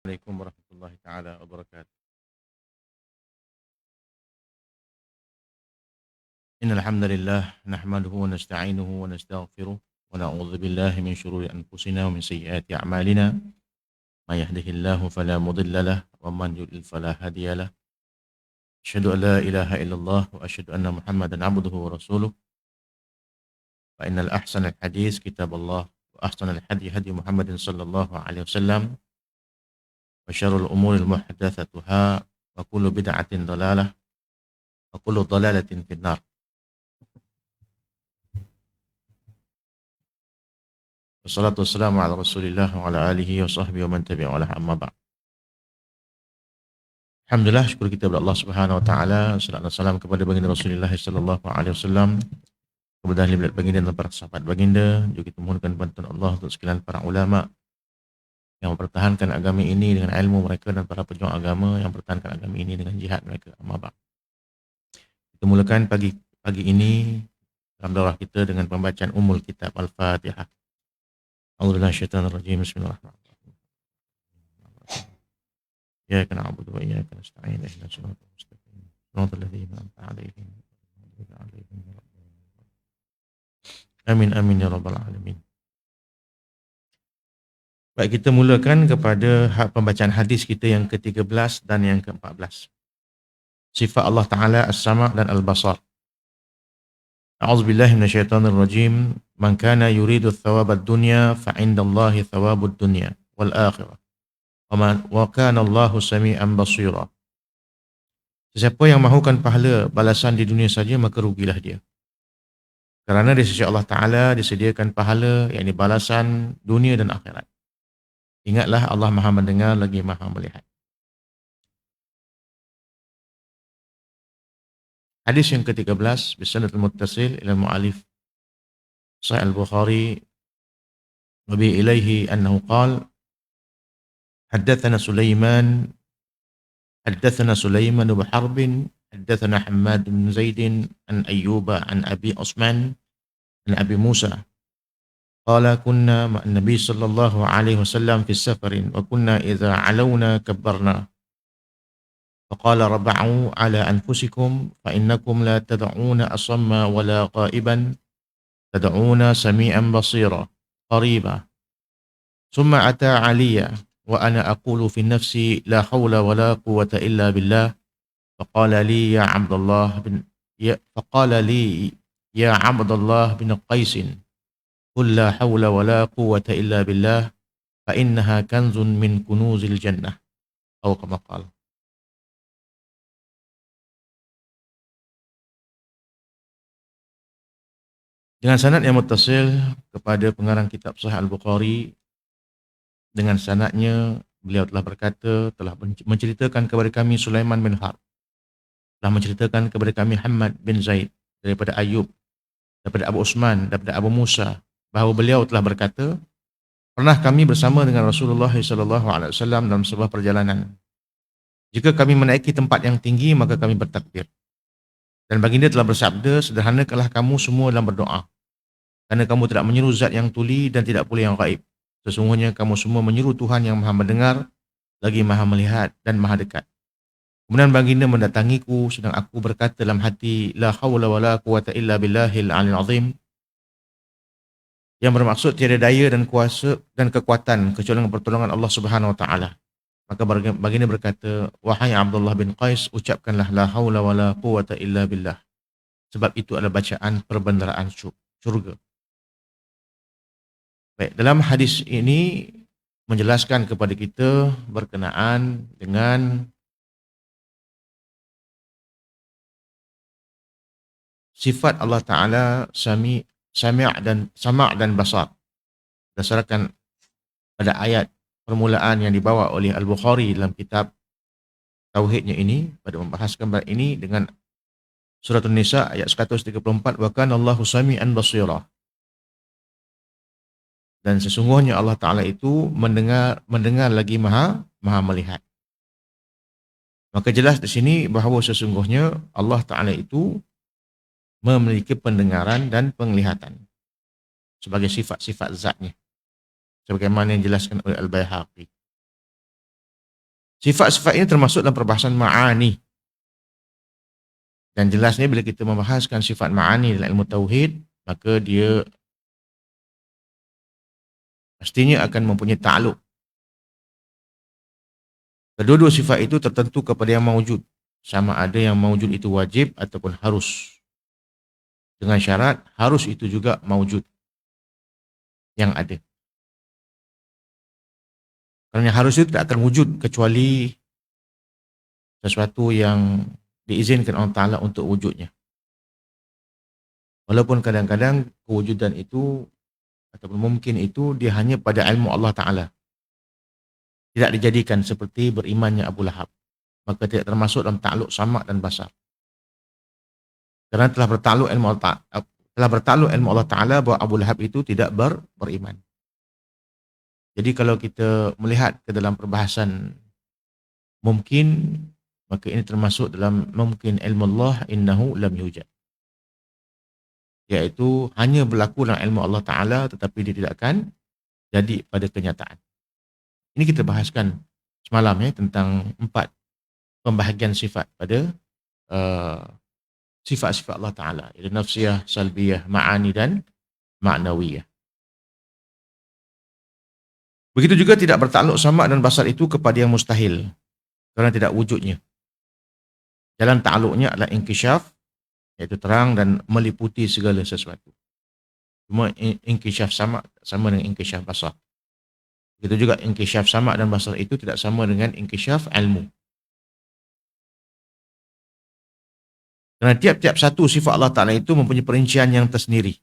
Assalamualaikum warahmatullahi taala wabarakatuh. Innal hamdalillah nahmaduhu wa nasta'inuhu wa nastaghfiruh wa na'udzu billahi min shururi anfusina wa min sayyiati a'malina. May yahdihillahu fala mudilla lahu wa man yudlil fala hadiya lahu. Asyhadu an la ilaha illallah wa asyhadu anna Muhammadan 'abduhu wa rasuluh. Fa innal ahsanal hadits kitabullah wa ahsanal hadi hadi Muhammadin sallallahu alaihi wasallam wa syarrul umuri muhdatsatuha wa kullu bid'atin dhalalah wa kullu dhalalatin finnar. Wassalatu wassalamu ala Rasulillah wa ala alihi wa sahbihi wa man tabi'a wa la amma ba'd. Alhamdulillah, syukur kita kepada Allah Subhanahu wa taala, salawat dan salam kepada baginda Rasulullah sallallahu alaihi wasallam, kepada ahli bait baginda dan para sahabat baginda. Juga kita mohonkan bantuan Allah untuk sekalian para ulama yang mempertahankan agama ini dengan ilmu mereka dan para pejuang agama yang mempertahankan agama ini dengan jihad mereka. Amma ba'd. Kita mulakan pagi ini dalam daurah kita dengan pembacaan Ummul Kitab Al-Fatihah. A'udzubillahi minasyaitonir rajim. Bismillahirrahmanirrahim. Iyyaka na'budu wa iyyaka nasta'in. Ihdinas siratal mustaqim. Shiratal ladzina an'amta 'alaihim ghairil maghdubi 'alaihim waladdallin. Amin amin ya rabbal alamin. Baik, kita mulakan kepada pembacaan hadis kita yang ke-13 dan yang ke-14. Sifat Allah Ta'ala As-Sama' dan Al-Basar. A'udzubillahi minasyaitonir rajim. Man kana yuridu thawabad dunya fa 'indallahi thawabud dunya wal akhirah. Wa kana Allahu sami'an basira. Sesiapa yang mahukan pahala balasan di dunia saja, maka rugilah dia. Kerana di sisi Allah Ta'ala disediakan pahala, yakni balasan dunia dan akhirat. Ingatlah, Allah Maha mendengar lagi Maha melihat. Hadis yang ke-13 bisanadil muttasil ila al-mu'allif Sahih al-Bukhari wa bi ilaihi annahu qala حدثنا سليمان بن حرب حدثنا حماد بن زيد عن أيوب عن أبي عثمان عن أبي موسى قال كنا مع النبي صلى الله عليه وسلم في السفر وكنا إذا علونا كبرنا فقال ربعوا على أنفسكم فإنكم لا تدعون أصم ولا غائبا تدعون سميعا بصيرا قريبا ثم أتى عليا وأنا أقول في نفسي لا حول ولا قوة إلا بالله فقال لي يا عبد الله بن قيس قل لا حول ولا قوة إلا بالله فإنها كنز من كنوز الجنة أو كما قال. Dengan sanad yang muttasil kepada pengarang kitab Sahih Al-Bukhari, dengan sanadnya beliau telah berkata, telah menceritakan kepada kami Sulaiman bin Harb, telah menceritakan kepada kami Hamad bin Zaid daripada Ayub, daripada Abu Usman, daripada Abu Musa, bahawa beliau telah berkata, pernah kami bersama dengan Rasulullah SAW dalam sebuah perjalanan. Jika kami menaiki tempat yang tinggi, maka kami bertakbir. Dan baginda telah bersabda, sederhanakanlah kamu semua dalam berdoa, kerana kamu tidak menyeru zat yang tuli dan tidak pula yang gaib. Sesungguhnya kamu semua menyeru Tuhan yang Maha mendengar, lagi Maha melihat dan Maha dekat. Kemudian baginda mendatangiku sedang aku berkata dalam hati, la haula wala quwata illa billahil aliyil azim, yang bermaksud tiada daya dan kuasa dan kekuatan kecuali dengan pertolongan Allah Subhanahu wa taala. Maka baginda berkata, wahai Abdullah bin Qais, ucapkanlah la haula wala quwata illa billah, sebab itu adalah bacaan perbendaharaan syurga. Baik, dalam hadis ini menjelaskan kepada kita berkenaan dengan sifat Allah Ta'ala Sami' dan Basar. Berdasarkan pada ayat permulaan yang dibawa oleh Al-Bukhari dalam kitab Tauhidnya ini, pada membahaskan bab ini dengan Surah An-Nisa ayat 134, wa kana Allahu sami'an basira. Dan sesungguhnya Allah Ta'ala itu mendengar lagi maha melihat. Maka jelas di sini bahawa sesungguhnya Allah Ta'ala itu memiliki pendengaran dan penglihatan sebagai sifat-sifat zatnya, sebagaimana yang dijelaskan oleh Al-Baihaqi. Sifat-sifat ini termasuk dalam perbahasan ma'ani. Dan jelasnya bila kita membahaskan sifat ma'ani dalam ilmu tauhid, maka dia pastinya akan mempunyai ta'aluk. Kedua-dua sifat itu tertentu kepada yang maujud. Sama ada yang maujud itu wajib ataupun harus. Dengan syarat harus itu juga maujud yang ada. Kerana harus itu tidak akan wujud kecuali sesuatu yang diizinkan Allah Ta'ala untuk wujudnya. Walaupun kadang-kadang kewujudan itu ataupun mungkin itu dia hanya pada ilmu Allah Ta'ala. Tidak dijadikan seperti berimannya Abu Lahab. Maka tidak termasuk dalam ta'aluk samak dan basar. Kerana telah bertakluk ilmu Allah Ta'ala bahawa Abu Lahab itu tidak beriman. Jadi kalau kita melihat ke dalam perbahasan mungkin, maka ini termasuk dalam mungkin ilmu Allah innahu lam yujad. Iaitu hanya berlaku dalam ilmu Allah Ta'ala tetapi dia tidak akan jadi pada kenyataan. Ini kita bahaskan semalam tentang 4 pembahagian sifat pada sifat-sifat Allah Ta'ala. Iaitu nafsiyah, salbiyah, ma'ani dan ma'nawiyah. Begitu juga tidak bertakluk samak dan basar itu kepada yang mustahil. Kerana tidak wujudnya. Jalan ta'aluknya adalah inkishaf, iaitu terang dan meliputi segala sesuatu. Cuma inkishaf samak sama dengan inkishaf basar. Begitu juga inkishaf samak dan basar itu tidak sama dengan inkishaf ilmu. Kerana tiap-tiap satu sifat Allah Ta'ala itu mempunyai perincian yang tersendiri.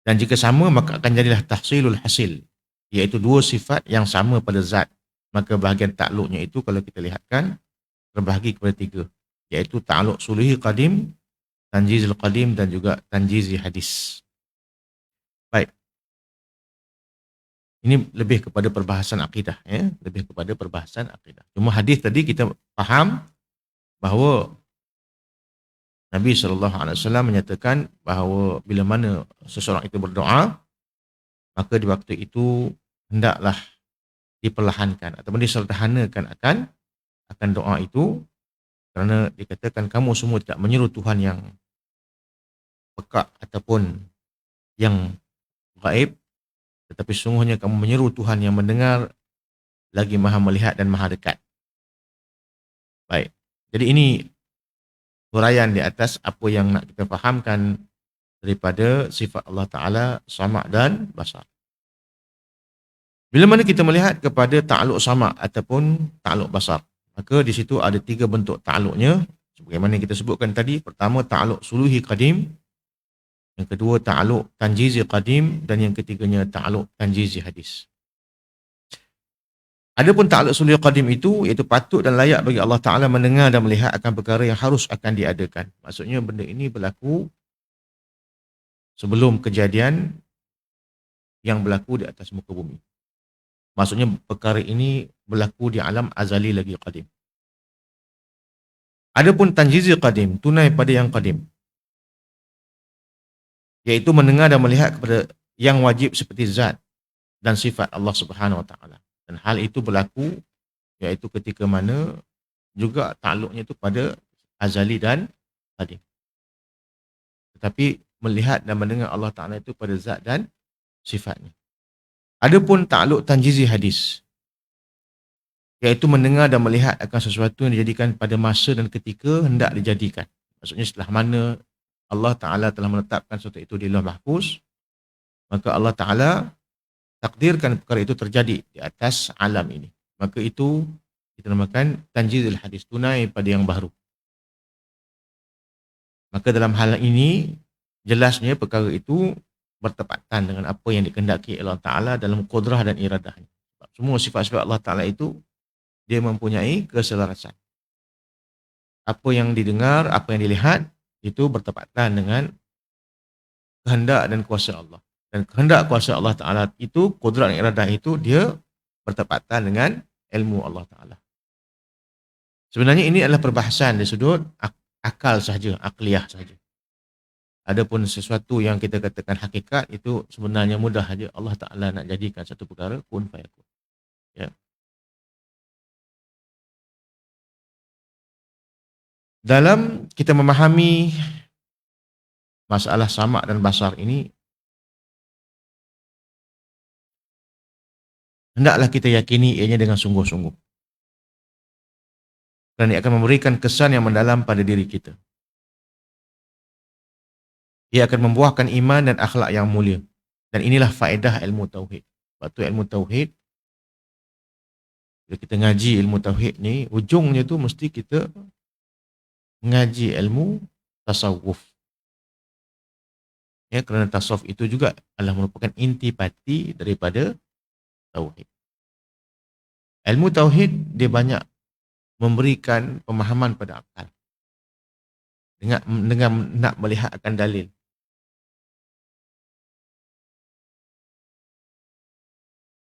Dan jika sama, maka akan jadilah tahsilul hasil. Iaitu 2 sifat yang sama pada zat. Maka bahagian takluknya itu kalau kita lihatkan, terbahagi kepada 3. Iaitu ta'aluk suluhi qadim, tanjizil qadim dan juga tanjizi hadis. Baik. Ini lebih kepada perbahasan akidah. Lebih kepada perbahasan akidah. Cuma hadis tadi kita faham bahawa Nabi SAW menyatakan bahawa bila mana seseorang itu berdoa, maka di waktu itu hendaklah diperlahankan ataupun disederhanakan akan doa itu, kerana dikatakan kamu semua tidak menyeru Tuhan yang peka ataupun yang gaib, tetapi sungguhnya kamu menyeru Tuhan yang mendengar, lagi maha melihat dan maha dekat. Baik, jadi ini huraian di atas apa yang nak kita fahamkan daripada sifat Allah Ta'ala samak dan basar. Bila mana kita melihat kepada ta'aluk samak ataupun ta'aluk basar, maka di situ ada 3 bentuk ta'aluknya. Sebagaimana kita sebutkan tadi, pertama ta'aluk suluhi qadim, yang kedua ta'aluk tanjizi qadim, dan yang ketiganya ta'aluk tanjizi hadis. Adapun ta'aluk suluhi qadim itu, iaitu patut dan layak bagi Allah Ta'ala mendengar dan melihat akan perkara yang harus akan diadakan. Maksudnya benda ini berlaku sebelum kejadian yang berlaku di atas muka bumi. Maksudnya perkara ini berlaku di alam azali lagi qadim. Adapun tanjizi qadim, tunai pada yang qadim, iaitu mendengar dan melihat kepada yang wajib seperti zat dan sifat Allah Subhanahu Wa Taala. Dan hal itu berlaku iaitu ketika mana juga takluknya itu pada azali dan qadim. Tetapi melihat dan mendengar Allah Ta'ala itu pada zat dan sifatnya. Adapun ta'aluk tanjizi hadis, iaitu mendengar dan melihat akan sesuatu yang dijadikan pada masa dan ketika hendak dijadikan. Maksudnya setelah mana Allah Ta'ala telah menetapkan sesuatu itu di Lauh Mahfuz, maka Allah Ta'ala takdirkan perkara itu terjadi di atas alam ini. Maka itu kita namakan tanjizil hadis, tunai pada yang baru. Maka dalam hal ini, jelasnya perkara itu bertepatan dengan apa yang dikehendaki Allah Ta'ala dalam kudrah dan iradahnya. Semua sifat-sifat Allah Ta'ala itu, dia mempunyai keselarasan. Apa yang didengar, apa yang dilihat, itu bertepatan dengan kehendak dan kuasa Allah. Dan kehendak kuasa Allah Ta'ala itu, kudrah dan iradah itu, dia bertepatan dengan ilmu Allah Ta'ala. Sebenarnya ini adalah perbahasan dari sudut akal sahaja, akliyah sahaja. Adapun sesuatu yang kita katakan hakikat itu sebenarnya mudah saja Allah Ta'ala nak jadikan satu perkara kun fayakun. Ya. Dalam kita memahami masalah samak dan basar ini, hendaklah kita yakini ianya dengan sungguh-sungguh. Kerana ia akan memberikan kesan yang mendalam pada diri kita. Ia akan membuahkan iman dan akhlak yang mulia. Dan inilah faedah ilmu tauhid. Sebab tu ilmu tauhid, bila kita ngaji ilmu tauhid ni, ujungnya tu mesti kita ngaji ilmu tasawuf. Ya, kerana tasawuf itu juga adalah merupakan intipati daripada tauhid. Ilmu tauhid dia banyak memberikan pemahaman pada akal. Dengan nak melihat akan dalil.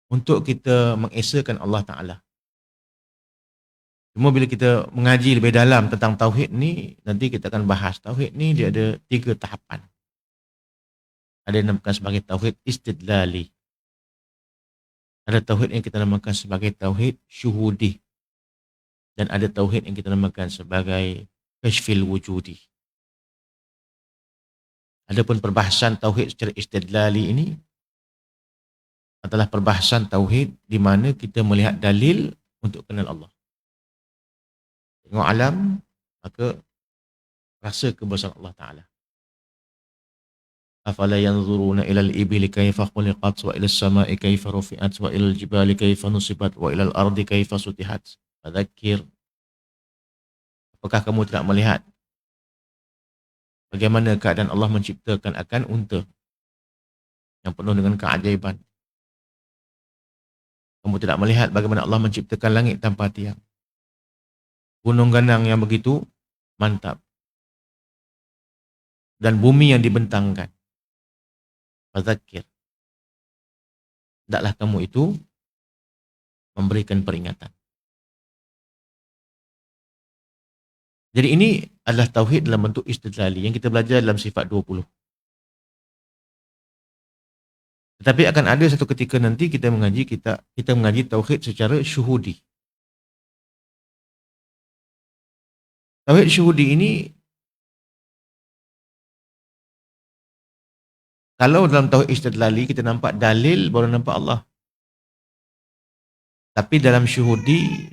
Untuk kita mengesakan Allah Ta'ala. Cuma bila kita mengaji lebih dalam tentang tauhid ni, nanti kita akan bahas tauhid ni dia ada 3 tahapan. Ada yang dinamakan sebagai tauhid istidlali. Ada tauhid yang kita namakan sebagai tauhid syuhudi. Dan ada tauhid yang kita namakan sebagai kashfil wujudi. Adapun perbahasan tauhid secara istidlali ini adalah perbahasan tauhid di mana kita melihat dalil untuk kenal Allah. Tengok alam, maka rasa kebesaran Allah Ta'ala. Afala yanzuruna ilal ibili kaifa khuliqat wa ilal sama'i kaifa rufi'at wa ilal jibali kaifa nusibat wa ilal ardi kaifa sutihat. Fadzakir. Apakah kamu tidak melihat bagaimana keadaan Allah menciptakan akan unta yang penuh dengan keajaiban? Kamu tidak melihat bagaimana Allah menciptakan langit tanpa tiang, gunung ganang yang begitu mantap, dan bumi yang dibentangkan. Fadzakir. Hendaklah kamu itu memberikan peringatan. Jadi ini adalah tauhid dalam bentuk istidlali yang kita belajar dalam sifat 20. Tetapi akan ada satu ketika nanti kita mengaji tauhid secara syuhudi. Tauhid syuhudi ini, kalau dalam tauhid istidlali kita nampak dalil baru nampak Allah. Tapi dalam syuhudi,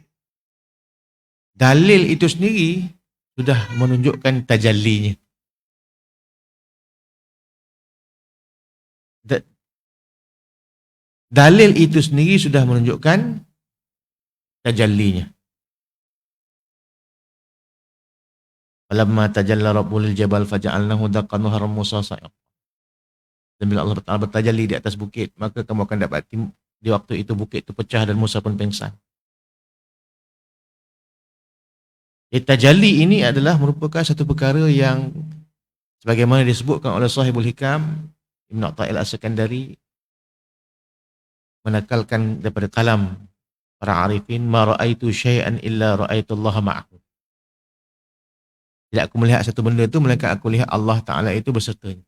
dalil itu sendiri sudah menunjukkan tajallinya. Dalil itu sendiri sudah menunjukkan tajallinya. Falamma tajalla rabbul jabal faja'alnahu daqqan wa harram Musa sa'iq. Dan bila Allah Ta'ala bertajalli di atas bukit, maka kamu akan dapat di waktu itu bukit itu pecah dan Musa pun pingsan. Tajalli ini adalah merupakan satu perkara yang sebagaimana disebutkan oleh Sahibul Hikam Ibn Atha'il As-Sakandari, menakalkan daripada kalam para arifin, ma ra'aitu syai'an illa ra'aitu Allah ma'ahu. Tidak aku melihat satu benda itu melainkan aku lihat Allah Ta'ala itu bersertanya.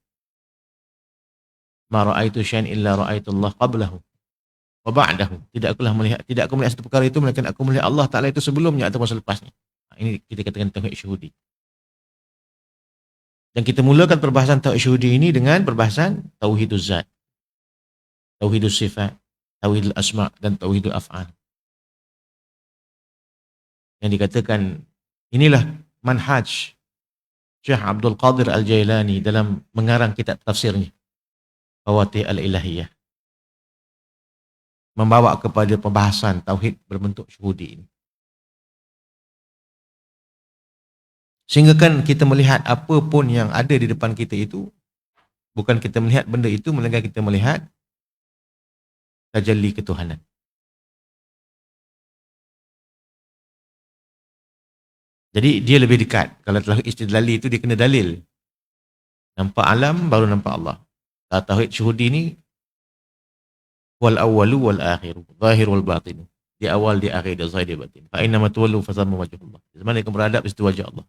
Ma ra'aitu syai'an illa ra'aitu Allah qablahu wa ba'dahu. Tidak aku melihat satu perkara itu melainkan aku melihat Allah Ta'ala itu sebelumnya ataupun selepasnya. Ini kita katakan tauhid syuhudi. Dan kita mulakan perbahasan tauhid syuhudi ini dengan perbahasan tauhiduz zat, tauhidus sifat, tauhidul asma' dan tauhidul af'al. Yang dikatakan inilah manhaj Syekh Abdul Qadir Al-Jailani dalam mengarang kitab tafsirnya Fawatih Al-Ilahiyah, membawa kepada pembahasan tauhid berbentuk syuhudi ini. Sehingga kan kita melihat apa pun yang ada di depan kita itu, bukan kita melihat benda itu, melainkan kita melihat tajalli ketuhanan. Jadi dia lebih dekat. Kalau telah istidlali itu dia kena dalil. Nampak alam baru nampak Allah. Kalau tauhid syuhudi ni wal awwalu wal akhiru, zahir wal batin. Di awal, di akhir, di zahir, di batin. Fa inna ma tuwallu fa thamma wajhullah. Di mana kamu beradab di situ wajah Allah.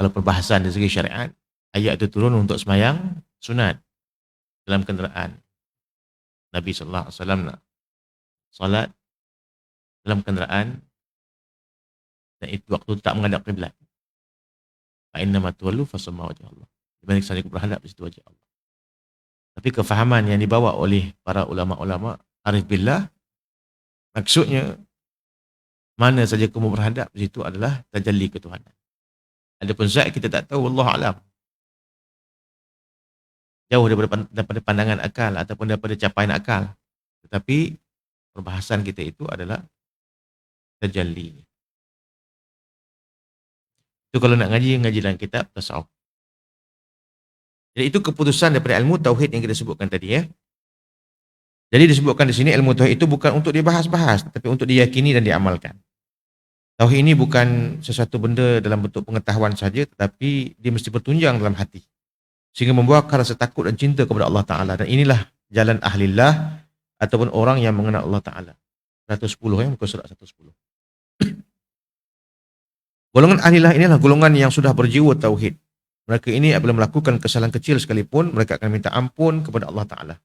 Kalau perbahasan dari segi syariat, ayat itu turun untuk semayang sunat dalam kenderaan. Nabi sallallahu alaihi wasallam nak salat dalam kenderaan, dan itu waktu tak menghadap kiblat. Fa inna ma tuwallu fasamma wajh Allah. Di mana sana berhadap di situ wajah Allah. Tapi kefahaman yang dibawa oleh para ulama-ulama arif billah, maksudnya mana saja kamu berhadap di situ adalah tajalli ketuhanan. Adapun zat kita tak tahu, wallahu alam. Jauh daripada pandangan akal ataupun daripada capaian akal. Tetapi perbahasan kita itu adalah tajalli. Itu kalau nak ngaji dalam kitab tasawuf. Jadi itu keputusan daripada ilmu tauhid yang kita sebutkan tadi ya. Jadi disebutkan di sini ilmu tauhid itu bukan untuk dibahas-bahas, tetapi untuk diyakini dan diamalkan. Tauhid ini bukan sesuatu benda dalam bentuk pengetahuan saja, tetapi dia mesti bertunjang dalam hati. Sehingga membuahkan rasa takut dan cinta kepada Allah Ta'ala. Dan inilah jalan ahlillah ataupun orang yang mengenal Allah Ta'ala. 110 ya, muka surat 110. Golongan ahlillah inilah golongan yang sudah berjiwa tauhid. Mereka ini apabila melakukan kesalahan kecil sekalipun, mereka akan minta ampun kepada Allah Ta'ala.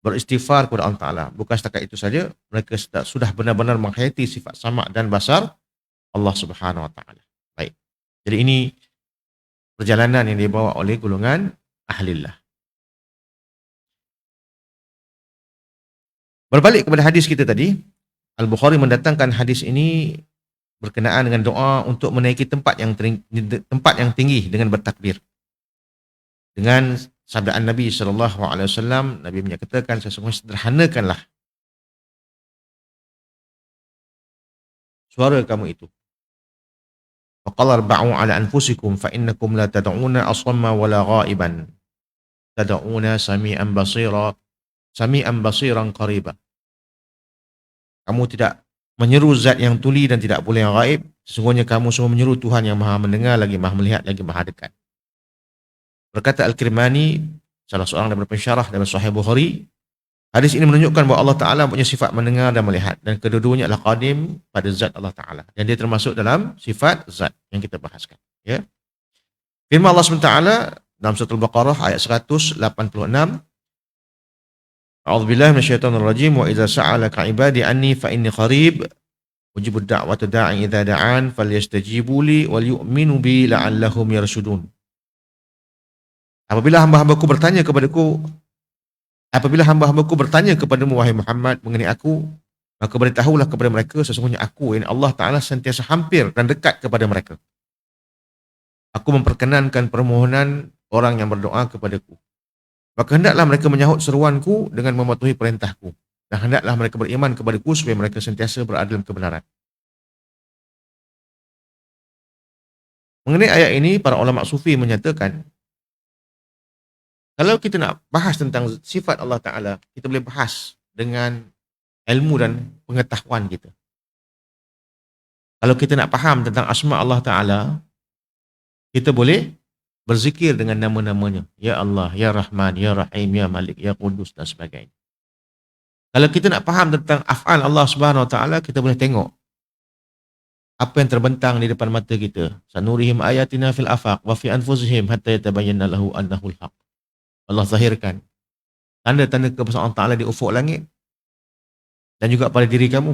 Beristighfar kepada Allah Ta'ala. Bukan setakat itu saja, mereka sudah benar-benar menghayati sifat sama' dan basar Allah Subhanahu Wa Ta'ala. Baik. Jadi ini perjalanan yang dibawa oleh golongan ahlillah. Berbalik kepada hadis kita tadi, Al-Bukhari mendatangkan hadis ini berkenaan dengan doa untuk menaiki tempat yang tinggi dengan bertakbir. Dengan sabdaan Nabi SAW, Nabi menyatakan sesungguhnya sederhanakanlah suara kamu itu. Faqala arba'u ala anfusikum fa innakum la tad'una asamma wala ghaiban. Tad'una sami'an basiran qariba. Kamu tidak menyeru zat yang tuli dan tidak pula yang gaib. Sesungguhnya kamu semua menyeru Tuhan yang maha mendengar, lagi maha melihat, lagi maha dekat. Berkata Al-Kirmani, salah seorang daripada pensyarah dalam Sahih Bukhari, hadis ini menunjukkan bahawa Allah Ta'ala punya sifat mendengar dan melihat. Dan kedua-duanya adalah qadim pada zat Allah Ta'ala. Dan dia termasuk dalam sifat zat yang kita bahaskan. Ya. Firman Allah SWT dalam surah Al-Baqarah ayat 186, A'udzubillahi minasyaitonirrajim, wa idza sa'alaka 'ibadi anni fa inni qarib ujibud da'wata da'i idza da'an falyastajibu li wal yu'minu bi la'allahum yarshudun. Apabila hamba-hambaku bertanya kepadamu wahai Muhammad mengenai aku, maka beritahulah kepada mereka sesungguhnya aku, ini Allah Ta'ala sentiasa hampir dan dekat kepada mereka. Aku memperkenankan permohonan orang yang berdoa kepadaku. Maka hendaklah mereka menyahut seruanku dengan mematuhi perintahku. Dan hendaklah mereka beriman kepadaku supaya mereka sentiasa berada dalam kebenaran. Mengenai ayat ini, para ulama sufi menyatakan, kalau kita nak bahas tentang sifat Allah Ta'ala, kita boleh bahas dengan ilmu dan pengetahuan kita. Kalau kita nak faham tentang asma Allah Ta'ala, kita boleh berzikir dengan nama-namanya. Ya Allah, Ya Rahman, Ya Rahim, Ya Malik, Ya Qudus dan sebagainya. Kalau kita nak faham tentang af'al Allah Subhanahu Wa Ta'ala, kita boleh tengok apa yang terbentang di depan mata kita. Sanurihim ayatina fil afaq wa fi anfusihim hatta yatabayyana lahu annahu al-haq. Allah zahirkan tanda-tanda kebesaran Allah Ta'ala di ufuk langit dan juga pada diri kamu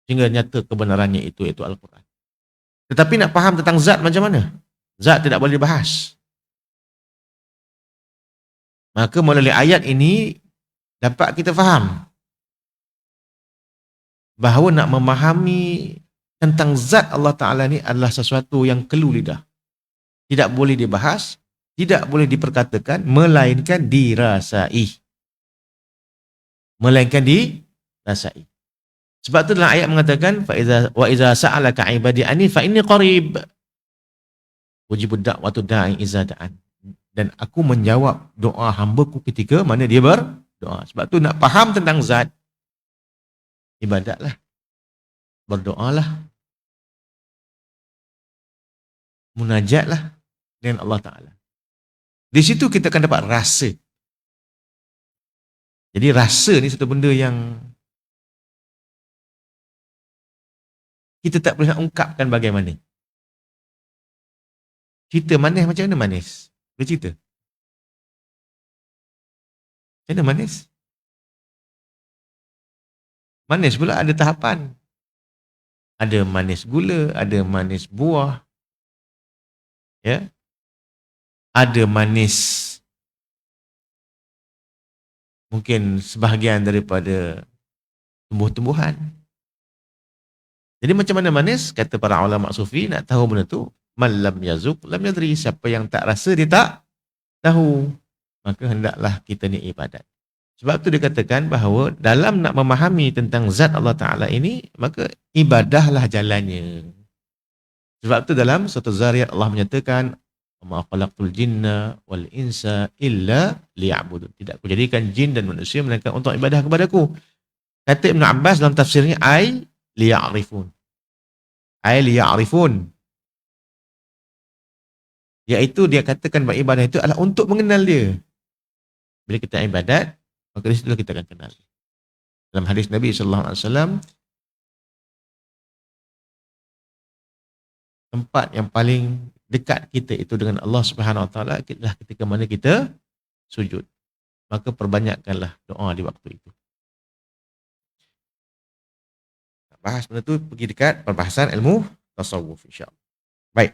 sehingga nyata kebenarannya itu Al-Quran. Tetapi nak faham tentang zat macam mana? Zat tidak boleh dibahas. Maka melalui ayat ini dapat kita faham bahawa nak memahami tentang zat Allah Ta'ala ni adalah sesuatu yang kelu lidah. Tidak boleh dibahas, tidak boleh diperkatakan, melainkan dirasai. Melainkan dirasai. Sebab tu dalam ayat mengatakan, wa iza sa'alaka ibadi anni fa inni qarib. Ujibud da'watu da'i iza da'an. Dan aku menjawab doa hamba-Ku ketika mana dia berdoa. Sebab tu nak faham tentang zat, ibadatlah. Berdoalah. Munajatlah dengan Allah Ta'ala. Di situ kita akan dapat rasa. Jadi rasa ni satu benda yang kita tak boleh nak ungkapkan bagaimana. Cerita manis macam mana manis? Boleh cerita? Macam mana manis? Manis pula ada tahapan. Ada manis gula, ada manis buah, ya. Ada manis mungkin sebahagian daripada tumbuh-tumbuhan. Jadi macam mana manis? Kata para ulama sufi, nak tahu benda tu, man lam yazuk lam yadri. Siapa yang tak rasa, dia tak tahu. Maka hendaklah kita ni ibadat. Sebab tu dikatakan bahawa dalam nak memahami tentang zat Allah Ta'ala ini, maka ibadahlah jalannya. Sebab tu dalam surah Zariyat Allah menyatakan, "Ma khalaqtul jinna wal insa illa liya'budun." Tidak aku jadikan jin dan manusia melainkan untuk ibadah kepadaku. Kata Ibn Abbas dalam tafsirnya, ai liya'rifun. Ai liya'rifun. Iaitu dia katakan bahawa ibadah itu adalah untuk mengenal dia. Bila kita ibadat, maka di situ kita akan kenal. Dalam hadis Nabi SAW, tempat yang paling dekat kita itu dengan Allah Subhanahu Wa Taala adalah ketika mana kita sujud. Maka perbanyakkanlah doa di waktu itu. Bahas benda tu pergi dekat perbahasan ilmu tasawuf, insya-Allah. Baik.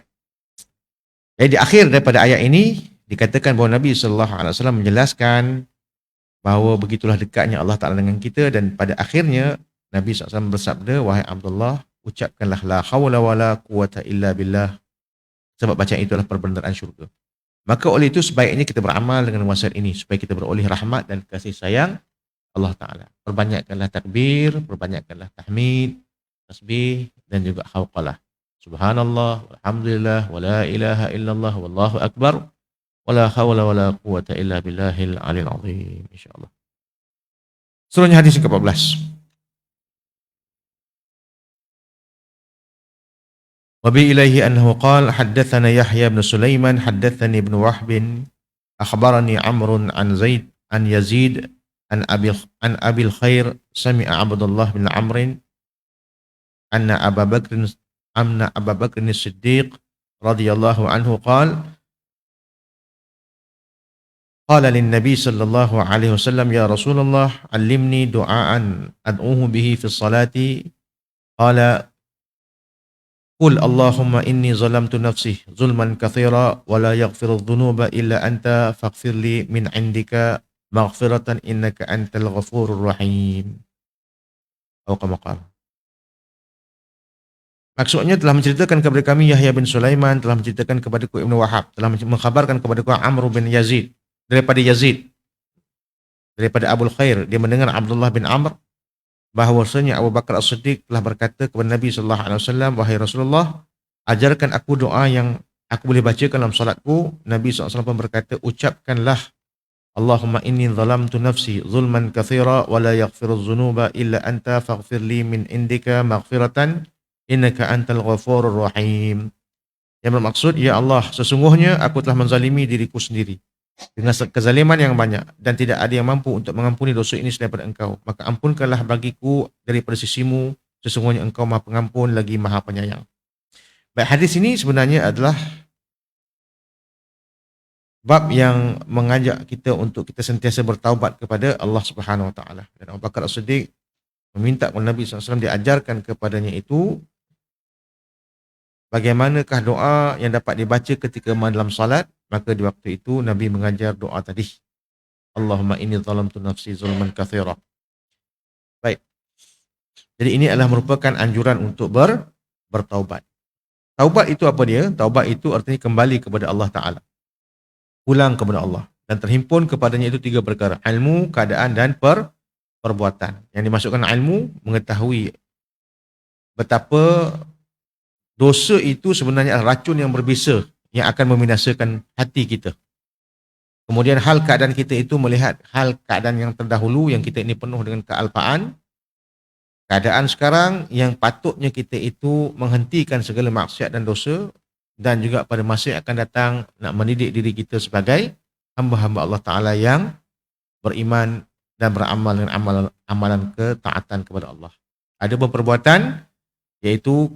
Jadi di akhir daripada ayat ini dikatakan bahawa Nabi SAW menjelaskan bahawa begitulah dekatnya Allah Ta'ala dengan kita, dan pada akhirnya Nabi SAW bersabda, "Wahai Abdullah, ucapkanlah la hawla wa la quwata illa billah." Sebab bacaan itu adalah perbendaharaan syurga. Maka oleh itu sebaiknya kita beramal dengan wasiat ini supaya kita beroleh rahmat dan kasih sayang Allah Ta'ala. Perbanyakkanlah takbir, perbanyakkanlah tahmid, tasbih dan juga hauqalah. Subhanallah, walhamdulillah, wa la ilaha illallah, wallahu akbar, wa la hawla wa la quwata illa billahil aliyil azim, insyaAllah. Selanjutnya hadis ke-14. Wa bi ilaihi annahu qala haddatsana Yahya bin Sulaiman haddatsani ibn Wahb akhbarani Amr an Zaid an Yazid an Abil Khair sami'a Abdullah bin Amr anna Abu Bakr as-Siddiq radhiyallahu anhu qala lin Nabi sallallahu alaihi wasallam, ya Rasulullah, allimni du'aan ad'uhu bihi fi salati. Qala qul Allahumma inni zalamtu nafsi zulman katsira wa la yaghfiru dhunuba illa anta faghfir li min 'indika maghfiratan innaka antal ghafurur rahim. Atau kama qala. Maksudnya telah menceritakan kepada kami Yahya bin Sulaiman, telah menceritakan kepadaku Ibnu Wahab, telah mengkhabarkan kepadaku Amr bin Yazid daripada Abul Khair, dia mendengar Abdullah bin Amr bahawasanya Abu Bakar As-Siddiq telah berkata kepada Nabi sallallahu alaihi wasallam, wahai Rasulullah, ajarkan aku doa yang aku boleh bacakan dalam salatku. Nabi SAW berkata, ucapkanlah Allahumma inni zalamtu nafsi zulman katsira wa la yaghfiru dzunuba illa anta faghfir li min indika maghfiratan innaka antal ghafurur rahim. Yang bermaksud, ya Allah, sesungguhnya aku telah menzalimi diriku sendiri dengan kezaliman yang banyak dan tidak ada yang mampu untuk mengampuni dosa ini selain daripada engkau. Maka ampunkanlah bagiku daripada sisimu, sesungguhnya engkau maha pengampun lagi maha penyayang. Baik, hadis ini sebenarnya adalah bab yang mengajak kita untuk kita sentiasa bertaubat kepada Allah Subhanahu Wa Taala. Dan Abu Bakar As-Siddiq meminta kepada Nabi SAW diajarkan kepadanya itu bagaimanakah doa yang dapat dibaca ketika dalam salat. Maka di waktu itu Nabi mengajar doa tadi, Allahumma inni zalamtu nafsi zulman katsira. Baik. Jadi ini adalah merupakan anjuran untuk bertaubat. Taubat itu apa dia? Taubat itu artinya kembali kepada Allah Ta'ala. Pulang kepada Allah. Dan terhimpun kepadanya itu 3 perkara. Ilmu, keadaan dan perbuatan. Yang dimasukkan ilmu, mengetahui betapa dosa itu sebenarnya adalah racun yang berbisa yang akan membinasakan hati kita. Kemudian hal keadaan kita itu melihat hal keadaan yang terdahulu yang kita ini penuh dengan kealpaan. Keadaan sekarang yang patutnya kita itu menghentikan segala maksiat dan dosa, dan juga pada masa yang akan datang nak mendidik diri kita sebagai hamba-hamba Allah Ta'ala yang beriman dan beramal dengan amalan ketaatan kepada Allah. Ada perbuatan iaitu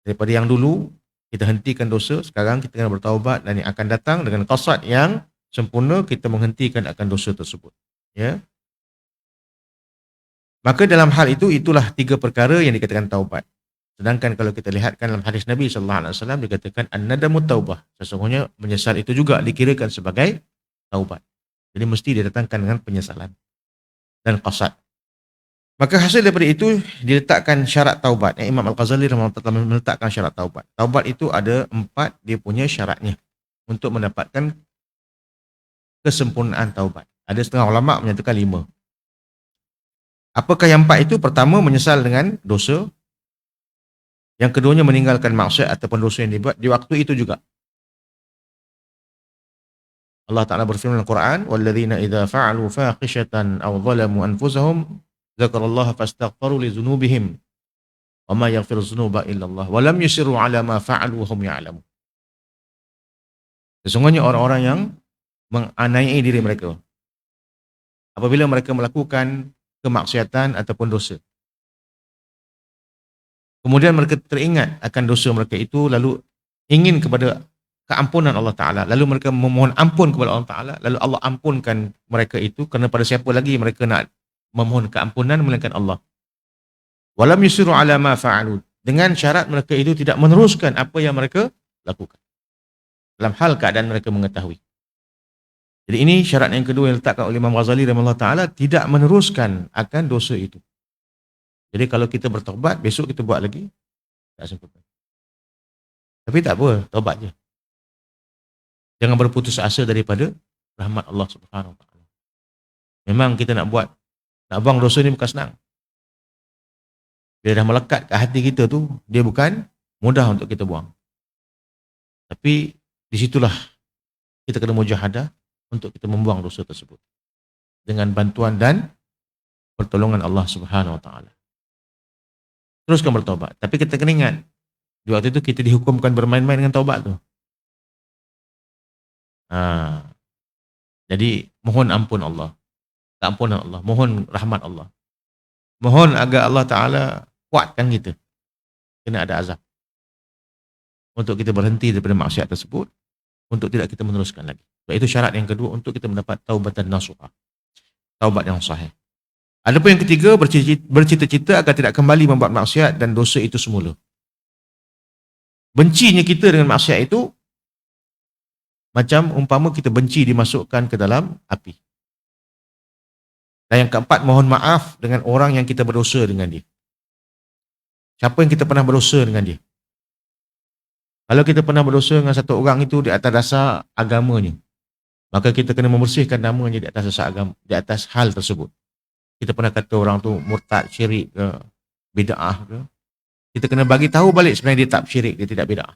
daripada yang dulu kita hentikan dosa, sekarang kita kena bertaubat, dan yang akan datang dengan qasad yang sempurna kita menghentikan akan dosa tersebut. Ya. Maka dalam hal itu itulah 3 perkara yang dikatakan taubat. Sedangkan kalau kita lihatkan dalam hadis Nabi SAW dikatakan an-nadamu taubah. Sesungguhnya menyesal itu juga dikirakan sebagai taubat. Jadi mesti didatangkan dengan penyesalan dan qasad. Maka hasil daripada itu diletakkan syarat taubat. Imam Al-Ghazali telah meletakkan syarat taubat. Taubat itu ada 4 dia punya syaratnya untuk mendapatkan kesempurnaan taubat. Ada setengah ulama menyatakan 5. Apakah yang 4 itu? Pertama, menyesal dengan dosa. Yang keduanya, meninggalkan maksiat ataupun dosa yang dibuat di waktu itu juga. Allah Ta'ala berfirman dalam Al-Quran, وَالَّذِينَ إِذَا فَعَلُوا فَاحِشَةً أَوْ ظَلَمُوا أَنفُسَهُمْ ذَكَرُوا فَاسْتَغْفَرُوا لِذُنُوبِهِمْ وَمَا يَغْفِرُ الذُّنُوبَ إِلَّا اللَّهُ وَلَمْ يُصِرُّوا عَلَى مَا فَعَلُوا وَهُمْ يَعْلَمُونَ. Sesungguhnya orang-orang yang menganiaya diri mereka apabila mereka melakukan kemaksiatan ataupun dosa, kemudian mereka teringat akan dosa mereka itu, lalu ingin kepada keampunan Allah Ta'ala, lalu mereka memohon ampun kepada Allah Ta'ala, lalu Allah ampunkan mereka itu, kerana pada siapa lagi mereka nak memohon keampunan melainkan Allah. Walam yusiru ala ma fa'alu, dengan syarat mereka itu tidak meneruskan apa yang mereka lakukan dalam hal keadaan mereka mengetahui. Jadi ini syarat yang kedua yang diletakkan oleh Imam Ghazali rahimahullah ta'ala, tidak meneruskan akan dosa itu. Jadi kalau kita bertaubat, besok kita buat lagi, tak sempurna. Tapi tak apa, taubat je. Jangan berputus asa daripada rahmat Allah Subhanahu Wa Taala. Memang kita nak buang dosa ni bukan senang. Bila dah melekat ke hati kita tu, dia bukan mudah untuk kita buang. Tapi disitulah kita kena mujahadah untuk kita membuang dosa tersebut dengan bantuan dan pertolongan Allah Subhanahu Wa Taala. Teruskan bertaubat. Tapi kita kena ingat, di waktu itu kita dihukumkan bermain-main dengan taubat tu. Jadi mohon ampun Allah, keampunan Allah, mohon rahmat Allah, mohon agar Allah Ta'ala kuatkan kita, kena ada azab untuk kita berhenti daripada maksiat tersebut, untuk tidak kita meneruskan lagi. Sebab itu syarat yang kedua untuk kita mendapat taubatan nasuha, taubat yang sahih. Adapun yang ketiga, bercita-cita agar tidak kembali membuat maksiat dan dosa itu semula. Bencinya kita dengan maksiat itu macam umpama kita benci dimasukkan ke dalam api. Dan yang keempat, mohon maaf dengan orang yang kita berdosa dengan dia. Siapa yang kita pernah berdosa dengan dia? Kalau kita pernah berdosa dengan satu orang itu di atas dasar agamanya, maka kita kena membersihkan namanya di atas dasar agama, di atas hal tersebut. Kita pernah kata orang tu murtad, syirik ke, bid'ah ke, kita kena bagi tahu balik sebenarnya dia tak syirik, dia tidak bid'ah.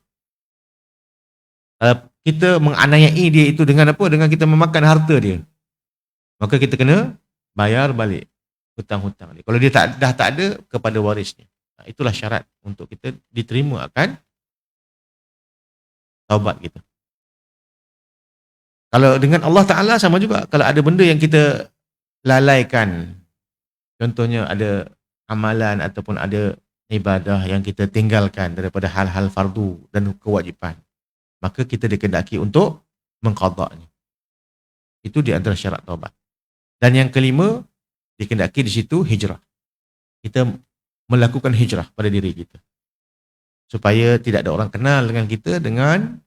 Kalau kita menganiayai dia itu dengan apa? Dengan kita memakan harta dia, maka kita kena bayar balik hutang-hutang dia. Kalau dia dah tak ada, kepada warisnya. Itulah syarat untuk kita diterima akan taubat kita. Kalau dengan Allah Ta'ala sama juga. Kalau ada benda yang kita lalaikan, contohnya ada amalan ataupun ada ibadah yang kita tinggalkan daripada hal-hal fardu dan kewajipan, maka kita dikehendaki untuk mengqadanya. Itu di antara syarat taubat. Dan yang kelima, dikehendaki di situ hijrah. Kita melakukan hijrah pada diri kita, supaya tidak ada orang kenal dengan kita dengan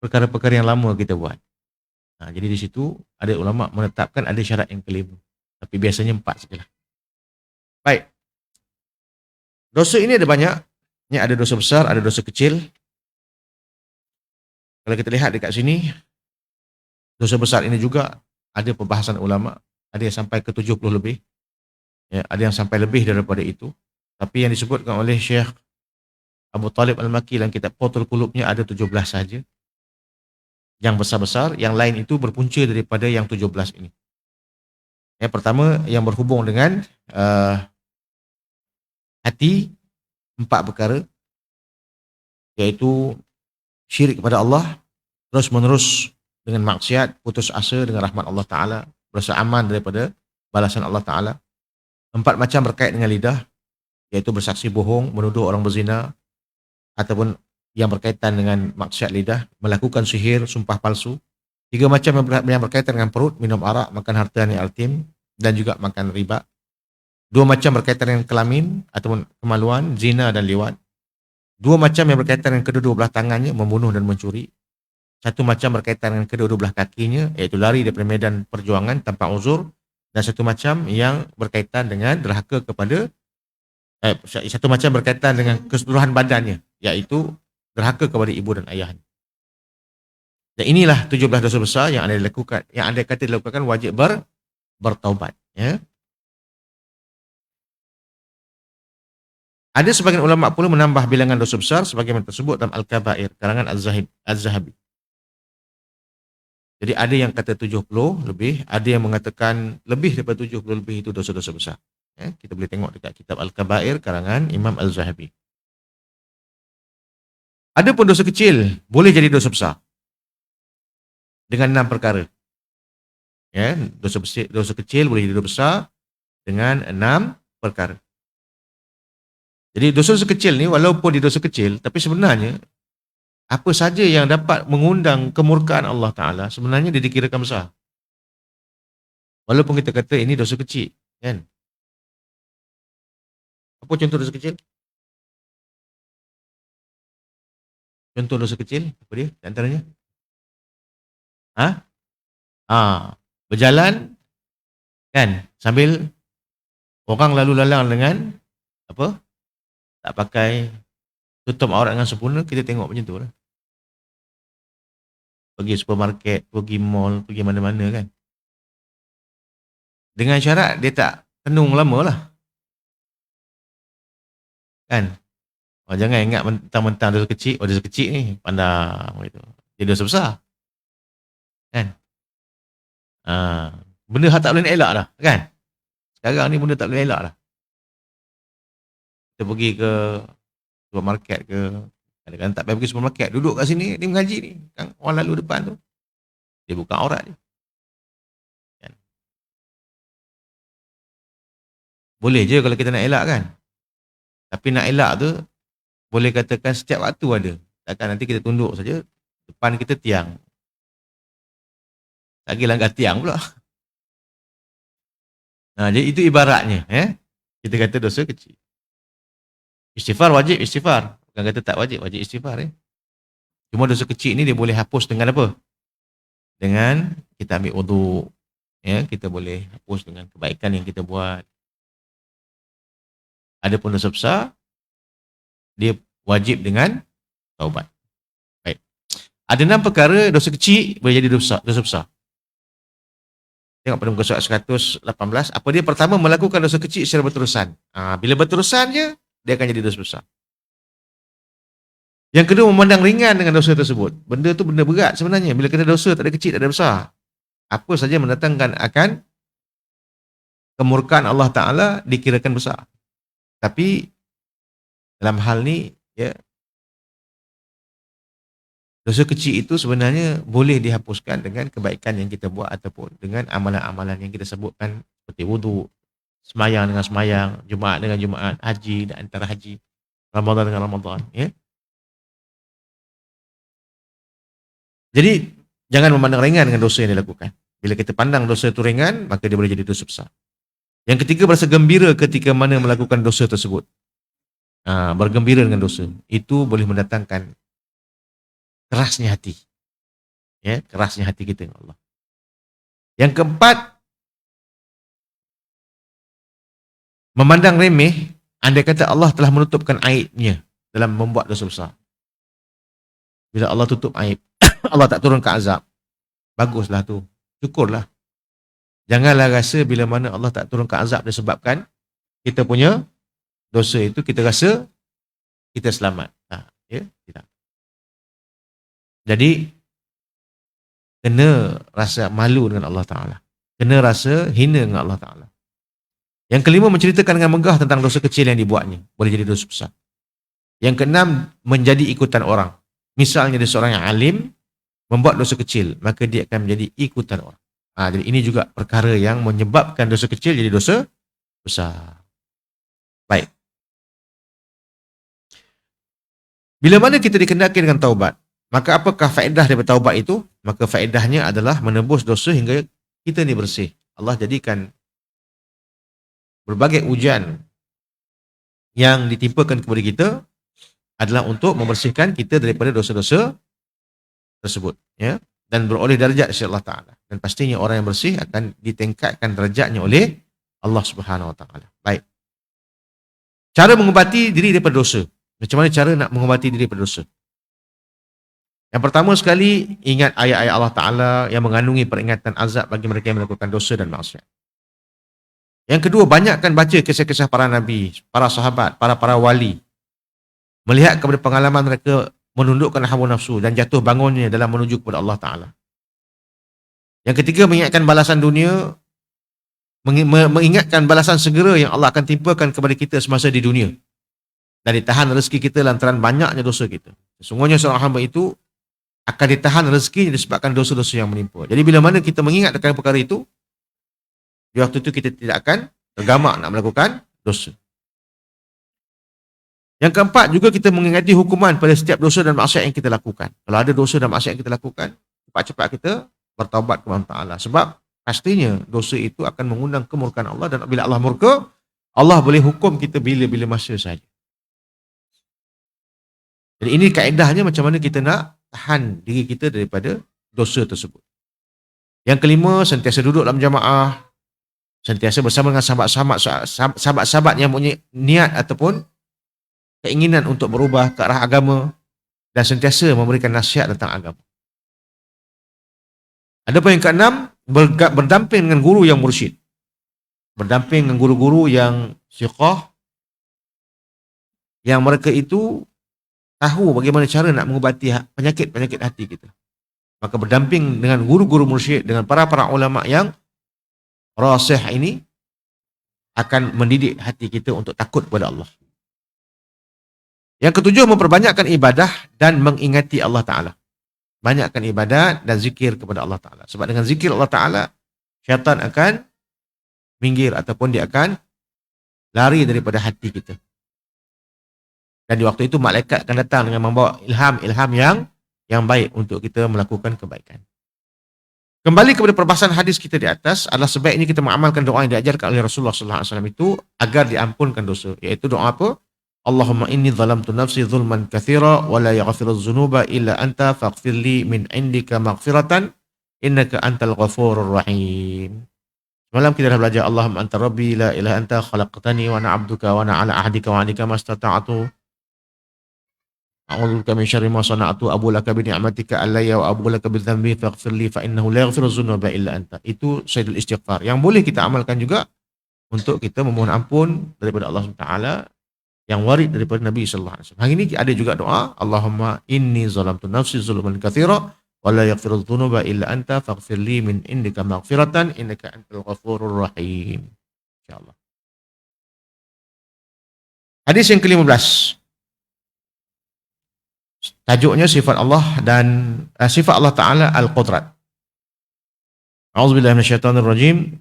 perkara-perkara yang lama kita buat. Jadi di situ ada ulama menetapkan ada syarat yang kelima. Tapi biasanya 4 sajalah. Baik. Dosa ini ada banyak. Ini ada dosa besar, ada dosa kecil. Kalau kita lihat dekat sini, dosa besar ini juga ada perbahasan ulama. Ada yang sampai ke 70 lebih. Ya, ada yang sampai lebih daripada itu. Tapi yang disebutkan oleh Syekh Abu Talib Al-Maki dalam kitab Qutul Qulubnya ada 17 saja. Yang besar-besar, yang lain itu berpunca daripada yang 17 ini. Yang pertama, yang berhubung dengan hati, 4 perkara, iaitu syirik kepada Allah, terus menerus dengan maksiat, putus asa dengan rahmat Allah Ta'ala, berasa aman daripada balasan Allah Ta'ala. 4 macam berkait dengan lidah, iaitu bersaksi bohong, menuduh orang berzina, ataupun yang berkaitan dengan maksiat lidah, melakukan sihir, sumpah palsu. 3 macam yang berkaitan dengan perut, minum arak, makan harta yang yatim, dan juga makan riba. Dua macam berkaitan dengan kelamin ataupun kemaluan, zina dan liwat. Dua macam yang berkaitan dengan kedua-dua belah tangannya, membunuh dan mencuri. Satu macam berkaitan dengan kedua-dua belah kakinya, iaitu lari daripada medan perjuangan tanpa uzur. Dan satu macam yang berkaitan dengan derhaka kepada satu macam berkaitan dengan keseluruhan badannya, iaitu derhaka kepada ibu dan ayahnya. Dan inilah 17 dosa besar yang anda lakukan, yang anda kata dilakukan wajib bertaubat. Ya. Ada sebagian ulama pula menambah bilangan dosa besar sebagaimana tersebut dalam Al-Kabair, karangan Az-Zahabi. Jadi ada yang kata 70 lebih, ada yang mengatakan lebih daripada 70 lebih itu dosa-dosa besar. Ya, kita boleh tengok dekat kitab Al-Kabair, karangan Imam Al-Zahabi. Ada pun dosa kecil boleh jadi dosa besar dengan 6 perkara. Ya, dosa kecil boleh jadi dosa besar dengan 6 perkara. Jadi dosa-dosa kecil ni walaupun dia dosa kecil, tapi sebenarnya apa saja yang dapat mengundang kemurkaan Allah Ta'ala, sebenarnya dia dikirakan besar. Walaupun kita kata ini dosa kecil, kan? Apa contoh dosa kecil? Contoh dosa kecil, apa dia? Di antaranya? Berjalan, kan? Sambil orang lalu lalang dengan apa? Tak pakai tutup aurat dengan sempurna, kita tengok macam tu lah. Pergi supermarket, pergi mall, pergi mana-mana kan. Dengan syarat dia tak tenung lama lah. Kan? Jangan ingat mentang-mentang dosa kecil, dosa kecil ni pandang gitu. Dia dosa besar. Kan? Benda tak boleh nak elak dah, kan? Sekarang ni benda tak boleh elak dah. Kita pergi ke supermarket ke, kadang-kadang tak payah pergi supermarket, duduk kat sini, dia mengaji ni, kan? Orang lalu depan tu, dia buka aurat dia. Kan? Boleh je kalau kita nak elak, kan? Tapi nak elak tu, boleh katakan setiap waktu ada. Takkan nanti kita tunduk saja, depan kita tiang. Lagi langgar tiang pula. Jadi itu ibaratnya. Kita kata dosa kecil. Istighfar wajib istighfar. Bukan kata tak wajib, wajib istighfar. Cuma dosa kecil ni dia boleh hapus dengan apa? Dengan kita ambil wuduk. Kita boleh hapus dengan kebaikan yang kita buat. Adapun dosa besar, dia wajib dengan taubat. Baik. Ada 6 perkara dosa kecil boleh jadi dosa besar. Tengok pada muka surat 118. Apa dia? Pertama, melakukan dosa kecil secara berterusan. Bila berterusan je, dia akan jadi dosa besar. Yang kedua, memandang ringan dengan dosa tersebut. Benda tu benda berat sebenarnya. Bila kena dosa, tak ada kecil, tak ada besar. Apa saja mendatangkan akan kemurkaan Allah Ta'ala dikirakan besar. Tapi dalam hal ni, dosa kecil itu sebenarnya boleh dihapuskan dengan kebaikan yang kita buat ataupun dengan amalan-amalan yang kita sebutkan seperti wuduk, semayang dengan semayang, Jumaat dengan Jumaat, haji dan antara haji, Ramadan dengan Ramadan. Jadi jangan memandang ringan dengan dosa yang dilakukan. Bila kita pandang dosa itu ringan, maka dia boleh jadi dosa besar. Yang ketiga, berasa gembira ketika mana melakukan dosa tersebut. Bergembira dengan dosa. Itu boleh mendatangkan kerasnya hati. Kerasnya hati kita dengan Allah. Yang keempat, memandang remeh andai kata Allah telah menutupkan aibnya dalam membuat dosa besar. Bila Allah tutup aib, Allah tak turunkan azab, baguslah tu, syukurlah. Janganlah rasa bila mana Allah tak turunkan azab disebabkan kita punya dosa itu, kita rasa kita selamat. Tidak. Jadi, kena rasa malu dengan Allah Ta'ala. Kena rasa hina dengan Allah Ta'ala. Yang kelima, menceritakan dengan megah tentang dosa kecil yang dibuatnya. Boleh jadi dosa besar. Yang keenam, menjadi ikutan orang. Misalnya dia seorang yang alim, membuat dosa kecil, maka dia akan menjadi ikutan orang. Jadi ini juga perkara yang menyebabkan dosa kecil jadi dosa besar. Baik. Bila mana kita dikendaki dengan taubat, maka apakah faedah daripada taubat itu? Maka faedahnya adalah menebus dosa hingga kita ni bersih. Allah jadikan berbagai ujian yang ditimpakan kepada kita adalah untuk membersihkan kita daripada dosa-dosa tersebut, ya, dan beroleh darjat di sisi Allah Taala. Dan pastinya orang yang bersih akan ditingkatkan darjatnya oleh Allah Subhanahu Wa Taala. Baik. Cara mengubati diri daripada dosa. Macam mana cara nak mengubati diri daripada dosa? Yang pertama sekali, ingat ayat-ayat Allah Taala yang mengandungi peringatan azab bagi mereka yang melakukan dosa dan maksiat. Yang kedua, banyakkan baca kisah-kisah para nabi, para sahabat, para wali. Melihat kepada pengalaman mereka menundukkan hawa nafsu dan jatuh bangunnya dalam menuju kepada Allah Ta'ala. Yang ketiga, mengingatkan balasan dunia, mengingatkan balasan segera yang Allah akan timpakan kepada kita semasa di dunia. Dan ditahan rezeki kita lantaran banyaknya dosa kita. Sesungguhnya seorang hamba itu akan ditahan rezeki disebabkan dosa-dosa yang menimpa. Jadi bila mana kita mengingat akan perkara itu, di waktu itu kita tidak akan tergamak nak melakukan dosa. Yang keempat, juga kita mengingati hukuman pada setiap dosa dan maksiat yang kita lakukan. Kalau ada dosa dan maksiat yang kita lakukan, cepat-cepat kita bertaubat kepada Allah Ta'ala. Sebab pastinya dosa itu akan mengundang kemurkaan Allah, dan bila Allah murka, Allah boleh hukum kita bila-bila masa saja. Jadi ini kaedahnya macam mana kita nak tahan diri kita daripada dosa tersebut. Yang kelima, sentiasa duduk dalam jamaah, sentiasa bersama dengan sahabat-sahabat yang punya niat ataupun keinginan untuk berubah ke arah agama, dan sentiasa memberikan nasihat tentang agama. Adapun yang keenam, berdamping dengan guru yang mursyid. Berdamping dengan guru-guru yang siqah, yang mereka itu tahu bagaimana cara nak mengubati penyakit-penyakit hati kita. Maka berdamping dengan guru-guru mursyid, dengan para ulama yang rasih ini, akan mendidik hati kita untuk takut kepada Allah. Yang ketujuh, memperbanyakkan ibadah dan mengingati Allah Ta'ala. Banyakkan ibadat dan zikir kepada Allah Ta'ala. Sebab dengan zikir Allah Ta'ala, syaitan akan minggir ataupun dia akan lari daripada hati kita. Dan di waktu itu malaikat akan datang dengan membawa ilham yang baik untuk kita melakukan kebaikan. Kembali kepada perbahasan hadis kita di atas, adalah sebaiknya kita mengamalkan doa yang diajarkan oleh Rasulullah SAW itu agar diampunkan dosa. Iaitu doa apa? Allahumma inni zalamtu nafsi zulman kathira wa la yaghfiruz dzunuba illa anta faghfirli min indika maghfiratan innaka antal ghafurur rahim. Semalam kita dah belajar Allahumma anta rabbi la ilaha anta khalaqtani wa ana 'abduka wa ana 'ala ahdika wa 'adika mastata'tu. A'udzubika min syarri ma sana'tu abu laka bi ni'matika alayya wa abu laka bi dhanbi faghfirli fa innahu la yaghfiruz dzunuba illa anta. Itu sayyidul istighfar yang boleh kita amalkan juga untuk kita memohon ampun daripada Allah SWT, yang warid daripada Nabi sallallahu alaihi wasallam. Hari ini ada juga doa, Allahumma inni zalamtu nafsi zulman katsira wa la yaghfirudz dzunuba illa anta faghfirli min indika maghfiratan innaka antal ghafurur rahim. Insyaallah. Hadis yang ke-15. Tajuknya sifat Allah dan sifat Allah Taala al-Qudrat. A'udzubillahi minasyaitonir rajim.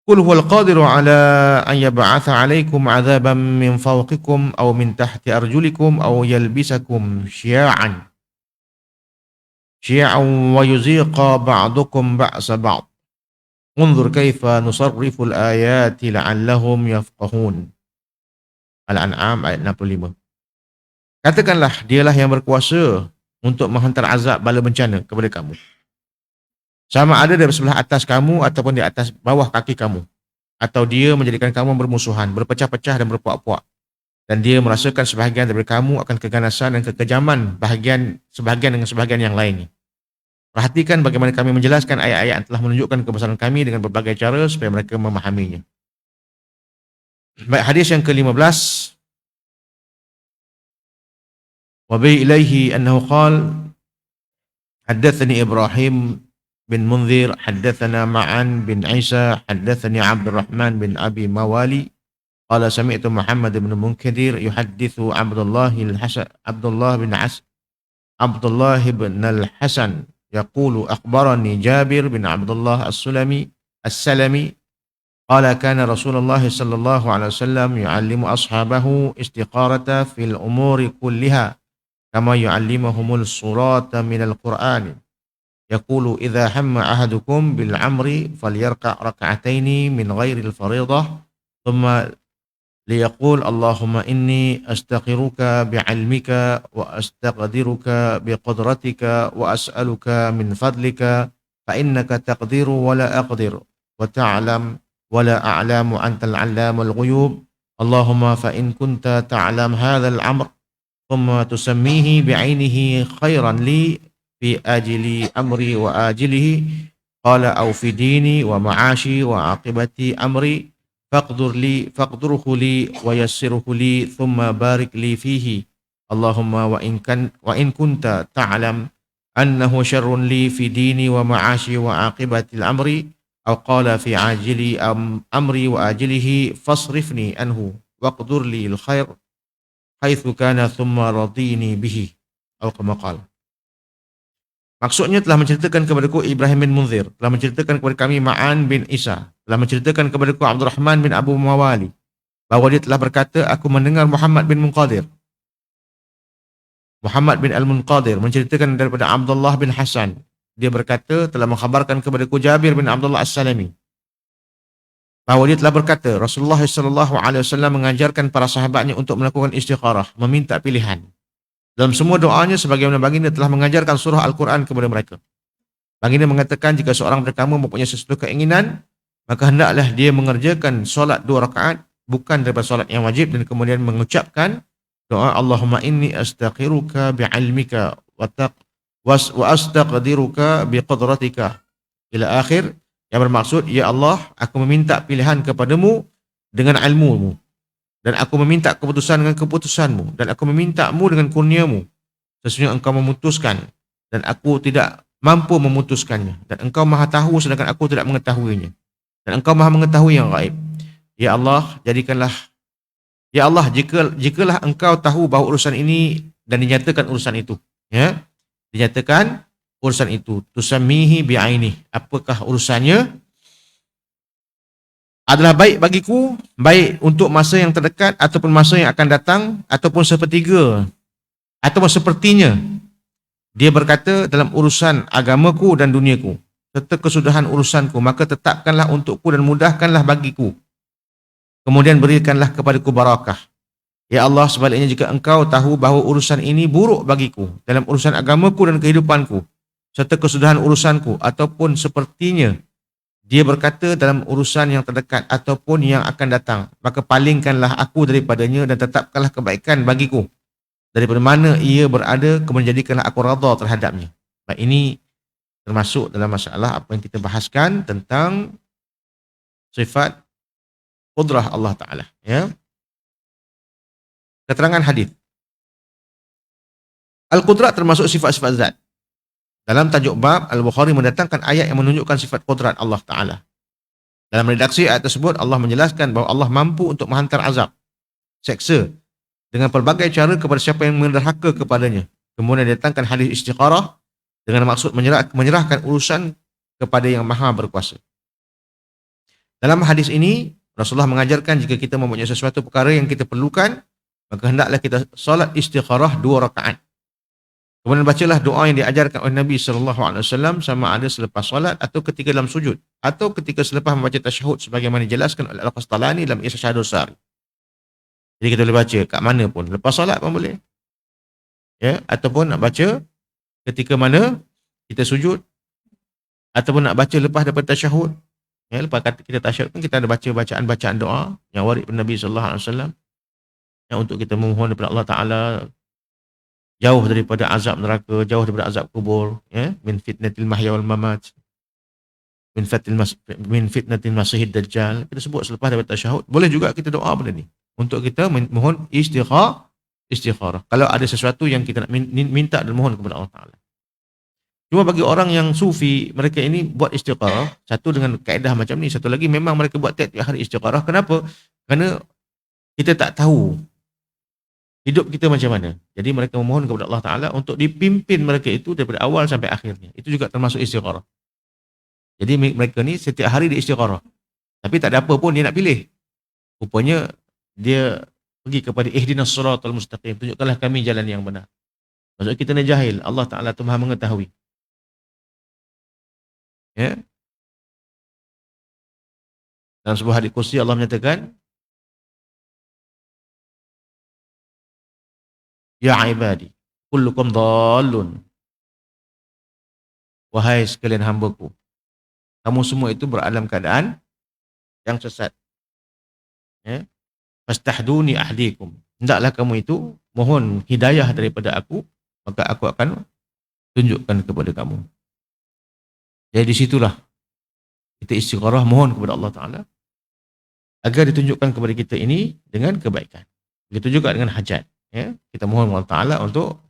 Qul huwal qadiru ala an yab'atha 'alaikum 'adzaban min fawqikum aw min tahti arjulikum aw yalbisakum syi'an wa yuziqa ba'dukum ba'sa ba'd. Unzur kaifa nusarriful ayati la'allahum yafqahun. Al-An'am ayat 65. Katakanlah, dialah yang berkuasa untuk menghantar azab bala bencana kepada kamu, sama ada dari sebelah atas kamu ataupun di atas bawah kaki kamu, atau dia menjadikan kamu bermusuhan, berpecah-pecah dan berpuak-puak, dan dia merasakan sebahagian daripada kamu akan keganasan dan kekejaman sebahagian dengan sebahagian yang lainnya. Perhatikan bagaimana kami menjelaskan ayat-ayat yang telah menunjukkan kebesaran kami dengan berbagai cara supaya mereka memahaminya. Baik, hadis yang ke-15. Wa bi ilaihi annahu qala haddatsani Ibrahim bin Munzir haddatsana Ma'an bin Isa haddatsani Abdurrahman bin Abi Mawali qala sami'tu Muhammad bin Munkadir yuhadditsu Abdullah bin al-Hasan yaqulu akhbarani Jabir bin Abdullah as-Salami qala kana Rasulullah sallallahu alaihi wasallam yu'allimu ashabahu istiqarata fil umuri kulliha kama yu'allimuhumul surata minal Qur'an. yaqulu idza hamma ahadukum bil amri falyarka' rak'ataini min ghairi al fariidah thumma liyaqul Allahumma inni astaghfiruka bi'ilmika wa astaqdiruka biqudratika wa as'aluka min fadlika fa innaka taqdiru wa la aqdir wa ta'lam wa la a'lamu antal 'allamul ghuyub Allahumma fa in kunta ta'lam hadzal amr thumma tusammihi bi'ainihi khairan li fi ajili amri wa ajilihi qala aw fi dini wa ma'ashi wa aqibati amri faqdurhu li wa yassirhu li thumma barik li fihi Allahumma wa in kunta ta'lam annahu syarrun li fi dini wa ma'ashi wa aqibati amri aw qala fi ajili amri wa ajilihi fasrifni anhu waqdur li al khair haitsu kana thumma radini bihi aw kama qala. Maksudnya telah menceritakan kepadaku Ibrahim bin Munzir, telah menceritakan kepada kami Ma'an bin Isa, telah menceritakan kepadaku Abdul Rahman bin Abu Mawali, bahawa dia telah berkata, aku mendengar Muhammad bin Munqadir. Muhammad bin Al-Munqadir menceritakan daripada Abdullah bin Hasan. Dia berkata, telah mengkhabarkan kepadaku Jabir bin Abdullah As-Salami, bahawa dia telah berkata, Rasulullah SAW mengajarkan para sahabatnya untuk melakukan istikharah, meminta pilihan. Dalam semua doanya sebagaimana baginda telah mengajarkan surah Al-Quran kepada mereka. Baginda mengatakan jika seorang dari kamu mempunyai sesuatu keinginan, maka hendaklah dia mengerjakan solat 2 rakaat bukan daripada solat yang wajib dan kemudian mengucapkan doa Allahumma inni astaghiruka bi'ilmika wa astaqdiruka biqudratika ila akhir, yang bermaksud ya Allah, aku meminta pilihan kepadamu dengan ilmu-Mu, dan aku meminta keputusan dengan keputusanmu, dan aku meminta-Mu dengan kurniamu. Sesungguhnya Engkau memutuskan, dan aku tidak mampu memutuskannya. Dan Engkau maha tahu, sedangkan aku tidak mengetahuinya. Dan Engkau maha mengetahui yang gaib. Ya Allah, Ya Allah, jikalah Engkau tahu bahawa urusan ini, dan dinyatakan urusan itu. Ya, dinyatakan urusan itu. Tusammihi bi'ainih. Apakah urusannya? Adalah baik bagiku, baik untuk masa yang terdekat ataupun masa yang akan datang, ataupun sepertiga ataupun sepertinya. Dia berkata dalam urusan agamaku dan duniaku serta kesudahan urusanku, maka tetapkanlah untukku dan mudahkanlah bagiku, kemudian berikanlah kepadaku barakah. Ya Allah, sebaliknya jika Engkau tahu bahawa urusan ini buruk bagiku dalam urusan agamaku dan kehidupanku serta kesudahan urusanku, ataupun sepertinya, dia berkata dalam urusan yang terdekat ataupun yang akan datang, maka palingkanlah aku daripadanya dan tetapkanlah kebaikan bagiku daripada mana ia berada, kemudian jadikanlah aku redha terhadapnya. Baik, ini termasuk dalam masalah apa yang kita bahaskan tentang sifat qudrah Allah Ta'ala. Ya. Keterangan hadis. Al-Qudrat termasuk sifat-sifat zat. Dalam tajuk bab, Al-Bukhari mendatangkan ayat yang menunjukkan sifat qudrat Allah Ta'ala. Dalam redaksi ayat tersebut, Allah menjelaskan bahawa Allah mampu untuk menghantar azab, seksa, dengan pelbagai cara kepada siapa yang menderhaka kepadanya. Kemudian datangkan hadis istikharah dengan maksud menyerahkan urusan kepada yang maha berkuasa. Dalam hadis ini, Rasulullah mengajarkan jika kita mempunyai sesuatu perkara yang kita perlukan, maka hendaklah kita solat istikharah 2 rakaat. Kemudian bacalah doa yang diajarkan oleh Nabi SAW sama ada selepas solat atau ketika dalam sujud atau ketika selepas membaca tasyahud sebagaimana dijelaskan oleh Al-Qastalani dalam Irsyadus Sari. Jadi kita boleh baca kat mana pun, lepas solat pun boleh. Ya, ataupun nak baca ketika mana kita sujud, ataupun nak baca lepas daripada tasyahud. Ya, lepas kita tasyahud pun kita ada baca bacaan-bacaan doa yang warid dari Nabi SAW yang untuk kita memohon daripada Allah Ta'ala jauh daripada azab neraka, jauh daripada azab kubur, ya, min fitnatil mahya wal mamat, min fitnatil masihid dajjal. Kita sebut selepas daripada tasyahud. Boleh juga kita doa benda ni untuk kita mohon istikharah. Kalau ada sesuatu yang kita nak minta dan mohon kepada Allah Ta'ala. Cuma bagi orang yang sufi, mereka ini buat istikharah, satu dengan kaedah macam ni, satu lagi memang mereka buat tiap-tiap hari istikharah. Kenapa? Kerana kita tak tahu hidup kita macam mana. Jadi mereka memohon kepada Allah Ta'ala untuk dipimpin mereka itu daripada awal sampai akhirnya. Itu juga termasuk istikharah. Jadi mereka ni setiap hari dia istikharah. Tapi tak ada apa pun dia nak pilih. Rupanya dia pergi kepada ihdinas siratal mustaqim. Tunjukkanlah kami jalan yang benar. Maksud kita ni jahil. Allah Ta'ala tu maha mengetahui. Ya. Dalam sebuah hadis qudsi Allah menyatakan, ya ibadi, kullukum dhallun. Wahai sekalian hambaku, kamu semua itu beralam keadaan yang sesat. Ya. Fastahduni ahdikum. Hendaklah kamu itu mohon hidayah daripada aku, maka aku akan tunjukkan kepada kamu. Jadi di situlah kita istigharah mohon kepada Allah Ta'ala agar ditunjukkan kepada kita ini dengan kebaikan. Begitu juga dengan hajat. Ya. Kita mohon Allah Ta'ala untuk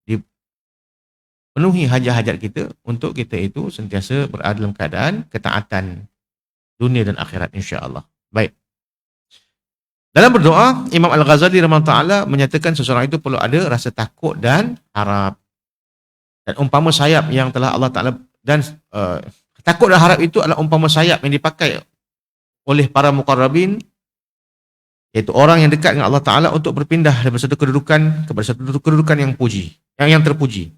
dipenuhi hajat-hajat kita, untuk kita itu sentiasa berada dalam keadaan ketaatan dunia dan akhirat insya-Allah. Baik. Dalam berdoa, Imam Al-Ghazali rahimahullah ta'ala menyatakan seseorang itu perlu ada rasa takut dan harap. Dan umpama sayap yang telah Allah Ta'ala, dan takut dan harap itu adalah umpama sayap yang dipakai oleh para muqarrabin, iaitu orang yang dekat dengan Allah Ta'ala untuk berpindah dari satu kedudukan kepada satu kedudukan yang terpuji.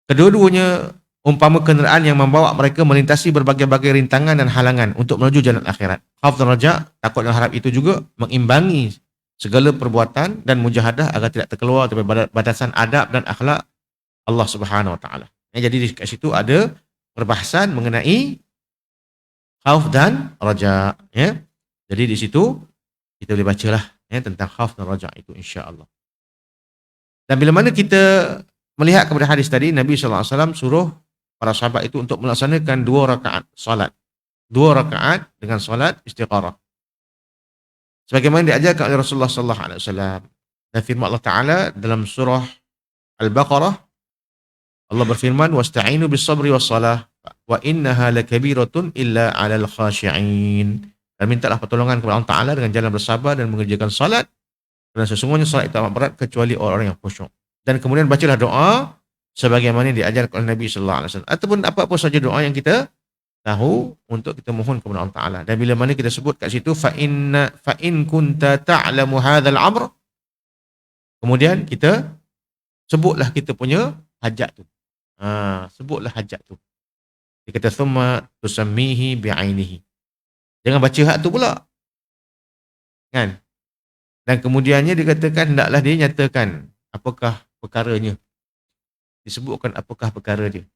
Kedua-duanya umpama kenderaan yang membawa mereka melintasi berbagai-bagai rintangan dan halangan untuk menuju jalan akhirat. Khauf dan raja, takut dan harap itu juga mengimbangi segala perbuatan dan mujahadah agar tidak terkeluar dari batasan adab dan akhlak Allah Subhanahu Wa Taala. Jadi di situ ada perbahasan mengenai khauf dan raja. Ya. Jadi di situ kita boleh bacalah ya, tentang khauf dan raja itu insya-Allah. Dan bila mana kita melihat kepada hadis tadi, Nabi SAW suruh para sahabat itu untuk melaksanakan 2 rakaat salat. 2 rakaat dengan salat istigharah. Sebagaimana diajarkan oleh Rasulullah SAW. Dan firman Allah Ta'ala dalam surah Al-Baqarah, Allah berfirman, wasta'inu bis sabri was salah wa innaha lakabiratun illa 'alal khashi'in. Dan mintalah pertolongan kepada Allah Ta'ala dengan jalan bersabar dan mengerjakan salat, kerana sesungguhnya salat itu amat berat kecuali orang yang khusyuk. Dan kemudian bacalah doa sebagaimana diajarkan oleh Nabi sallallahu alaihi wasallam, ataupun apa-apa saja doa yang kita tahu untuk kita mohon kepada Allah Ta'ala. Dan bila mana kita sebut kat situ fa in kunta ta'lamu hadzal amr, kemudian kita sebutlah kita punya hajat tu. Sebutlah hajat tu. Dia kata thumma tusammihi bi'ainihi. Jangan baca hak tu pula. Kan? Dan kemudiannya dikatakan hendaklah dia nyatakan apakah perkaranya. Disebutkan apakah perkara dia.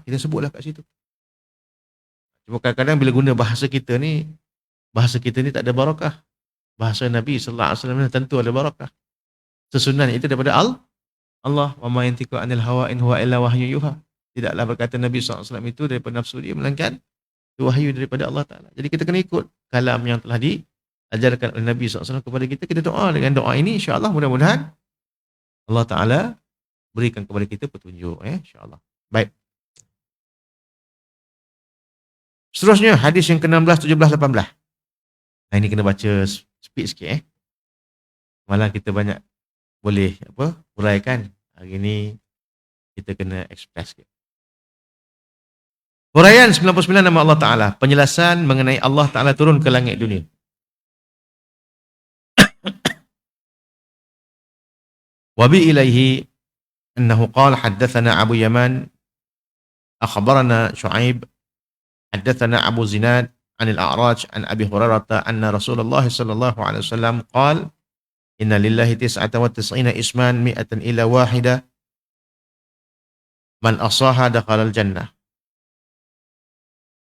Kita sebutlah kat situ. Cuma kadang-kadang bila guna bahasa kita ni tak ada barakah. Bahasa Nabi sallallahu alaihi wasallam tentu ada barakah. Sesunan itu daripada Allah, wa ma yantiqu anil hawa in huwa illa wahyu yuha. Tidaklah berkata Nabi sallallahu alaihi wasallam itu daripada nafsu dia, melainkan wahyu daripada Allah Taala. Jadi kita kena ikut kalam yang telah diajarkan oleh Nabi sallallahu alaihi wasallam kepada kita. Kita doa dengan doa ini, insya-Allah mudah-mudahan Allah Taala berikan kepada kita petunjuk, insya-Allah. Baik. Seterusnya hadis yang ke-16, 17, 18. Ini kena baca speed sikit. Malah kita banyak boleh huraikan. Hari ni kita kena express sikit. Huraian 99 nama Allah Ta'ala. Penjelasan mengenai Allah Ta'ala turun ke langit dunia. Wabi ilaihi annahu qala haddathana Abu Yaman akhbarana Shu'aib haddathana Abu Zinad عن الأعراج عن أبي هريرة أن رسول الله صلى الله عليه وسلم قال إن لله 99 اسما 100 إلا واحدة من أحصاها دخل الجنة.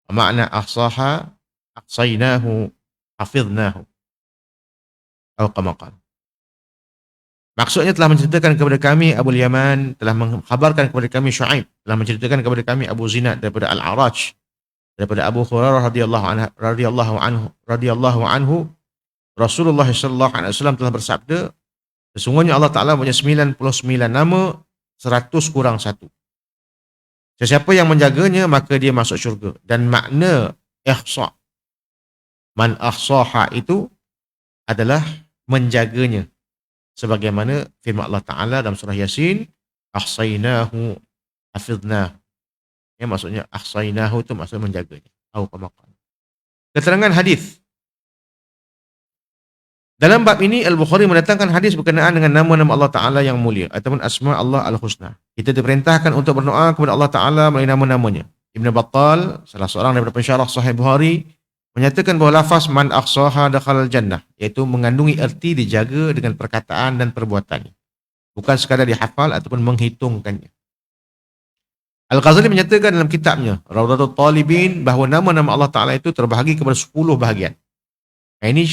ومعنى أحصاها أحصيناه حفظناه أو كما قال. Maksudnya telah menceritakan kepada kami Abu Yaman, telah mengkhabarkan kepada kami Shu'aib, telah menceritakan kepada kami Abu Zinad daripada Al-A'raj, daripada Abu Hurairah radhiyallahu anhu, Rasulullah sallallahu alaihi wasallam telah bersabda, sesungguhnya Allah Taala punya 99 nama, 100 kurang 1. Sesiapa yang menjaganya maka dia masuk syurga. Dan makna ihsa, man ahsaha itu adalah menjaganya. Sebagaimana firman Allah Taala dalam surah Yasin, ahsainahu hafidnahu. Maksudnya ahsainahu itu maksudnya menjaganya. Keterangan hadis. Dalam bab ini Al-Bukhari mendatangkan hadis berkenaan dengan nama-nama Allah Ta'ala yang mulia ataupun asma Allah Al-Husna. Kita diperintahkan untuk berdoa kepada Allah Ta'ala melalui nama-namanya. Ibn Battal, salah seorang daripada pensyarah Sahih Bukhari, menyatakan bahawa lafaz man aqsaha dakhala al-jannah, iaitu mengandungi erti dijaga dengan perkataan dan perbuatannya, bukan sekadar dihafal ataupun menghitungkannya. Al-Ghazali menyatakan dalam kitabnya Rawdatul Talibin bahawa nama-nama Allah Ta'ala itu terbahagi kepada 10 bahagian. Ini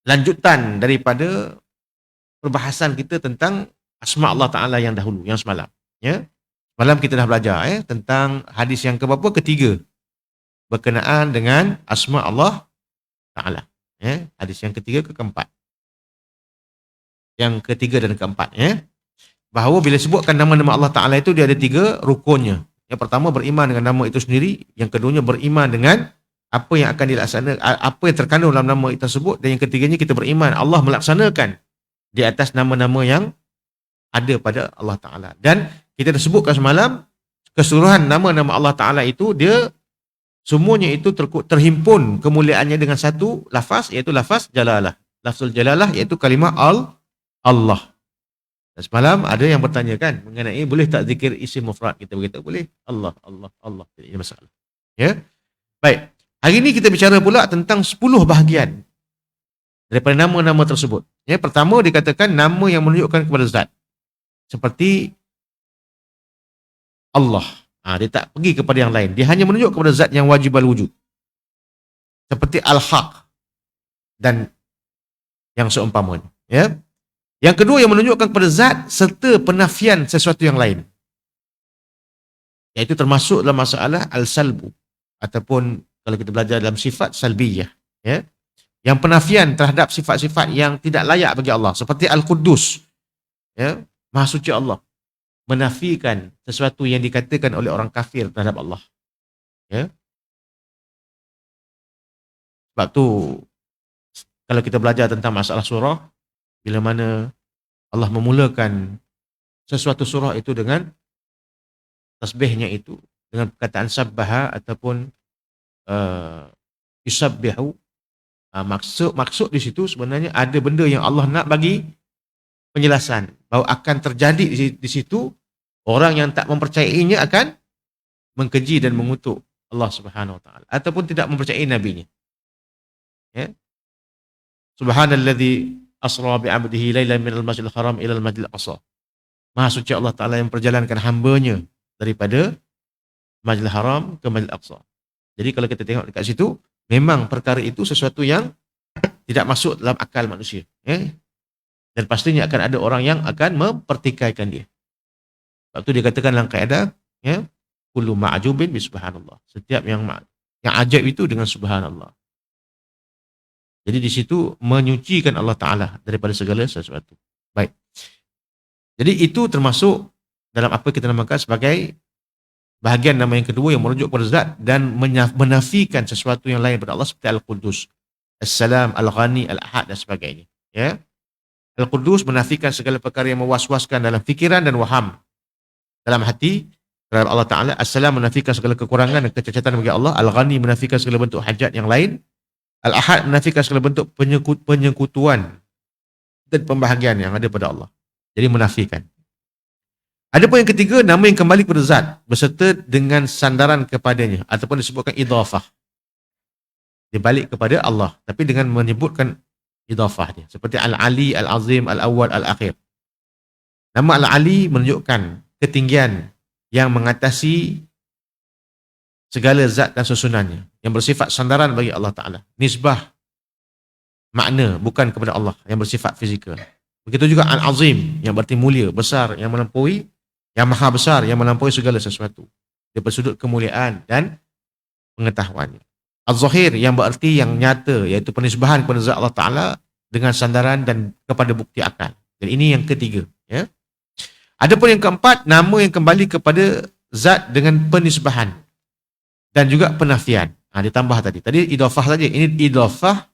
lanjutan daripada perbahasan kita tentang asma Allah Ta'ala yang dahulu, yang semalam. Ya? Semalam kita dah belajar tentang hadis yang keberapa? Ketiga. Berkenaan dengan asma Allah Ta'ala. Hadis yang ketiga ke keempat. Yang ketiga dan keempat. Bahawa bila sebutkan nama-nama Allah Ta'ala itu, dia ada 3 rukunnya. Yang pertama, beriman dengan nama itu sendiri. Yang keduanya, beriman dengan apa yang akan dilaksanakan, apa yang terkandung dalam nama itu tersebut. Dan yang ketiganya, kita beriman Allah melaksanakan di atas nama-nama yang ada pada Allah Ta'ala. Dan kita dah sebutkan semalam, keseluruhan nama-nama Allah Ta'ala itu, dia semuanya itu terhimpun kemuliaannya dengan satu lafaz, iaitu lafaz jalalah. Lafzul jalalah iaitu kalimah Allah. Dan semalam ada yang bertanya kan mengenai boleh tak zikir isim mufrad. Kita berkata boleh. Allah, Allah, Allah. Tidak ada masalah. Ya. Baik. Hari ini kita bicara pula tentang 10 bahagian daripada nama-nama tersebut. Ya, pertama dikatakan nama yang menunjukkan kepada zat. Seperti Allah. Dia tak pergi kepada yang lain. Dia hanya menunjuk kepada zat yang wajib al-wujud. Seperti Al-Haq dan yang seumpamanya. Ya. Yang kedua, yang menunjukkan kepada zat serta penafian sesuatu yang lain. Iaitu termasuk dalam masalah al-salbu. Ataupun kalau kita belajar dalam sifat salbiyah. Ya. Yang penafian terhadap sifat-sifat yang tidak layak bagi Allah. Seperti Al-Quddus. Ya. Maha suci Allah. Menafikan sesuatu yang dikatakan oleh orang kafir terhadap Allah. Ya. Sebab tu, kalau kita belajar tentang masalah surah, bila mana Allah memulakan sesuatu surah itu dengan tasbihnya itu, dengan perkataan sabbaha ataupun yusabbihu, maksud di situ sebenarnya ada benda yang Allah nak bagi penjelasan bahawa akan terjadi di situ. Orang yang tak mempercayainya akan mengkeji dan mengutuk Allah Subhanahu Wa Taala ataupun tidak mempercayai nabinya. Ya. Subhanalladzi asra bi'abdihi lailan minal masjidil haram ilal masjidil aqsa. Maha suci Allah Ta'ala yang perjalankan hambanya daripada Masjidil Haram ke Masjidil Aqsa. Jadi kalau kita tengok dekat situ, memang perkara itu sesuatu yang tidak masuk dalam akal manusia. Dan pastinya akan ada orang yang akan mempertikaikan dia. Sebab itu dia katakan dalam kaedah, kullu ma'jubin bi subhanallah. Setiap yang ajaib itu dengan subhanallah. Jadi di situ menyucikan Allah Ta'ala daripada segala sesuatu. Baik. Jadi itu termasuk dalam apa kita namakan sebagai bahagian nama yang kedua yang merujuk kepada zat dan menafikan sesuatu yang lain daripada Allah seperti Al-Quddus, As-Salam, Al-Ghani, Al-Ahad dan sebagainya. Ya. Al-Quddus menafikan segala perkara yang mewaswaskan dalam fikiran dan waham dalam hati terhadap Allah Ta'ala. As-Salam menafikan segala kekurangan dan kecacatan bagi Allah. Al-Ghani menafikan segala bentuk hajat yang lain. Al-Ahad menafikan segala bentuk penyekutuan dan pembahagian yang ada pada Allah. Jadi menafikan. Adapun yang ketiga, nama yang kembali kepada zat berserta dengan sandaran kepadanya ataupun disebutkan idhafah. Dia balik kepada Allah tapi dengan menyebutkan idhafah dia. Seperti Al-Ali, Al-Azim, Al-Awwal, Al-Akhir. Nama Al-Ali menunjukkan ketinggian yang mengatasi segala zat dan susunannya, yang bersifat sandaran bagi Allah Ta'ala. Nisbah makna bukan kepada Allah, yang bersifat fizikal. Begitu juga Al-Azim, yang berarti mulia, besar, yang melampaui, yang maha besar, yang melampaui segala sesuatu. Dia bersudut kemuliaan dan pengetahuannya. Al-Zahir, yang berarti yang nyata, iaitu penisbahan kepada zat Allah Ta'ala dengan sandaran dan kepada bukti akal. Dan ini yang ketiga. Ya. Adapun yang keempat, nama yang kembali kepada zat dengan penisbahan dan juga penafian. Ditambah tadi. Tadi idhafah saja. Ini idhafah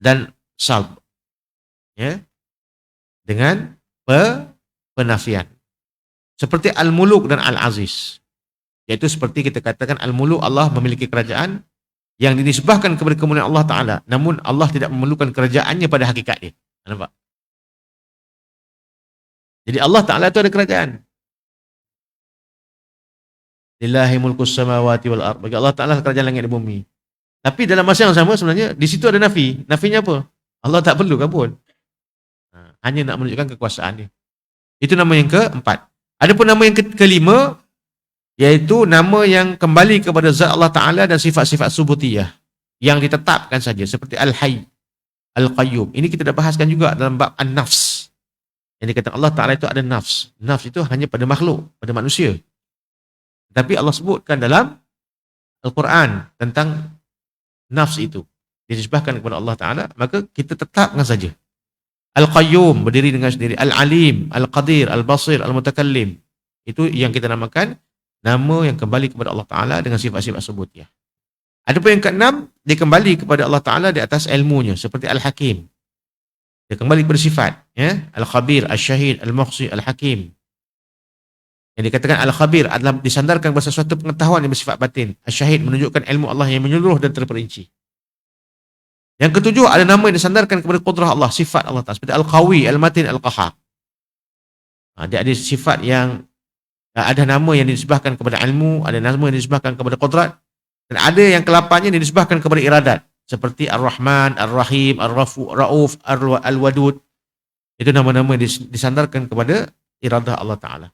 dan salb. Ya. Dengan penafian. Seperti Al-Muluk dan Al-Aziz. Iaitu seperti kita katakan Al-Muluk, Allah memiliki kerajaan yang dinisbahkan kepada kemuliaan Allah Ta'ala. Namun Allah tidak memerlukan kerajaannya pada hakikat dia. Nampak? Jadi Allah Ta'ala itu ada kerajaan. Lillahi mulkus samawati wal ard. Bagi Allah Ta'ala kerajaan langit dan bumi. Tapi dalam masa yang sama sebenarnya di situ ada nafi. Nafinya apa? Allah tak perlu kan pun. Hanya nak menunjukkan kekuasaan dia. Itu nama yang keempat. Adapun nama yang kelima, iaitu nama yang kembali kepada zat Allah Ta'ala dan sifat-sifat subutiyah yang ditetapkan saja, seperti Al-Hayy, Al-Qayyum. Ini kita dah bahaskan juga dalam bab An-Nafs. Yang dikatakan Allah Ta'ala itu ada nafs. Nafs itu hanya pada makhluk, pada manusia. Tapi Allah sebutkan dalam Al-Quran tentang nafs itu dinisbahkan kepada Allah Ta'ala, maka kita tetapkan saja. Al-Qayyum berdiri dengan sendiri, Al-Alim, Al-Qadir, Al-Basir, Al-Mutakallim. Itu yang kita namakan nama yang kembali kepada Allah Ta'ala dengan sifat-sifat sebutnya. Adapun yang keenam, dia kembali kepada Allah Ta'ala di atas ilmunya, seperti Al-Hakim. Dia kembali kepada sifat, ya? Al-Khabir, Al-Syahid, Al-Muhsi, Al-Hakim. Yang dikatakan Al-Khabir adalah disandarkan kepada sesuatu pengetahuan yang bersifat batin. Al-Syahid menunjukkan ilmu Allah yang menyeluruh dan terperinci. Yang ketujuh, ada nama yang disandarkan kepada kudrah Allah, sifat Allah Ta'ala, seperti Al-Qawi, Al-Matin, Al-Qahar. Dia ada sifat yang, ada nama yang dinisbahkan kepada ilmu, ada nama yang dinisbahkan kepada qudrat, dan ada yang kelapannya dinisbahkan kepada iradat, seperti Ar-Rahman, Ar-Rahim, Ar-Rafu, Ra'uf, Al-Wadud. Itu nama-nama yang disandarkan kepada iradah Allah Ta'ala.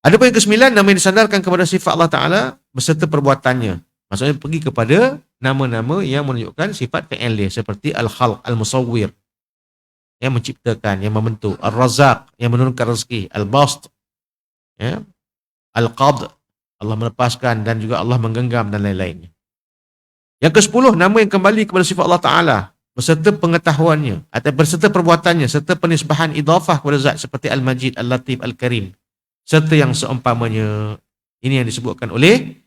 Ada pun yang kesembilan, nama yang disandarkan kepada sifat Allah Ta'ala beserta perbuatannya. Maksudnya pergi kepada nama-nama yang menunjukkan sifat fi'il dia, seperti Al-Khalq, Al-Musawwir, yang menciptakan, yang membentuk, Al-Razaq, yang menurunkan rezeki, Al-Bast, ya, Al-Qadr, Allah melepaskan, dan juga Allah menggenggam, dan lain-lainnya. Yang ke-10, nama yang kembali kepada sifat Allah Ta'ala beserta pengetahuannya atau beserta perbuatannya serta penisbahan idhafah kepada zat, seperti Al-Majid, Al-Latif, Al-Karim, serta yang seumpamanya. Ini yang disebutkan oleh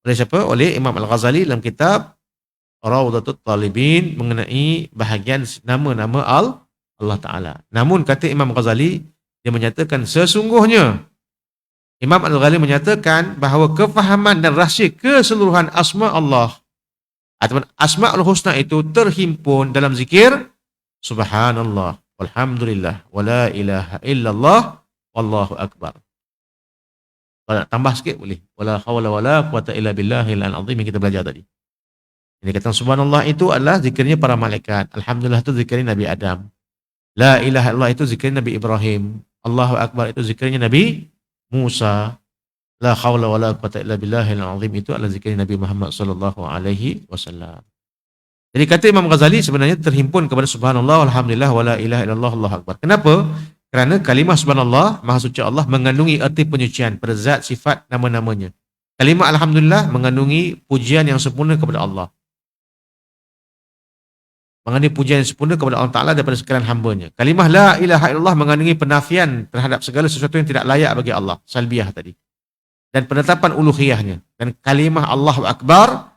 siapa? Oleh Imam Al-Ghazali dalam kitab Rawdatul Talibin mengenai bahagian nama-nama Allah Ta'ala. Namun kata Imam Al-Ghazali, dia menyatakan sesungguhnya Imam Al-Ghazali menyatakan bahawa kefahaman dan rahsia keseluruhan asma Allah ataupun Asma'ul Husna itu terhimpun dalam zikir Subhanallah, walhamdulillah, wala ilaha illallah, wallahu akbar. Kalau nak tambah sikit boleh. Wala hawla wala quwata illa billahil azim yang kita belajar tadi. Ini kata subhanallah itu adalah zikirnya para malaikat. Alhamdulillah itu zikirnya Nabi Adam. La ilaha illallah itu zikirnya Nabi Ibrahim. Allahu akbar itu zikirnya Nabi Musa. La hawla wala quwata illa billahil azim itu adalah zikirnya Nabi Muhammad sallallahu alaihi wasallam. Jadi kata Imam Ghazali sebenarnya terhimpun kepada subhanallah, alhamdulillah, wala ilaha illallah, Allahu akbar. Kenapa? Kerana kalimah subhanallah, maha suci Allah, mengandungi erti penyucian pada zat, sifat, nama-namanya. Kalimah alhamdulillah mengandungi pujian yang sempurna kepada Allah. Mengandungi pujian yang sempurna kepada Allah Ta'ala daripada sekalian hambanya. Kalimah la ilaha illallah mengandungi penafian terhadap segala sesuatu yang tidak layak bagi Allah. Salbiyah tadi. Dan penetapan uluhiyahnya. Dan kalimah Allahu Akbar,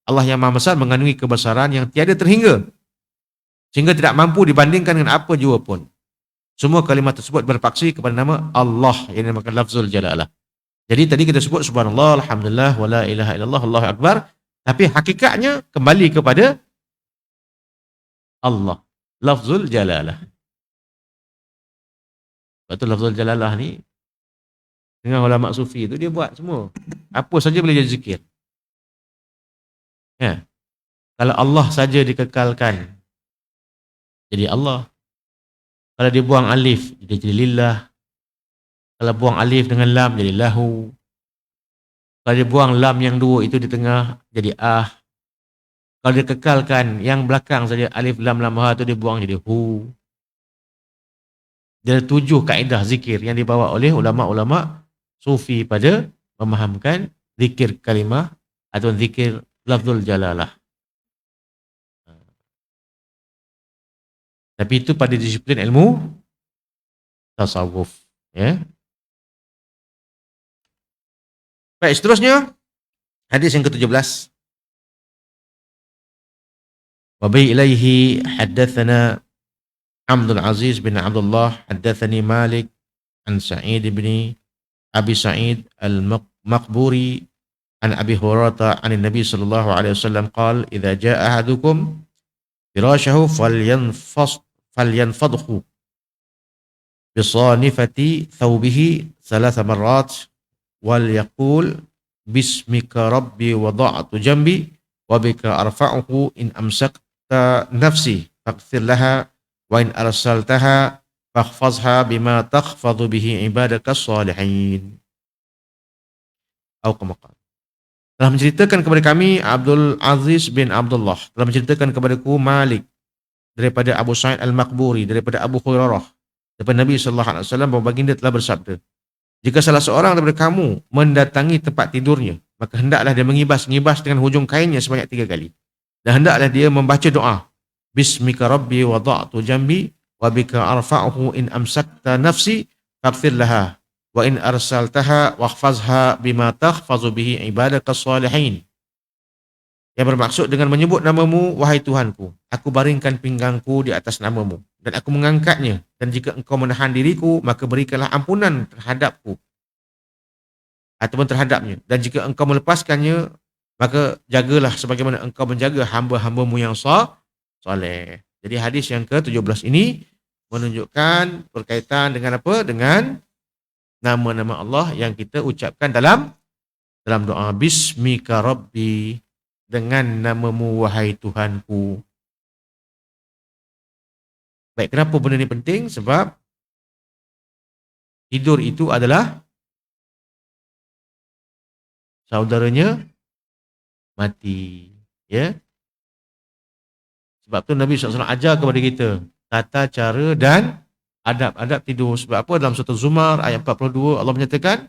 Allah yang maha besar, mengandungi kebesaran yang tiada terhingga. Sehingga tidak mampu dibandingkan dengan apa jua pun. Semua kalimat tersebut berpaksi kepada nama Allah yang dinamakan lafzul jalalah. Jadi tadi kita sebut subhanallah, alhamdulillah, wala ilaha illallah, Allahu akbar. Tapi hakikatnya kembali kepada Allah. Lafzul jalalah. Sebab tu lafzul jalalah ni, dengan ulama sufi tu dia buat semua. Apa saja boleh jadi zikir. Ya. Kalau Allah saja dikekalkan, jadi Allah. Kalau dia buang alif, dia jadi lillah. Kalau buang alif dengan lam, jadi lahu. Kalau dia buang lam yang dua itu di tengah, jadi ah. Kalau dia kekalkan yang belakang saja, alif, lam, lam, ha itu dia buang jadi hu. Jadi 7 kaedah zikir yang dibawa oleh ulama-ulama sufi pada memahamkan zikir kalimah atau zikir lafzul jalalah. Tapi itu pada disiplin ilmu tasawuf, ya. Baik, seterusnya hadis yang ke-17. Wa bi ilaihi haddatsana Abdul Aziz bin Abdullah haddatsani Malik an Sa'id bin Abi Sa'id al-Maqburi an Abi Hurairah an Nabi sallallahu alaihi wasallam qala idza jaa ahadukum firashahu falyanfadhu bisanifati thawbihi 3 marrat wal yaqul bismika rabbi wada'tu jambi wa bika arfa'uhu in amsakta nafsi faghfir laha wa in arsaltaha fakhfazha bima takhfadhu bihi ibadaka salihin. Atau kama qala. Telah menceritakan kepada kami Abdul Aziz bin Abdullah, telah menceritakan kepadaku Malik daripada Abu Sa'id Al-Maqburi, daripada Abu Hurairah, daripada Nabi sallallahu alaihi wasallam bahawa baginda telah bersabda, jika salah seorang daripada kamu mendatangi tempat tidurnya, maka hendaklah dia mengibas-ngibas dengan hujung kainnya sebanyak 3 kali. Dan hendaklah dia membaca doa, Bismika Rabbi wada'tu jambi wa bika arfa'uhu in amsakta nafsi faghfir laha wa in arsaltaha wakhfazha bima takhfazu bihi ibadaka salihin. Yang bermaksud dengan menyebut namamu, wahai Tuhanku, aku baringkan pinggangku di atas namamu dan aku mengangkatnya, dan jika engkau menahan diriku, maka berikanlah ampunan terhadapku ataupun terhadapnya, dan jika engkau melepaskannya, maka jagalah sebagaimana engkau menjaga hamba-hambamu yang soleh. Jadi hadis yang ke-17 ini menunjukkan berkaitan dengan apa? Dengan nama-nama Allah yang kita ucapkan dalam doa, Bismika Rabbi, dengan namamu wahai Tuhanku. Baik, kenapa benda ni penting? Sebab tidur itu adalah saudaranya mati. Ya. Sebab tu Nabi SAW ajar kepada kita tata cara dan adab-adab tidur. Sebab apa? Dalam surah Zumar ayat 42 Allah menyatakan,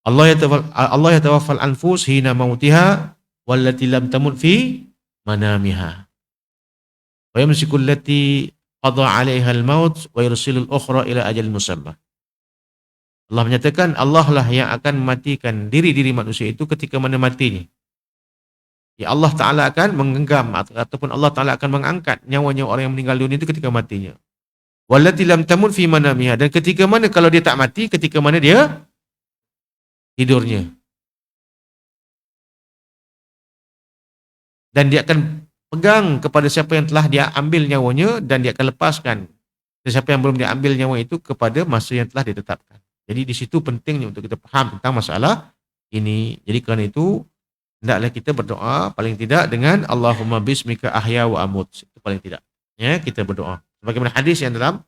Allah yatawaffal anfus hina mautiha wallati lam tamut fi manamiha wa yamsiku allati qada 'alaiha al-maut wa yursilul ukhra ila ajalin musamma. Allah menyatakan Allah lah yang akan mematikan diri-diri manusia itu ketika mana matinya. Ya, Allah Ta'ala akan menggenggam ataupun Allah Ta'ala akan mengangkat nyawa-nyawa orang yang meninggal dunia itu ketika matinya. Wallati lam tamut fi manamiha, dan ketika mana kalau dia tak mati, ketika mana dia tidurnya. Dan dia akan pegang kepada siapa yang telah dia ambil nyawanya, dan dia akan lepaskan siapa yang belum dia ambil nyawa itu kepada masa yang telah ditetapkan. Jadi di situ pentingnya untuk kita faham tentang masalah ini. Jadi kerana itu hendaklah kita berdoa paling tidak dengan Allahumma bismika ahya wa amut. Itu paling tidak. Ya, kita berdoa. Sebagaimana hadis yang dalam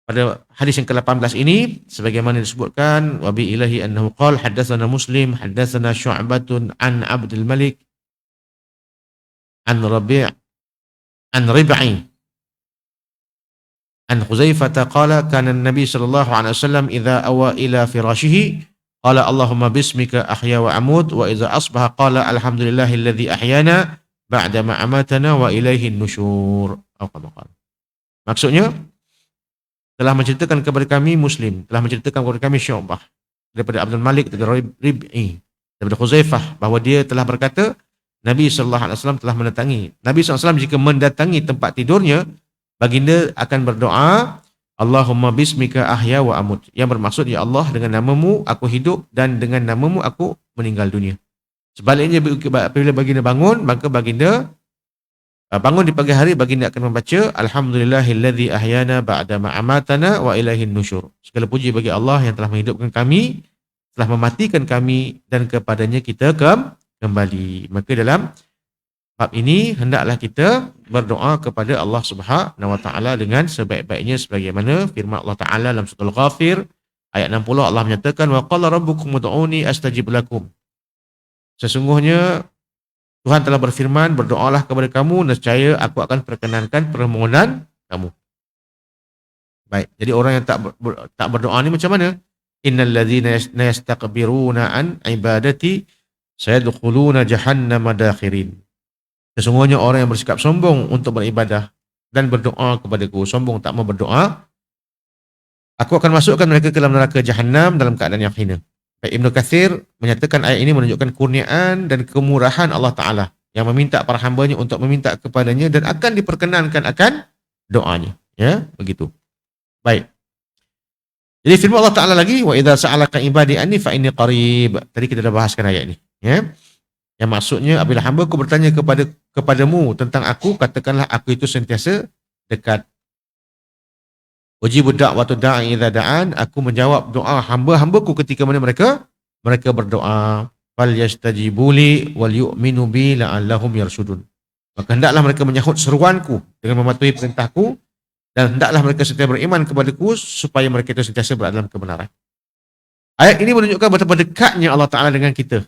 pada hadis yang ke-18 ini, sebagaimana disebutkan, wa bi ilahi annahu qala haddatsana Muslim haddatsana Syu'batun an Abdul Malik an Rabi' an Rib'i an Huzaifah qala kana an-nabi sallallahu alaihi wasallam idza awa ila firashihi qala Allahumma bismika ahya wa amut, wa idza asbaha qala alhamdulillahilladzi ahyana ba'da ma amatana wa ilaihi an-nusyur. Maksudnya, telah menceritakan kepada kami Muslim, telah menceritakan kepada kami Syu'bah daripada Abdul Malik, daripada Rib'i, daripada Huzaifah, bahawa dia telah berkata, Nabi SAW telah mendatangi. Nabi SAW jika mendatangi tempat tidurnya, baginda akan berdoa, Allahumma bismika ahya wa amut. Yang bermaksud, ya Allah, dengan namamu aku hidup dan dengan namamu aku meninggal dunia. Sebaliknya, apabila baginda bangun, maka baginda bangun di pagi hari, baginda akan membaca alhamdulillahilladzi ahyana ba'da ma amatana wa ilaihin nusyur. Segala puji bagi Allah yang telah menghidupkan kami, telah mematikan kami, dan kepadanya kita kembali. Maka dalam bab ini hendaklah kita berdoa kepada Allah Subhanahu wa taala dengan sebaik-baiknya, sebagaimana firman Allah Taala dalam surah Al-Ghafir ayat 60, Allah menyatakan wa qala rabbukum ud'uni astajib lakum. Sesungguhnya Tuhan telah berfirman, berdoalah kepada kamu, nescaya aku akan perkenankan permohonan kamu. Baik, jadi orang yang tak berdoa ni macam mana? Innal ladzina yastakbiruna an ibadati sayadkhuluna jahannama dakhirin. Sesungguhnya orang yang bersikap sombong untuk beribadah dan berdoa kepadaku, sombong tak mau berdoa, aku akan masukkan mereka ke dalam neraka Jahannam dalam keadaan yang hina. Baik, Ibnu Katsir menyatakan ayat ini menunjukkan kurniaan dan kemurahan Allah Ta'ala yang meminta para hambanya untuk meminta kepadanya dan akan diperkenankan akan doanya. Ya, begitu. Baik. Jadi firman Allah Ta'ala lagi, wa idza sa'alaka ibadi anni fa inni qarib. Tadi kita dah bahaskan ayat ini. Ya. Yang maksudnya, apabila hamba-Ku bertanya kepadamu tentang aku, katakanlah aku itu sentiasa dekat. Ujibu da'watu da'i idza da'an, aku menjawab doa hamba-hamba-Ku ketika mana mereka mereka berdoa, fal yastajibu li wal yu'minu bi la'allahum yarshudun. Maka hendaklah mereka menyahut seruanku dengan mematuhi perintahku, dan hendaklah mereka sentiasa beriman kepadaku supaya mereka itu sentiasa berada dalam kebenaran. Ayat ini menunjukkan betapa dekatnya Allah Ta'ala dengan kita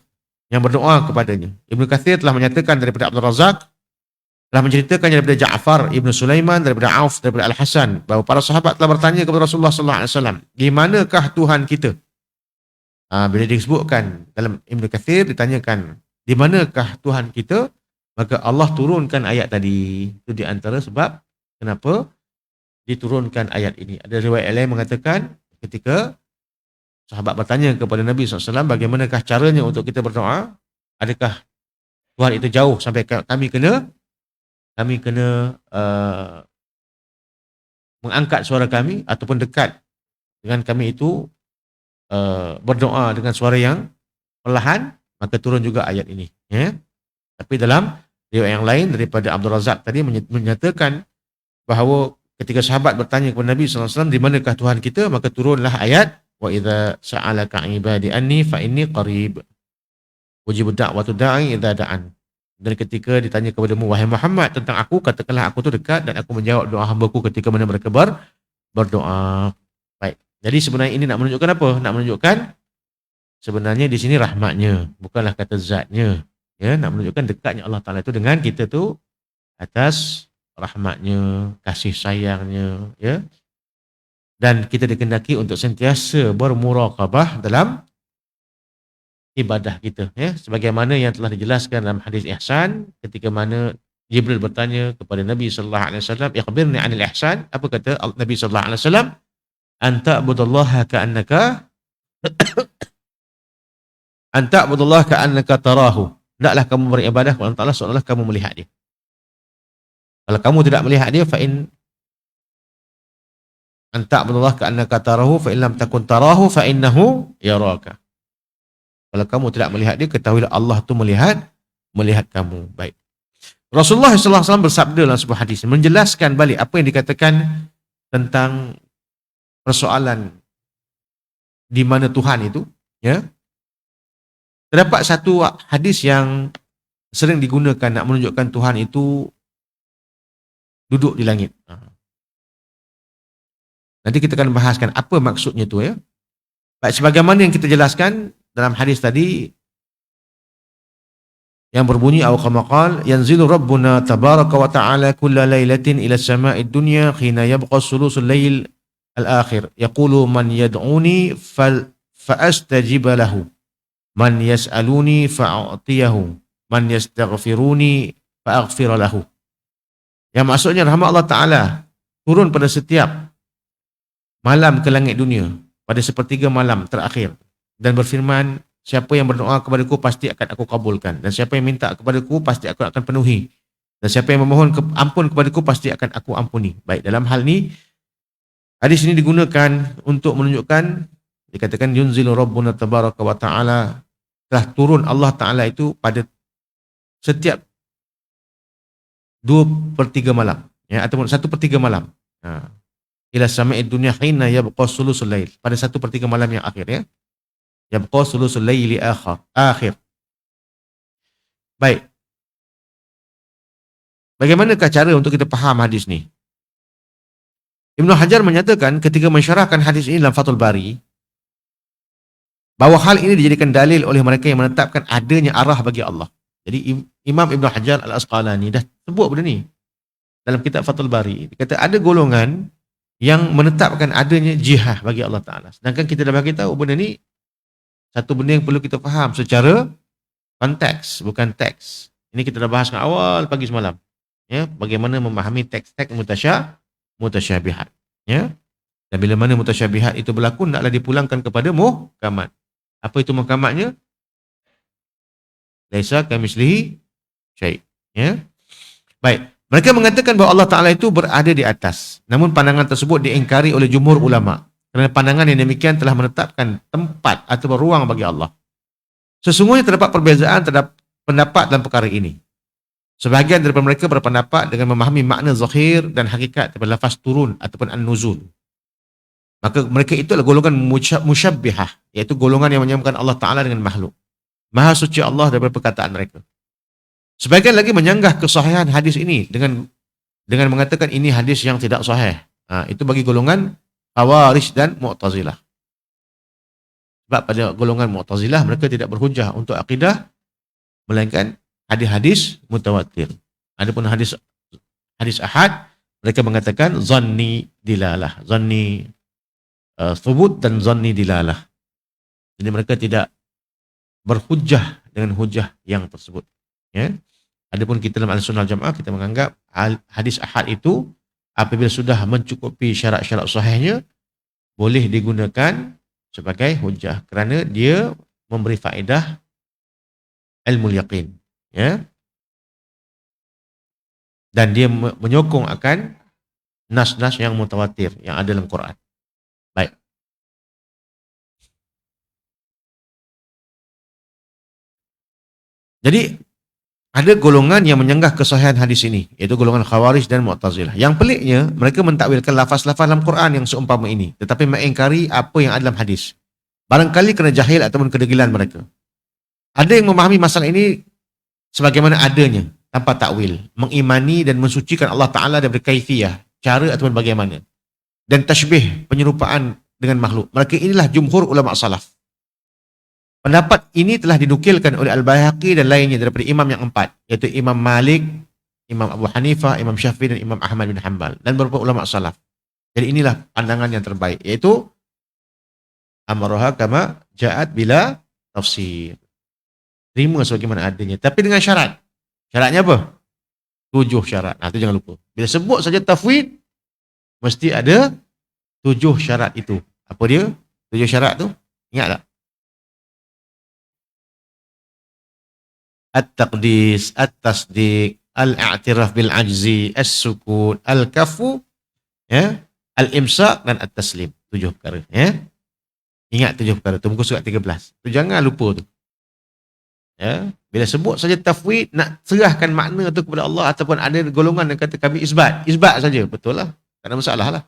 yang berdoa kepadanya. Ibnu Katsir telah menyatakan daripada Abdul Razak, telah menceritakan daripada Ja'far Ibnu Sulaiman, daripada Auf, daripada Al-Hasan, bahawa para sahabat telah bertanya kepada Rasulullah sallallahu alaihi wasallam, di manakah Tuhan kita? Bila disebutkan dalam Ibnu Katsir ditanyakan, di manakah Tuhan kita? Maka Allah turunkan ayat tadi. Itu di antara sebab kenapa diturunkan ayat ini. Ada riwayat lain mengatakan ketika sahabat bertanya kepada Nabi SAW, bagaimanakah caranya untuk kita berdoa? Adakah Tuhan itu jauh sampai kami kena mengangkat suara kami, ataupun dekat dengan kami itu berdoa dengan suara yang perlahan? Maka turun juga ayat ini. Ya. Tapi dalam riwayat yang lain daripada Abdul Razak tadi menyatakan bahawa ketika sahabat bertanya kepada Nabi SAW, di manakah Tuhan kita? Maka turunlah ayat, wa idza sa'alaka ibadi anni fa inni qarib ujibu da'watu da'i idza da'an. Dan ketika ditanya kepadamu wahai Muhammad tentang aku, katakanlah aku tu dekat dan aku menjawab doa hamba-Ku ketika mana mereka berdoa. Baik. Jadi sebenarnya ini nak menunjukkan apa? Nak menunjukkan sebenarnya di sini rahmatnya, bukanlah kata zatnya. Ya, nak menunjukkan dekatnya Allah Ta'ala itu dengan kita tu atas rahmatnya, kasih sayangnya, ya. Dan kita dikehendaki untuk sentiasa bermuraqabah dalam ibadah kita, ya. Sebagaimana yang telah dijelaskan dalam hadis ihsan, ketika mana Jibril bertanya kepada Nabi sallallahu alaihi wasallam, "Ikhbirni 'anil ihsan." Apa kata Nabi sallallahu alaihi wasallam? "Anta abudallaha ka'annaka anta abudallaha ka'annaka tarahu." Hendaklah kamu beribadah kepada Allah Ta'ala seolah-olah kamu melihat dia. Kalau kamu tidak melihat dia, fa in anta abudallaha ka'annaka tarahu fa in lam takun tarahu fa innahu yaraka. Kalau kamu tidak melihat dia, ketahuilah Allah tu melihat kamu. Baik. Rasulullah SAW bersabda dalam sebuah hadis menjelaskan balik apa yang dikatakan tentang persoalan di mana Tuhan itu, ya. Terdapat satu hadis yang sering digunakan nak menunjukkan Tuhan itu duduk di langit. Nanti kita akan bahaskan apa maksudnya tu, ya. Baik, sebagaimana yang kita jelaskan dalam hadis tadi yang berbunyi aw kama qala yanzilu rabbuna tabaraka wa ta'ala kulla lailatin ila as-sama'id dunya hina yabqa sulusul lail al-akhir yaqulu man yad'uni fa astajib lahu man yas'aluni fa'atiyahu man yastaghfiruni fa'aghfir lahu. Yang maksudnya rahmat Allah Ta'ala turun pada setiap malam ke langit dunia pada sepertiga malam terakhir dan berfirman, siapa yang berdoa kepadaku pasti akan aku kabulkan, dan siapa yang minta kepadaku pasti aku akan penuhi, dan siapa yang memohon ampun kepadaku pasti akan aku ampuni. Baik, dalam hal ini hadis ini digunakan untuk menunjukkan, dikatakan yunzilu rabbuna tabaraka wa ta'ala, telah turun Allah Ta'ala itu pada setiap 2/3 malam, ya, ataupun 1/3 malam. Ila sama'id dunya hina yabqa sulusul lail, pada 1/3 malam yang akhir, ya. Yabqa sulusul laili akhir. Baik. Bagaimanakah cara untuk kita faham hadis ni? Ibnu Hajar menyatakan ketika mensyarahkan hadis ini dalam Fathul Bari, bahawa hal ini dijadikan dalil oleh mereka yang menetapkan adanya arah bagi Allah. Jadi Imam Ibnu Hajar Al-Asqalani dah sebut benda ni dalam kitab Fathul Bari. Dia kata ada golongan yang menetapkan adanya jihah bagi Allah Ta'ala. Sedangkan kita dah bagi tahu benda ni satu benda yang perlu kita faham secara konteks, bukan teks. Ini kita dah bahas awal pagi semalam. Ya, bagaimana memahami teks-teks mutasyabihat. Ya. Dan bila mana mutasyabihat itu berlaku, naklah dipulangkan kepada muhkamat. Apa itu muhkamatnya? Laisa kamitslihi syai'. Ya. Baik. Mereka mengatakan bahawa Allah Ta'ala itu berada di atas. Namun pandangan tersebut diingkari oleh jumhur ulama. Kerana pandangan yang demikian telah menetapkan tempat atau ruang bagi Allah. Sesungguhnya terdapat perbezaan terhadap pendapat dalam perkara ini. Sebahagian daripada mereka berpendapat dengan memahami makna zahir dan hakikat daripada lafaz turun ataupun an-nuzul. Maka mereka itu adalah golongan musyabbihah, iaitu golongan yang menyamakan Allah Ta'ala dengan makhluk. Maha suci Allah daripada perkataan mereka. Sebagian lagi menyanggah kesahihan hadis ini dengan mengatakan ini hadis yang tidak sahih. Itu bagi golongan Khawarij dan Mu'tazilah. Sebab pada golongan Mu'tazilah mereka tidak berhujah untuk akidah melainkan hadis-hadis mutawatir. Adapun hadis ahad, mereka mengatakan zanni dilalah, zanni thubut dan zanni dilalah. Jadi mereka tidak berhujah dengan hujah yang tersebut. Ya. Adapun kita dalam Ahlussunnah wal Jamaah, kita menganggap hadis ahad itu apabila sudah mencukupi syarat-syarat sahihnya, boleh digunakan sebagai hujah kerana dia memberi faedah ilmu yaqin, ya. Dan dia menyokong akan nas-nas yang mutawatir yang ada dalam Quran. Baik. Jadi ada golongan yang menyanggah kesahihan hadis ini, iaitu golongan Khawarij dan Mu'tazilah. Yang peliknya, mereka mentakwilkan lafaz-lafaz dalam Quran yang seumpama ini, tetapi mengingkari apa yang ada dalam hadis. Barangkali kerana jahil ataupun kedegilan mereka. Ada yang memahami masalah ini sebagaimana adanya, tanpa takwil, mengimani dan mensucikan Allah Ta'ala daripada kaifiyah, cara ataupun bagaimana, dan tashbih, penyerupaan dengan makhluk. Mereka inilah jumhur ulama salaf. Pendapat ini telah dinukilkan oleh Al-Baihaqi dan lainnya daripada imam yang empat, iaitu Imam Malik, Imam Abu Hanifah, Imam Syafi'i dan Imam Ahmad bin Hanbal, dan beberapa ulama salaf. Jadi inilah pandangan yang terbaik, iaitu amaraha kama ja'at bila tafsir. Terima sebagaimana adanya, tapi dengan syarat. Syaratnya apa? 7 syarat. Itu jangan lupa. Bila sebut saja tafwid, mesti ada 7 syarat itu. Apa dia? 7 syarat tu? Ingat tak? At-taqdis, at-tasdiq, al-i'tiraf bil-ajzi, as-sukun, al-kafu, ya, al-imsak dan at-taslim. 7 perkara, ya. Ingat 7 perkara tu, muka surat 13. Tu jangan lupa tu. Ya, bila sebut saja tafwid, nak serahkan makna tu kepada Allah, ataupun ada golongan yang kata kami isbat saja, betul lah, tak ada masalah lah.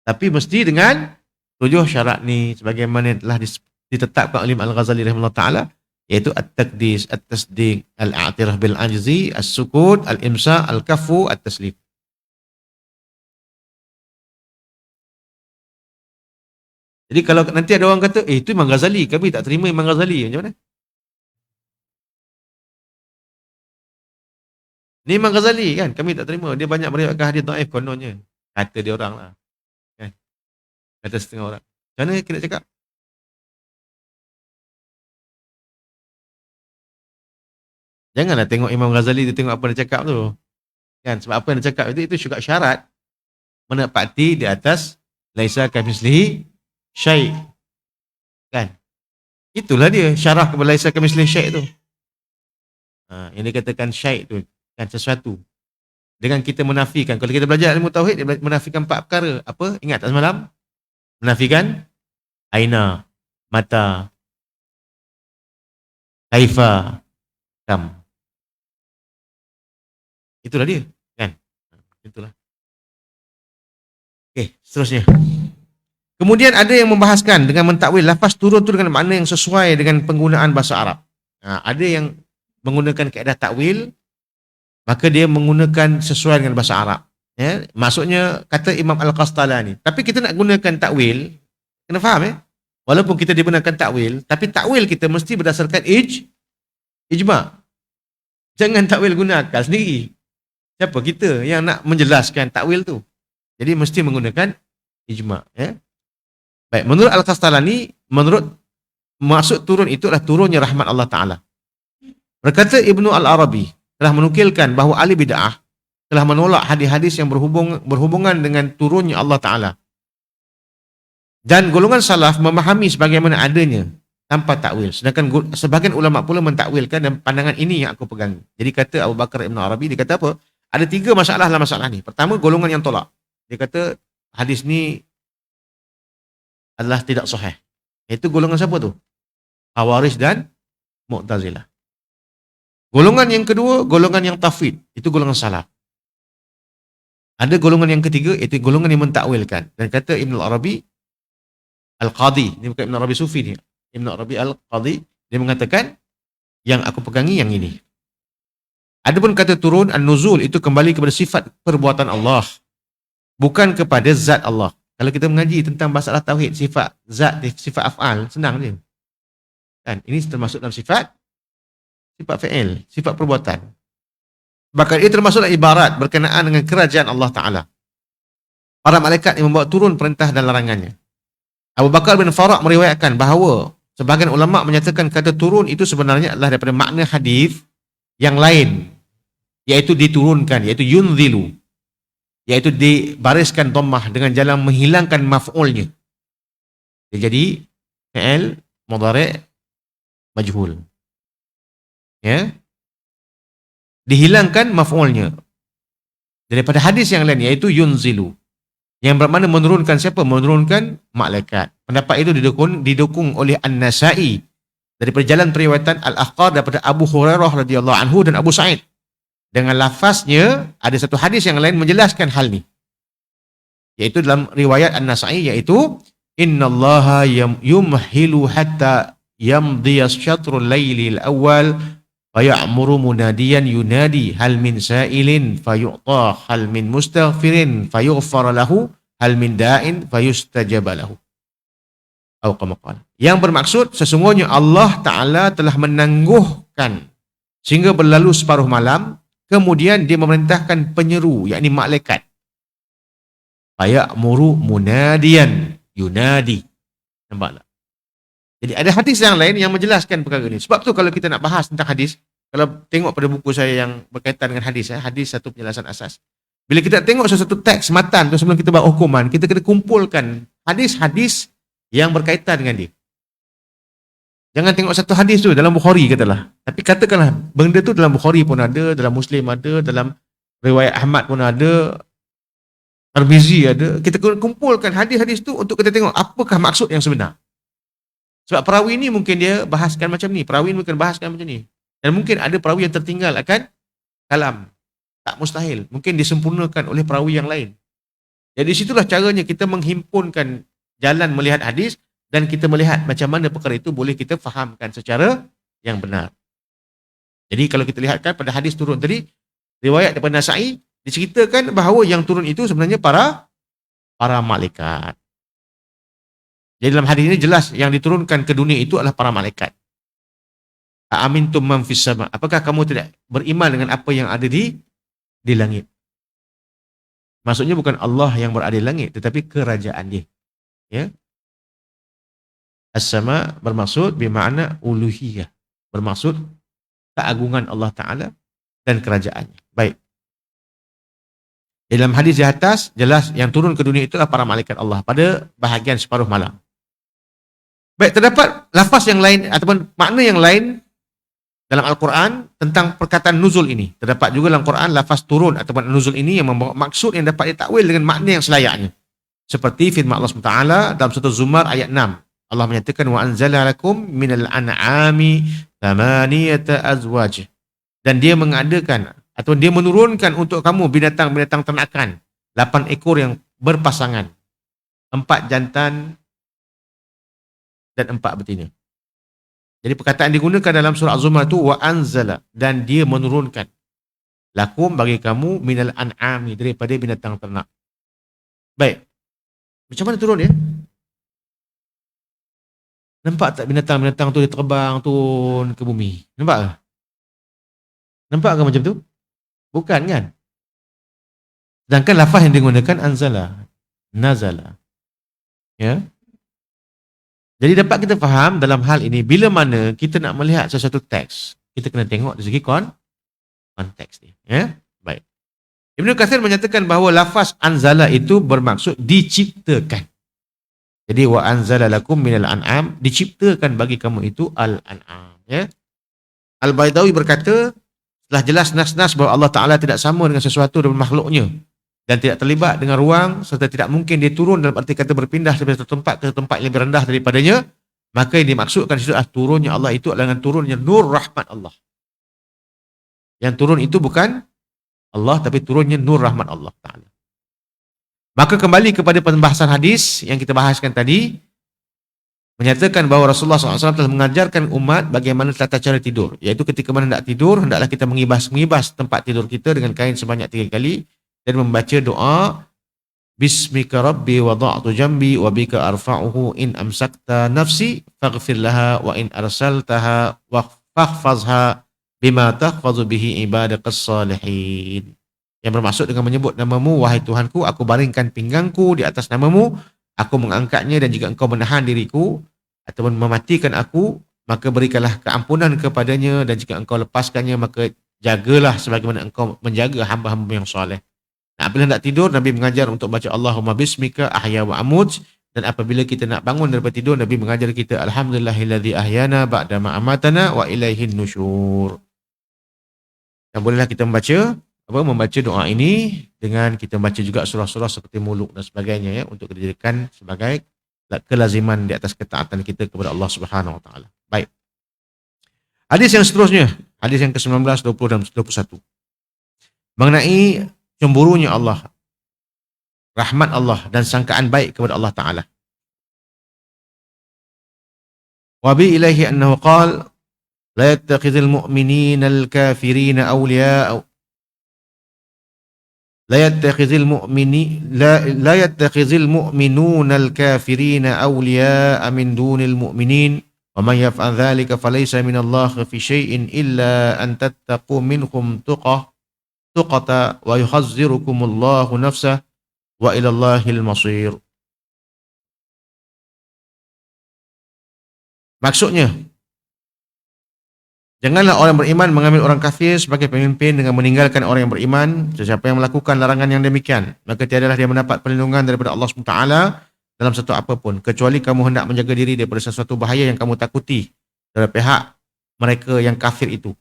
Tapi mesti dengan 7 syarat ni, sebagaimana telah ditetapkan oleh Al-Ghazali rahimahullah ta'ala, iaitu at-taqdis, at-tasdiq, al-i'tiraf bil-ajzi, as-sukut, al-imsa, al-kafu, at-taslim. Jadi kalau nanti ada orang kata, itu Imam Ghazali, kami tak terima Imam Ghazali, macam mana? Ni Imam Ghazali kan, kami tak terima, dia banyak meriwayatkan hadis dhaif kononnya. Kata dia orang lah. Kan? Kata setengah orang. Macam mana kita cakap? Janganlah tengok Imam Ghazali, dia tengok apa dia cakap tu. Kan? Sebab apa yang dia cakap itu juga syarat menepati di atas laisa kamitslihi syai'. Kan? Itulah dia syarah kepada laisa kamitslihi syai' tu. Yang dikatakan syai' tu kan sesuatu. Dengan kita menafikan, kalau kita belajar ilmu tauhid, dia menafikan 4 perkara. Apa? Ingat tak semalam? Menafikan aina, mata, kaifa, kam. Itulah dia, kan? Itulah. Okey, seterusnya. Kemudian ada yang membahaskan dengan mentakwil lafaz turun tu dengan makna yang sesuai dengan penggunaan bahasa Arab. Ada yang menggunakan kaedah takwil, maka dia menggunakan sesuai dengan bahasa Arab. Ya? Maksudnya, kata Imam Al-Qastalani. Tapi kita nak gunakan takwil, kena faham ya? Walaupun kita dibenarkan takwil, tapi takwil kita mesti berdasarkan ijma'. Jangan takwil guna akal sendiri. Siapa kita yang nak menjelaskan takwil tu? Jadi mesti menggunakan ijma'. Ya? Baik, menurut Al-Qastalani, menurut maksud turun itu adalah turunnya rahmat Allah Ta'ala. Berkata Ibnu Al-Arabi, telah menukilkan bahawa ahli bid'ah telah menolak hadis-hadis yang berhubungan dengan turunnya Allah Ta'ala. Dan golongan salaf memahami sebagaimana adanya tanpa takwil. Sedangkan sebagian ulama pula mentakwilkan, dan pandangan ini yang aku pegang. Jadi kata Abu Bakar Ibn Arabi, dia kata apa? Ada 3 masalah dalam masalah ni. Pertama, golongan yang tolak. Dia kata hadis ni adalah tidak sahih. Itu golongan siapa tu? Khawarij dan Mu'tazilah. Golongan yang kedua, golongan yang tafwid. Itu golongan salaf. Ada golongan yang ketiga, iaitu golongan yang mentakwilkan. Dan kata Ibn Arabi, Al-Qadhi, ini bukan Ibn Arabi Sufi ni. Ibn Arabi Al-Qadhi, dia mengatakan, yang aku pegangi yang ini. Adapun kata turun, an-nuzul, itu kembali kepada sifat perbuatan Allah, bukan kepada zat Allah. Kalau kita mengaji tentang masalah tauhid, sifat zat, sifat af'al, senang dia. Kan? Ini termasuk dalam sifat fi'il, sifat perbuatan. Bahkan ia termasuklah ibarat berkenaan dengan kerajaan Allah Ta'ala. Para malaikat yang membawa turun perintah dan larangannya. Abu Bakar bin Farah meriwayatkan bahawa sebahagian ulama menyatakan kata turun itu sebenarnya adalah daripada makna hadis yang lain, iaitu diturunkan, iaitu yunzilu, iaitu dibariskan dhammah dengan jalan menghilangkan maf'ulnya. Jadi fi'il mudhari' majhul. Ya. Dihilangkan maf'ulnya daripada hadis yang lain, iaitu yunzilu, yang bermakna menurunkan siapa? Menurunkan malaikat. Pendapat itu didukung oleh An-Nasa'i daripada jalan periwayatan Al-Aqad daripada Abu Hurairah radhiyallahu anhu dan Abu Sa'id. Dengan lafaznya ada satu hadis yang lain menjelaskan hal ni. Yaitu dalam riwayat An-Nasa'i, iaitu innallaha yumhilu hatta yamdiya syatrul laylil awal faya'muru munadiyan yunadi hal min sa'ilin fayu'ta hal min mustaghfirin fayughfar lahu hal min da'in fayustajaba lahu. Yang bermaksud sesungguhnya Allah Ta'ala telah menangguhkan sehingga berlalu separuh malam, kemudian dia memerintahkan penyeru, yakni malaikat, faya'muru munadiyan yunadi. Nampak tak? Jadi ada hadis yang lain yang menjelaskan perkara ini. Sebab tu kalau kita nak bahas tentang hadis, kalau tengok pada buku saya yang berkaitan dengan hadis, hadis satu penjelasan asas. Bila kita tengok sesuatu teks matan tu sebelum kita buat hukuman, kita kena kumpulkan hadis-hadis yang berkaitan dengan dia. Jangan tengok satu hadis tu dalam Bukhari katalah. Tapi katakanlah benda tu dalam Bukhari pun ada, dalam Muslim ada, dalam riwayat Ahmad pun ada, Tirmizi ada. Kita kena kumpulkan hadis-hadis tu untuk kita tengok apakah maksud yang sebenar. Sebab perawi ni mungkin dia bahaskan macam ni, perawi mungkin bahaskan macam ni. Dan mungkin ada perawi yang tertinggal akan kalam. Tak mustahil. Mungkin disempurnakan oleh perawi yang lain. Jadi situlah caranya kita menghimpunkan jalan melihat hadis dan kita melihat macam mana perkara itu boleh kita fahamkan secara yang benar. Jadi kalau kita lihatkan pada hadis turun tadi, riwayat daripada Nasa'i, diceritakan bahawa yang turun itu sebenarnya para malaikat. Jadi dalam hadis ini jelas yang diturunkan ke dunia itu adalah para malaikat. Aamintum man fis sama. Apakah kamu tidak beriman dengan apa yang ada di langit? Maksudnya bukan Allah yang berada di langit, tetapi kerajaan dia. Ya. As-sama bermaksud bermakna uluhiyah. Bermaksud keagungan Allah Ta'ala dan kerajaannya. Baik. Dalam hadis di atas, jelas yang turun ke dunia itulah para malaikat Allah pada bahagian separuh malam. Baik, terdapat lafaz yang lain ataupun makna yang lain dalam Al-Quran tentang perkataan nuzul ini. Terdapat juga dalam Quran lafaz turun ataupun nuzul ini yang membawa maksud yang dapat ditakwil dengan makna yang selayaknya. Seperti firman Allah SWT dalam surah Zumar ayat 6. Allah menyatakan wa anzala lakum minal an'ami thamaniyata azwaj. Dan dia mengadakan atau dia menurunkan untuk kamu binatang-binatang ternakan 8 ekor yang berpasangan, 4 jantan dan 4 betina. Jadi perkataan digunakan dalam surah Az-Zumar itu wa anzala, dan dia menurunkan lakum bagi kamu minal an'ami, daripada binatang ternak. Baik. Macam mana turun ya? Nampak tak binatang-binatang tu dia terbang turun ke bumi? Nampak tak? Nampak ke macam tu? Bukan kan? Sedangkan lafaz yang digunakan anzala, nazala. Ya. Jadi dapat kita faham dalam hal ini, bila mana kita nak melihat sesuatu teks, kita kena tengok dari segi konteks ni. Ya? Baik. Ibnu Katsir menyatakan bahawa lafaz anzala itu bermaksud diciptakan. Jadi wa anzala lakum minal an'am, diciptakan bagi kamu itu al-an'am. Ya? Al-Baidawi berkata, telah jelas nas-nas bahawa Allah Ta'ala tidak sama dengan sesuatu dengan makhluknya dan tidak terlibat dengan ruang serta tidak mungkin dia turun dalam arti kata berpindah dari satu tempat ke tempat yang lebih rendah daripadanya. Maka yang dimaksudkan di situ adalah turunnya Allah itu adalah dengan turunnya nur rahmat Allah. Yang turun itu bukan Allah tapi turunnya nur rahmat Allah Ta'ala. Maka kembali kepada pembahasan hadis yang kita bahaskan tadi, menyatakan bahawa Rasulullah SAW telah mengajarkan umat bagaimana tata cara tidur. Iaitu ketika mana hendak tidur, hendaklah kita mengibas tempat tidur kita dengan kain sebanyak 3 kali dan membaca doa Bismika Rabbi wada'tu jambi wa bika arfa'uhu in amsakta nafsi faghfir laha wa in arsaltaha faghfazha bima tahfazu bihi ibadakas salihin. Yang bermaksud dengan menyebut namamu, wahai Tuhanku, aku baringkan pinggangku di atas namamu, aku mengangkatnya, dan jika engkau menahan diriku ataupun mematikan aku, maka berikanlah keampunan kepadanya, dan jika engkau lepaskannya, maka jagalah sebagaimana engkau menjaga hamba-hamba yang soleh. Nah, apabila nak tidur, Nabi mengajar untuk baca Allahumma bismika ahya wa amut, dan apabila kita nak bangun daripada tidur, Nabi mengajar kita alhamdulillahilladzi ahyana ba'da ma amatana wa ilaihin nusyur. Dan bolehlah kita membaca doa ini dengan kita membaca juga surah-surah seperti Muluk dan sebagainya, ya, untuk dijadikan sebagai kelaziman di atas ketaatan kita kepada Allah Subhanahu wa taala. Baik. Hadis yang seterusnya, hadis yang ke-19, 20 dan 21. Mengenai cemburunya Allah, rahmat Allah dan sangkaan baik kepada Allah Ta'ala. Wa bi ilaihi annahu qala la yattakhidhul mu'minina al-kafirina awliya'a la yattakhidhul mu'minuna al-kafirina awliya'a min dunil mu'minin wa man yaf'al dhalika falaysa min Allah fi syai'in illa an tattaqu minhum tuqata wa yuhazzirukumullahu nafsah wa ilallahil masir. Maksudnya, janganlah orang beriman mengambil orang kafir sebagai pemimpin dengan meninggalkan orang yang beriman. Sesiapa yang melakukan larangan yang demikian, maka tiadalah dia mendapat perlindungan daripada Allah SWT dalam satu apapun, kecuali kamu hendak menjaga diri daripada sesuatu bahaya yang kamu takuti dari pihak mereka yang kafir itu.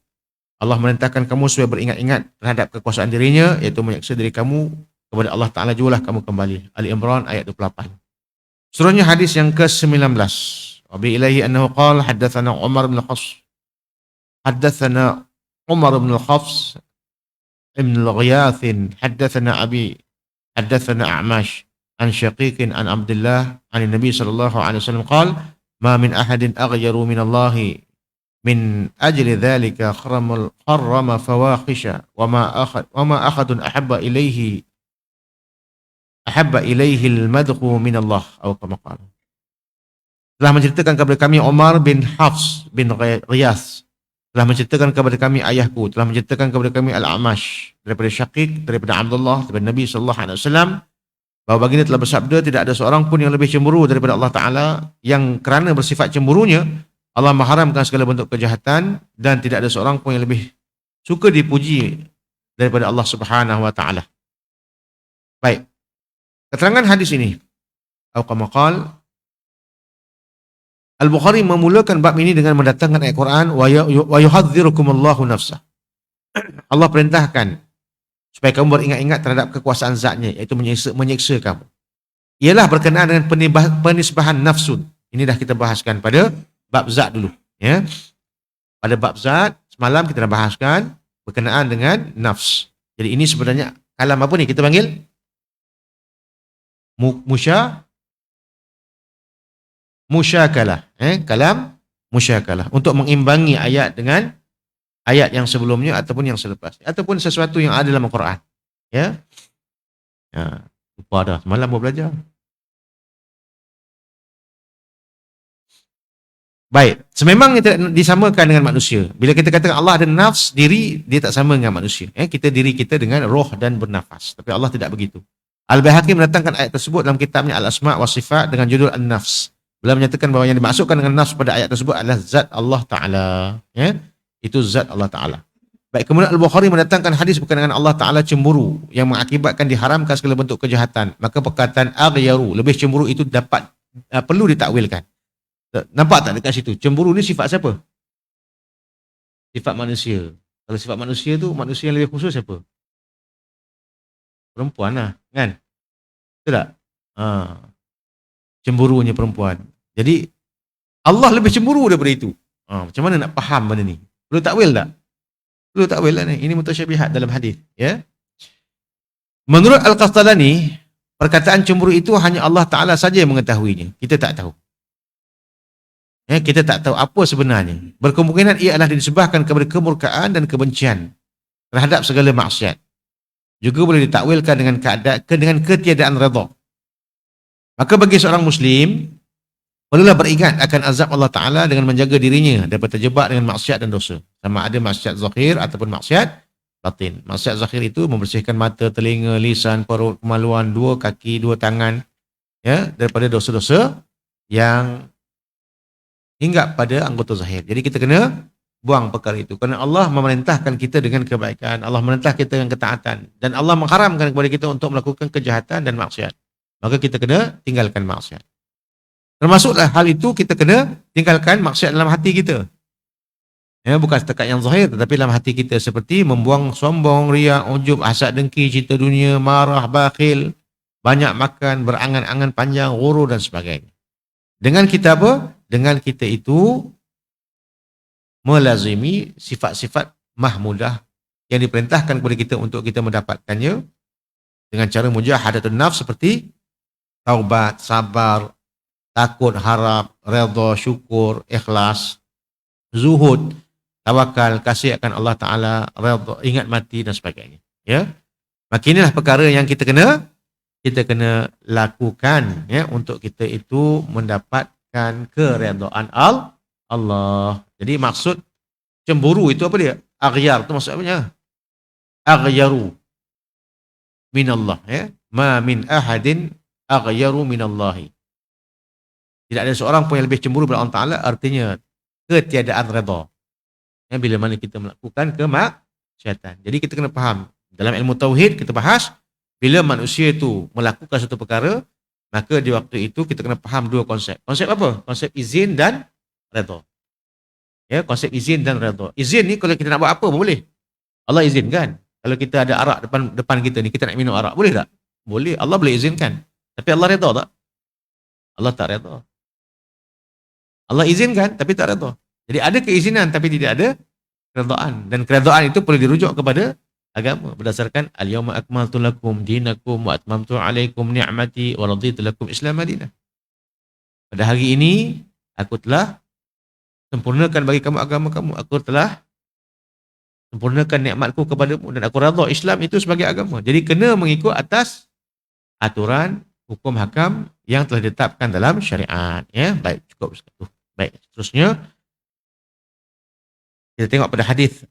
Allah merintahkan kamu supaya beringat-ingat terhadap kekuasaan dirinya, iaitu menyeksa diri kamu kepada Allah Ta'ala jugalah kamu kembali. Ali Imran ayat 28. Seterusnya hadis yang ke-19. Wa bi ilaihi annahu qala haddatsana Umar bin Hafs. Haddatsana Umar bin Hafs ibn al-Ghiyath, haddatsana Abi, haddatsana A'mash an Syaqiq an Abdullah an Nabi sallallahu alaihi wasallam qala ma min ahadin aghyaru min Allah min ajli dhalika harrama fawahisha wa ma ahadun ahabba ilaihi al-madhu min Allah atau kama qala. Telah menceritakan kepada kami Umar bin Hafs bin Ghiyath, telah menceritakan kepada kami ayahku, telah menceritakan kepada kami Al-Amash daripada Syaqiq, daripada Abdullah, daripada Nabi sallallahu alaihi wasallam, bahawa baginda telah bersabda, tidak ada seorang pun yang lebih cemburu daripada Allah Ta'ala, yang kerana bersifat cemburunya Allah mengharamkan segala bentuk kejahatan, dan tidak ada seorang pun yang lebih suka dipuji daripada Allah Subhanahu wa Ta'ala. Baik. Keterangan hadis ini, atau kama qala, Al-Bukhari memulakan bab ini dengan mendatangkan ayat Quran wa yuhadzirukumullahu nafsah. Allah perintahkan supaya kamu beringat-ingat terhadap kekuasaan zatnya, iaitu menyiksa kamu. Ialah berkenaan dengan penisbahan nafsun. Ini dah kita bahaskan pada bab zat dulu, ya. Pada bab zat semalam kita dah bahaskan berkenaan dengan nafs. Jadi ini sebenarnya kalam apa ni kita panggil? Musyakalah, kalam musyakalah, untuk mengimbangi ayat dengan ayat yang sebelumnya ataupun yang selepas, ataupun sesuatu yang ada dalam Al-Quran, ya. Lupa dah semalam baru belajar. Baik, sememangnya tidak disamakan dengan manusia. Bila kita katakan Allah ada nafs, diri, dia tak sama dengan manusia. Kita diri kita dengan roh dan bernafas. Tapi Allah tidak begitu. Al-Baihaqi mendatangkan ayat tersebut dalam kitabnya Al-Asma' wa Sifat dengan judul An-Nafs. Beliau menyatakan bahawa yang dimaksudkan dengan nafs pada ayat tersebut adalah zat Allah Ta'ala. Itu zat Allah Ta'ala. Baik, kemudian Al-Bukhari mendatangkan hadis berkenaan dengan Allah Ta'ala cemburu yang mengakibatkan diharamkan segala bentuk kejahatan. Maka perkataan aghyaru, lebih cemburu, itu dapat perlu ditakwilkan. Nampak tak dekat situ? Cemburu ni sifat siapa? Sifat manusia. Kalau sifat manusia tu, manusia yang lebih khusus siapa? Perempuan lah, kan? Betul tak? Cemburunya perempuan. Jadi Allah lebih cemburu daripada itu. Macam mana nak faham benda ni? Perlu takwil tak? Perlu takwil lah ni. Ini mutasyabihat dalam hadis, ya. Menurut Al-Qastalani, perkataan cemburu itu hanya Allah Ta'ala saja yang mengetahuinya. Kita tak tahu. Kita tak tahu apa sebenarnya. Berkemungkinan ia adalah disebabkan kepada kemurkaan dan kebencian terhadap segala maksiat. Juga boleh ditakwilkan dengan ketiadaan redha. Maka bagi seorang Muslim, perlulah beringat akan azab Allah Ta'ala dengan menjaga dirinya daripada terjebak dengan maksiat dan dosa. Sama ada maksiat zahir ataupun maksiat batin. Maksiat zahir itu membersihkan mata, telinga, lisan, perut, kemaluan, dua kaki, dua tangan, daripada dosa-dosa yang hinggap pada anggota zahir. Jadi kita kena buang perkara itu. Kerana Allah memerintahkan kita dengan kebaikan. Allah memerintah kita dengan ketaatan. Dan Allah mengharamkan kepada kita untuk melakukan kejahatan dan maksiat. Maka kita kena tinggalkan maksiat. Termasuklah hal itu kita kena tinggalkan maksiat dalam hati kita. Bukan setakat yang zahir, tetapi dalam hati kita seperti membuang sombong, riak, ujub, hasad, dengki, cinta dunia, marah, bakhil, banyak makan, berangan-angan panjang, ghurur dan sebagainya. Dengan kita apa? Dengan kita itu melazimi sifat-sifat mahmudah yang diperintahkan kepada kita untuk kita mendapatkannya dengan cara mujahadatun nafs seperti taubat, sabar, takut, harap, redha, syukur, ikhlas, zuhud, tawakal, kasih akan Allah Ta'ala, redha, ingat mati dan sebagainya. Maka inilah perkara yang kita kena lakukan untuk kita itu mendapatkan keredaan Allah. Jadi maksud cemburu itu apa dia? Aghyar itu maksudnya aghyaru minallah. Ma min ahadin aghyaru minallahi. Tidak ada seorang pun yang lebih cemburu kepada Allah Ta'ala, artinya ketiadaan redha. Bila mana kita melakukan kemaksiatan. Jadi kita kena faham. Dalam ilmu tauhid kita bahas, bila manusia itu melakukan satu perkara, maka di waktu itu kita kena faham dua konsep. Konsep apa? Konsep izin dan redha. Konsep izin dan redha. Izin ni kalau kita nak buat apa pun boleh. Allah izinkan. Kalau kita ada arak depan kita ni, kita nak minum arak, boleh tak? Boleh. Allah boleh izinkan. Tapi Allah redha tak? Allah tak redha. Allah izinkan tapi tak redha. Jadi ada keizinan tapi tidak ada keredaan. Dan keredaan itu perlu dirujuk kepada agama berdasarkan al-yawma akmaltu lakum dinakum wa atmamtu alaikum ni'mati wa raditu lakum Islam madinah. Pada hari ini aku telah sempurnakan bagi kamu agama kamu. Aku telah sempurnakan nikmatku kepadamu dan aku redha Islam itu sebagai agama. Jadi kena mengikut atas aturan hukum hakam yang telah ditetapkan dalam syariat. Baik, cukup sekali. Baik, seterusnya kita tengok pada hadis.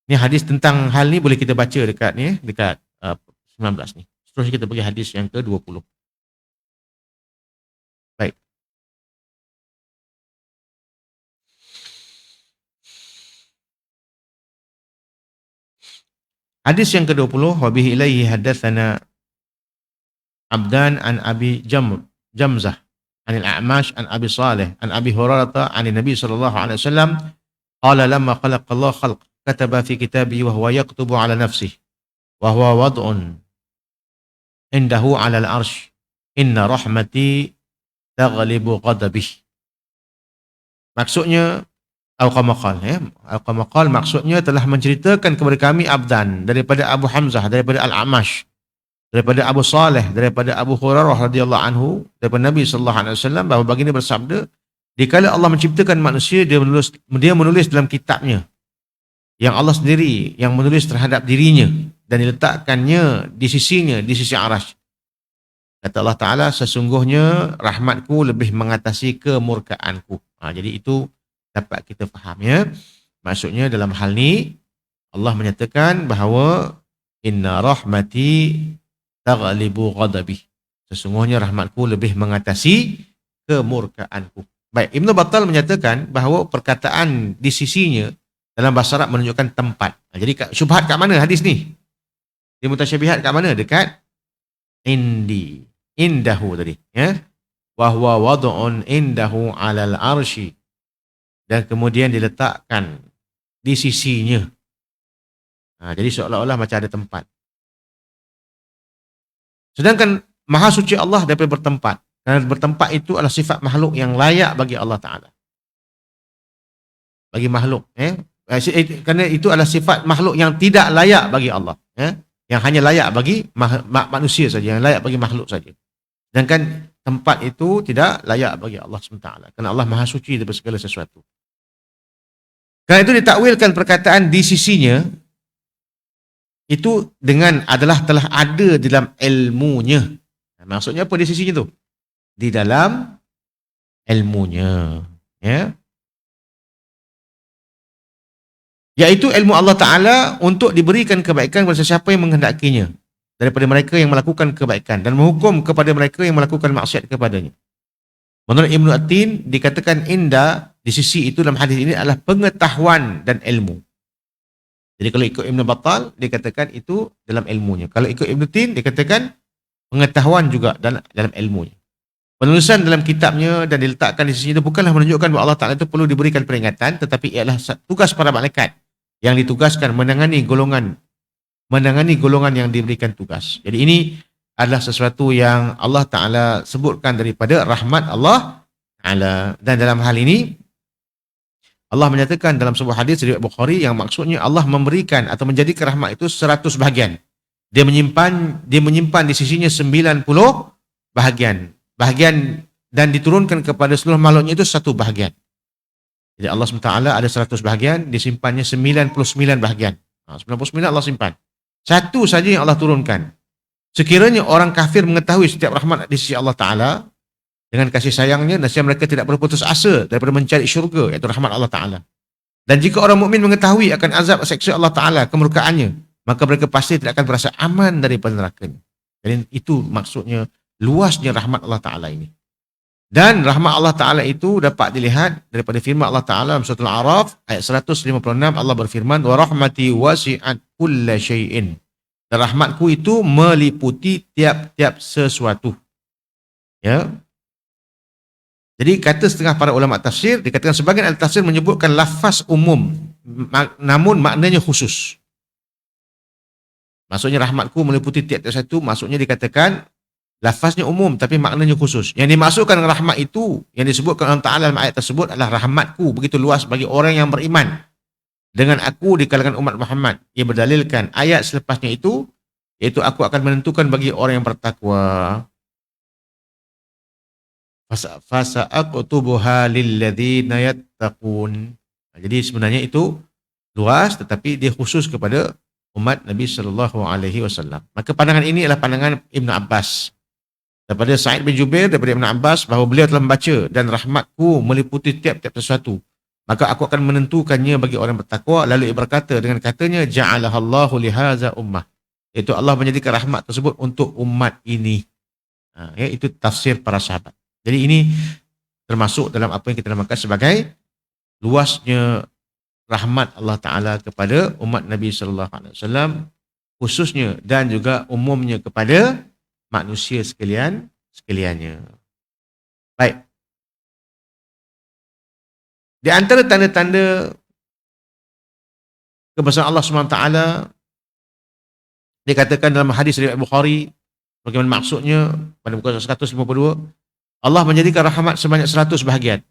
Ni hadis tentang hal ni boleh kita baca dekat 19 ni. Seterusnya kita pergi hadis yang ke-20. Baik. Hadis yang ke-20, wa bihi ilaihi hadatsana Abdan an Abi Jamzah an al-A'mash an Abi Salih an Abi Hurairah an Nabi sallallahu alaihi wasallam qala lamma khalaqa Allah khalq kataba fi kitabihi wa huwa yaktubu ala nafsihi wa huwa wad'un indahu ala al-arsh inna rahmati taghlibu ghadabi. Maksudnya Al-Qamaqal maksudnya telah menceritakan kepada kami Abdan daripada Abu Hamzah, daripada Al-Amash, daripada Abu Saleh, daripada Abu Hurairah radhiyallahu anhu, daripada Nabi sallallahu alaihi wasallam bahawa baginda bersabda, dikala Allah menciptakan manusia, dia menulis dalam kitabnya yang Allah sendiri yang menulis terhadap dirinya dan diletakkannya di sisinya, di sisi arasy. Kata Allah Ta'ala, sesungguhnya rahmatku lebih mengatasi kemurkaanku. Jadi itu dapat kita faham Maksudnya dalam hal ni Allah menyatakan bahawa inna rahmati taghlibu ghadabi. Sesungguhnya rahmatku lebih mengatasi kemurkaanku. Baik, Ibn Battal menyatakan bahawa perkataan di sisinya dalam bahasa Arab menunjukkan tempat. Jadi syubhat kat mana hadis ni? Dia mutasyabihat kat mana? Dekat indahu tadi. Wa huwa wad'un indahu 'alal arsy. Dan kemudian diletakkan di sisinya. Jadi seolah-olah macam ada tempat. Sedangkan Maha Suci Allah daripada bertempat. Kerana bertempat itu adalah sifat makhluk yang layak bagi Allah Ta'ala. Bagi makhluk. Kerana itu adalah sifat makhluk yang tidak layak bagi Allah. Yang hanya layak bagi manusia saja. Yang layak bagi makhluk saja. Sedangkan tempat itu tidak layak bagi Allah SWT. Kerana Allah Maha Suci daripada segala sesuatu. Kerana itu ditakwilkan perkataan di sisinya, itu dengan adalah telah ada di dalam ilmunya. Maksudnya apa di sisinya tu? Di dalam ilmunya. Ya. Iaitu ilmu Allah Ta'ala untuk diberikan kebaikan kepada sesiapa yang menghendakinya daripada mereka yang melakukan kebaikan dan menghukum kepada mereka yang melakukan maksiat kepadanya. Menurut Ibn Atin, dikatakan inda di sisi itu dalam hadis ini adalah pengetahuan dan ilmu. Jadi kalau ikut Ibn Battal, dikatakan itu dalam ilmunya. Kalau ikut Ibn Atin, dikatakan pengetahuan juga dalam ilmunya. Penulisan dalam kitabnya dan diletakkan di sisi itu bukanlah menunjukkan bahawa Allah Ta'ala itu perlu diberikan peringatan, tetapi ialah tugas para malaikat yang ditugaskan menangani golongan yang diberikan tugas. Jadi ini adalah sesuatu yang Allah Ta'ala sebutkan daripada rahmat Allah Ta'ala. Dan dalam hal ini, Allah menyatakan dalam sebuah hadis riwayat Bukhari yang maksudnya Allah memberikan atau menjadikan rahmat itu 100 bahagian. Dia menyimpan di sisinya 90 bahagian. Dan diturunkan kepada seluruh makhluknya itu 1 bahagian. Jadi Allah SWT ada 100 bahagian, disimpannya 99 bahagian. 99 Allah simpan. 1 saja yang Allah turunkan. Sekiranya orang kafir mengetahui setiap rahmat di sisi Allah Ta'ala dengan kasih sayangnya, nescaya mereka tidak berputus asa daripada mencari syurga, iaitu rahmat Allah Ta'ala. Dan jika orang mukmin mengetahui akan azab seksa Allah Ta'ala, kemurkaannya, maka mereka pasti tidak akan berasa aman daripada nerakanya. Jadi itu maksudnya luasnya rahmat Allah Ta'ala ini. Dan rahmat Allah Ta'ala itu dapat dilihat daripada firman Allah Ta'ala dalam surah Al-A'raf ayat 156. Allah berfirman, wa rahmati wasi'at kulla syai'in. Dan rahmatku itu meliputi tiap-tiap sesuatu. Ya. Jadi kata setengah para ulama tafsir, dikatakan sebagian ahli tafsir menyebutkan lafaz umum, namun maknanya khusus. Maksudnya rahmatku meliputi tiap-tiap satu, maksudnya dikatakan lafaznya umum tapi maknanya khusus. Yang dimaksudkan rahmat itu, yang disebutkan Allah Ta'ala dalam ayat tersebut adalah rahmatku begitu luas bagi orang yang beriman dengan aku di kalangan umat Muhammad. Ia berdalilkan ayat selepasnya itu, iaitu aku akan menentukan bagi orang yang bertakwa. Fasa'aqtubuha lilladzina yattaqun. Jadi sebenarnya itu luas tetapi dia khusus kepada umat Nabi SAW. Maka pandangan ini adalah pandangan Ibn Abbas. Daripada Sa'id bin Jubair, daripada Ibn Abbas, bahawa beliau telah membaca, dan rahmatku meliputi tiap-tiap sesuatu. Maka aku akan menentukannya bagi orang bertakwa. Lalu ia berkata dengan katanya, ja'alahallahu lihaza ummah. Iaitu Allah menjadikan rahmat tersebut untuk umat ini. Ya, itu tafsir para sahabat. Jadi ini termasuk dalam apa yang kita namakan sebagai luasnya rahmat Allah Ta'ala kepada umat Nabi SAW, khususnya dan juga umumnya kepada manusia sekaliannya. Baik. Di antara tanda-tanda kebesaran Allah SWT, dikatakan dalam hadis riwayat Bukhari, bagaimana maksudnya pada muka 152, Allah menjadikan rahmat sebanyak 100 bahagian.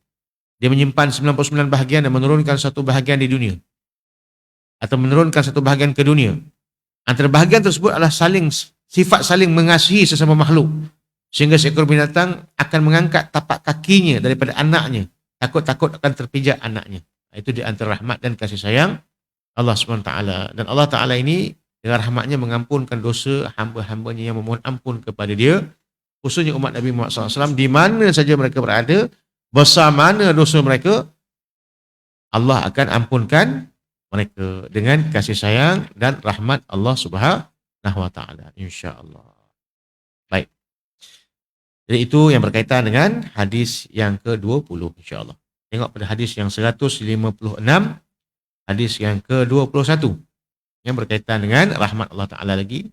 Dia menyimpan 99 bahagian dan menurunkan 1 bahagian di dunia. Atau menurunkan 1 bahagian ke dunia. Antara bahagian tersebut adalah sifat saling mengasihi sesama makhluk. Sehingga seekor binatang akan mengangkat tapak kakinya daripada anaknya. Takut-takut akan terpijak anaknya. Itu di antara rahmat dan kasih sayang Allah SWT. Dan Allah Ta'ala ini dengan rahmatnya mengampunkan dosa hamba-hambanya yang memohon ampun kepada dia. Khususnya umat Nabi Muhammad SAW, di mana saja mereka berada, besar mana dosa mereka, Allah akan ampunkan mereka dengan kasih sayang dan rahmat Allah Subhanahu wa Ta'ala, insya-Allah. Baik. Jadi itu yang berkaitan dengan hadis yang ke-20, insya-Allah. Tengok pada hadis yang 156, hadis yang ke-21 yang berkaitan dengan rahmat Allah Ta'ala lagi.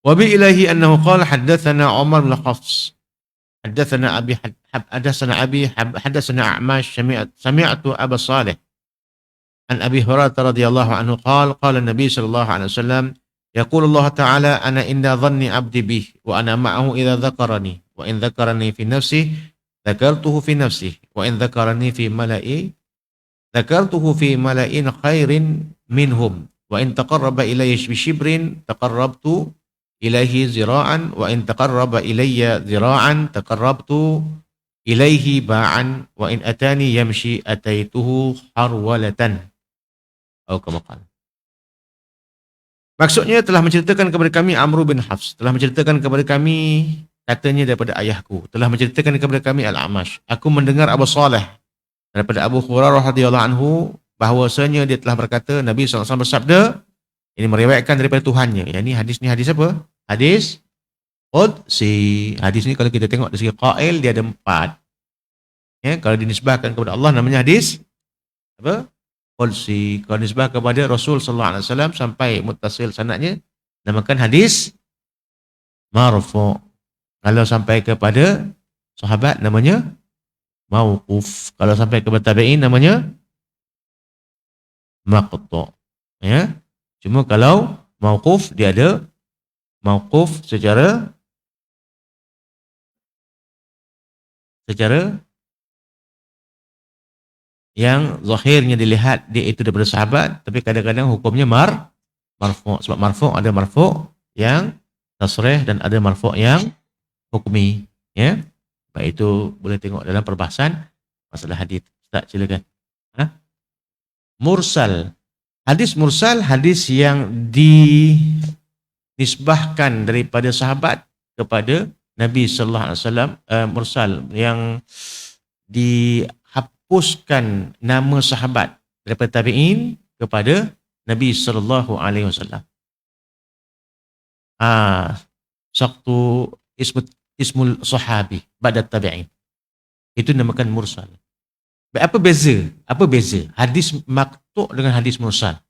Wa bi ilahi annahu qala haddatsana Umar bin Hafs haddatsana Abi haddatsana A'mash sami'tu Abu Salih an Abi Hurairah radhiyallahu anhu qala an-nabi sallallahu alaihi wasallam yaqulu Allah ta'ala ana inda dhanni 'abdi bi wa ana ma'ahu idza dzakarani wa in dzakarani fi nafsi dzakartuhu fi nafsi wa in dzakarani fi mala'i dzakartuhu fi mala'in khairin minhum wa in taqarraba ilayya bi shibrin taqarrabtu ilaihi zira'an wa in taqarraba ilayya zira'an taqarrabtu ilaihi ba'an wa in atani yamshi ataituhu harwalatan. Atau kama qala. Maksudnya telah menceritakan kepada kami Amr bin Hafs, telah menceritakan kepada kami katanya daripada ayahku, telah menceritakan kepada kami Al-A'mash. Aku mendengar Abu Saleh daripada Abu Hurairah radhiyallahu anhu bahwasanya dia telah berkata Nabi SAW bersabda, ini meriwayatkan daripada Tuhannya. Yang ni hadis apa? Hadis Qudsi. Hadis ni kalau kita tengok dari segi qail dia ada 4. Ya, kalau dinisbahkan kepada Allah namanya hadis apa? Qudsi. Kalau dinisbah kepada Rasul sallallahu alaihi wasallam sampai muttasil sanadnya namakan hadis marfu'. Kalau sampai kepada sahabat namanya mauquf. Kalau sampai kepada tabi'in namanya maqtu'. Ya. Cuma kalau mauquf dia ada mauquf secara yang zahirnya dilihat dia itu daripada sahabat, tapi kadang-kadang hukumnya marfu'. Sebab marfu' ada marfu' yang tasrih dan ada marfu' yang hukmi. Ya. Baik, itu boleh tengok dalam perbahasan masalah hadis. Ustaz silakan. Mursal. Hadis mursal, hadis yang dinisbahkan daripada sahabat kepada Nabi sallallahu alaihi wasallam, mursal yang dihapuskan nama sahabat daripada tabi'in kepada Nabi sallallahu alaihi wasallam. Saqtu ismul sahabi ba'da tabi'in. Itu namakan mursal. Apa beza? Hadis maqtu' dengan hadis mursal.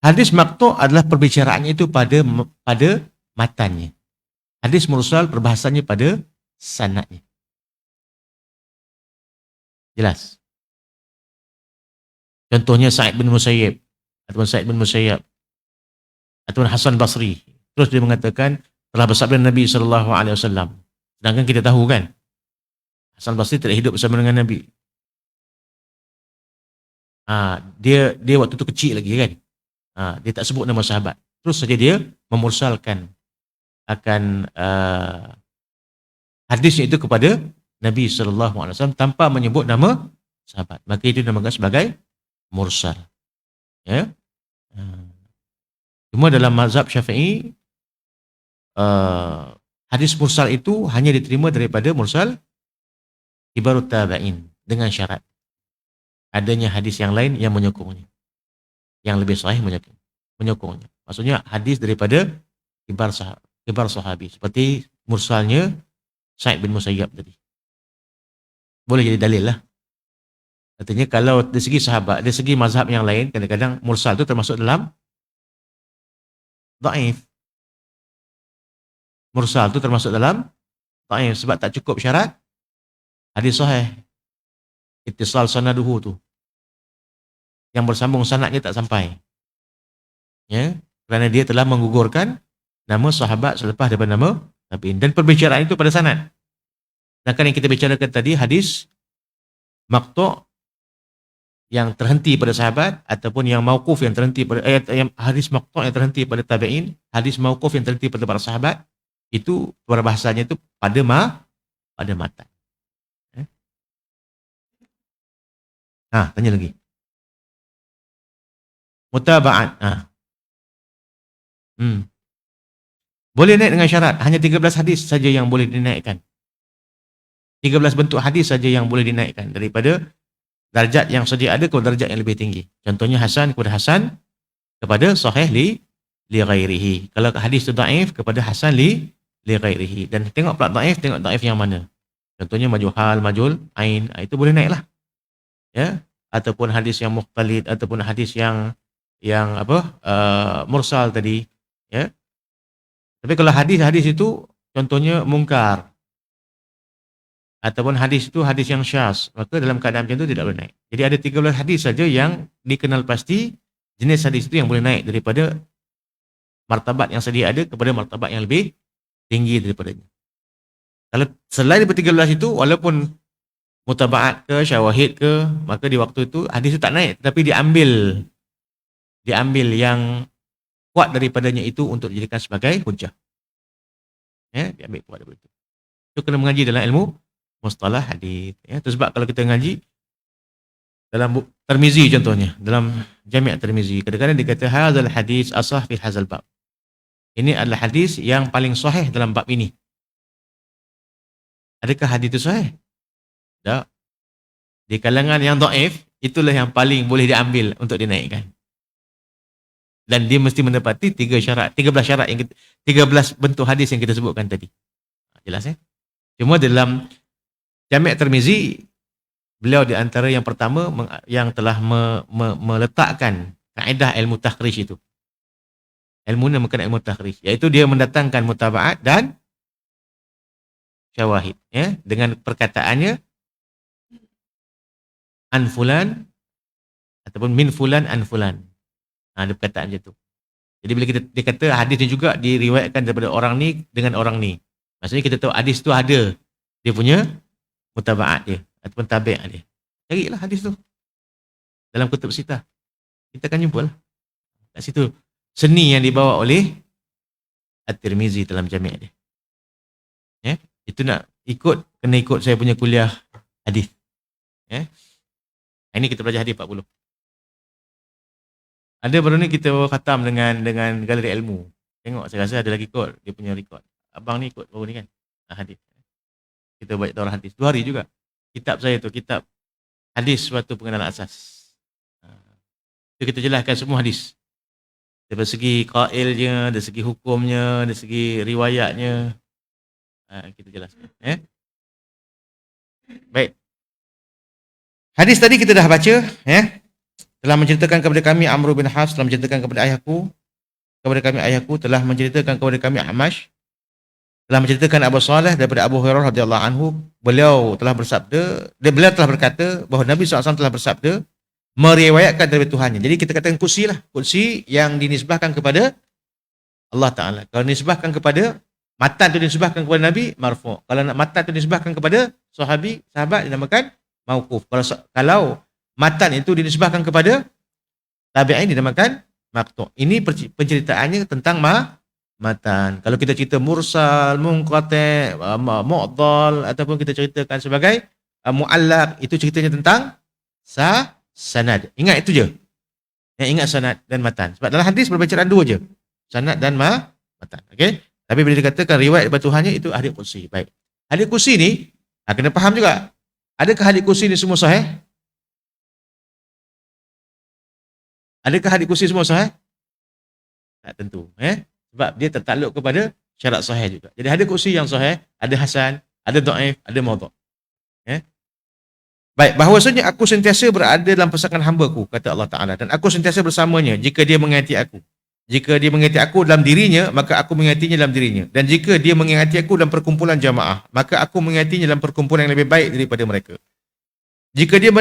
Hadis maqtu' adalah perbicaraannya itu pada matannya. Hadis mursal perbahasannya pada sanadnya. Jelas? Contohnya Sa'id bin Musayyib ataupun Hasan Basri. Terus dia mengatakan telah bersabda Nabi sallallahu alaihi wasallam. Sedangkan kita tahu kan Hasan Basri tidak hidup bersama dengan Nabi. Dia waktu itu kecil lagi kan. Dia tak sebut nama sahabat. Terus saja dia memursalkan akan hadisnya itu kepada Nabi sallallahu alaihi wasallam tanpa menyebut nama sahabat. Maka itu dinamakan sebagai mursal. Ya. Cuma dalam mazhab Syafi'i hadis mursal itu hanya diterima daripada mursal kibarut tabi'in dengan syarat adanya hadis yang lain yang menyokongnya, yang lebih sahih menyokongnya. Maksudnya hadis daripada kibar sahabi seperti mursalnya Sa'id bin Musayyab tadi. Boleh jadi dalil lah. Artinya kalau dari segi sahabat, dari segi mazhab yang lain, kadang-kadang mursal itu termasuk dalam dhaif. Mursal itu termasuk dalam dhaif sebab tak cukup syarat hadis sahih. Ittisal sanaduhu tu. Yang bersambung sanadnya tak sampai. Ya, kerana dia telah menggugurkan nama sahabat selepas daripada nama tabi'in dan perbicaraan itu pada sanad. Sedangkan yang kita bicarakan tadi hadis maqtu' yang terhenti pada sahabat ataupun yang mauquf yang terhenti pada hadis maqtu' yang terhenti pada tabi'in, hadis mauquf yang terhenti pada para sahabat, itu perbahasannya itu pada matan. Tanya lagi. Mutaba'at. Boleh naik dengan syarat. Hanya 13 hadis saja yang boleh dinaikkan. 13 bentuk hadis saja yang boleh dinaikkan daripada darjat yang sedia ada ke darjat yang lebih tinggi. Contohnya Hasan kepada Hasan kepada sahih li ghairihi. Kalau hadis itu dhaif kepada Hasan li ghairihi. Dan tengok pula dhaif, tengok dhaif yang mana. Contohnya majhul, majul, ain, itu boleh naiklah. Ya, ataupun hadis yang mukhtalid ataupun hadis yang mursal tadi, ya. Tapi kalau hadis itu contohnya mungkar ataupun hadis itu hadis yang syaz, maka dalam keadaan macam itu tidak boleh naik. Jadi ada 13 hadis saja yang dikenal pasti jenis hadis itu yang boleh naik daripada martabat yang sedia ada kepada martabat yang lebih tinggi daripadanya. Kalau selain daripada 13 itu, walaupun mutaba'at ke, syawahid ke, maka di waktu itu hadis itu tak naik, tetapi diambil yang kuat daripadanya itu untuk dijadikan sebagai hujjah. Dia ambil kuat daripada itu. Itu kena mengaji dalam ilmu mustalah hadis. Itu sebab kalau kita mengaji dalam Tirmizi contohnya, dalam Jami' Tirmizi, kadang-kadang dia kata hadzal hadis asah fi hadzal bab. Ini adalah hadis yang paling sahih dalam bab ini. Adakah hadis itu sahih? Tak. Di kalangan yang dhaif, itulah yang paling boleh diambil untuk dinaikkan. Dan dia mesti menepati 13 syarat yang 13 bentuk hadis yang kita sebutkan tadi. Jelas Cuma dalam Jami' Tirmizi, beliau di antara yang pertama yang telah meletakkan kaedah ilmu takhrij itu. Ilmu namakan ilmu takhrij, iaitu dia mendatangkan mutaba'at dan syawahid, dengan perkataannya an fulan ataupun min fulan an fulan. Ada perkataan macam tu. Jadi bila dia kata hadis ni juga diriwayatkan daripada orang ni dengan orang ni. Maksudnya kita tahu hadis tu ada dia punya mutaba'at dia ataupun tabi' dia. Carilah hadis tu dalam kutub sitah. Kita akan jumpa lah. Kat situ seni yang dibawa oleh At-Tirmizi dalam Jami' dia. Itu nak ikut, kena ikut saya punya kuliah hadis. Ini kita belajar hadis 40. Ada baru ni kita khatam dengan galeri ilmu. Tengok, saya rasa ada lagi kot dia punya rekod. Abang ni ikut baru ni kan, hadis. Kita baca daurah hadis 2 hari juga. Kitab saya tu, kitab hadis suatu pengenalan asas. Itu kita jelaskan semua hadis. Dari segi qailnya, dari segi hukumnya, dari segi riwayatnya. Kita jelaskan. Baik. Hadis tadi kita dah baca, telah menceritakan kepada kami Amr bin Hafs, telah menceritakan kepada ayahku telah menceritakan kepada kami Amash, telah menceritakan Abu Saleh daripada Abu Hurairah radhiyallahu anhu, beliau telah berkata bahawa Nabi SAW telah bersabda, meriwayatkan dari Tuhannya. Jadi kita katakan kursi lah, kursi yang dinisbahkan kepada Allah Ta'ala. Kalau dinisbahkan kepada matan tu dinisbahkan kepada Nabi, marfu'. Kalau matan tu dinisbahkan kepada sahabat dinamakan mauquf. Kalau matan itu dinisbahkan kepada tabi'in dinamakan maqtu'. Ini penceritaannya tentang matan. Kalau kita cerita mursal, munqati', mu'dhal ataupun kita ceritakan sebagai mu'allaq, itu ceritanya tentang sanad. Ingat itu je. Ingat sanad dan matan. Sebab dalam hadis perbincangan dua je. Sanad dan matan. Okey? Tapi bila dikatakan riwayat daripada Tuhannya, itu hadis qudsi. Baik. Hadis qudsi ni kena faham juga. Adakah hadis qudsi ni semua sahih? Adakah hadis qudsi semua sahih? Tak tentu. Sebab dia tertakluk kepada syarat sahih juga. Jadi hadis qudsi yang sahih, ada hasan, ada dhaif, ada maudhu'. Baik, bahawasanya aku sentiasa berada dalam pasangan hamba-Ku, kata Allah Ta'ala, dan aku sentiasa bersamanya jika dia mengingati aku. Jika dia mengingati aku dalam dirinya, maka aku mengingatinya dalam dirinya. Dan jika dia mengingati aku dalam perkumpulan jamaah, maka aku mengingatinya dalam perkumpulan yang lebih baik daripada mereka. Jika dia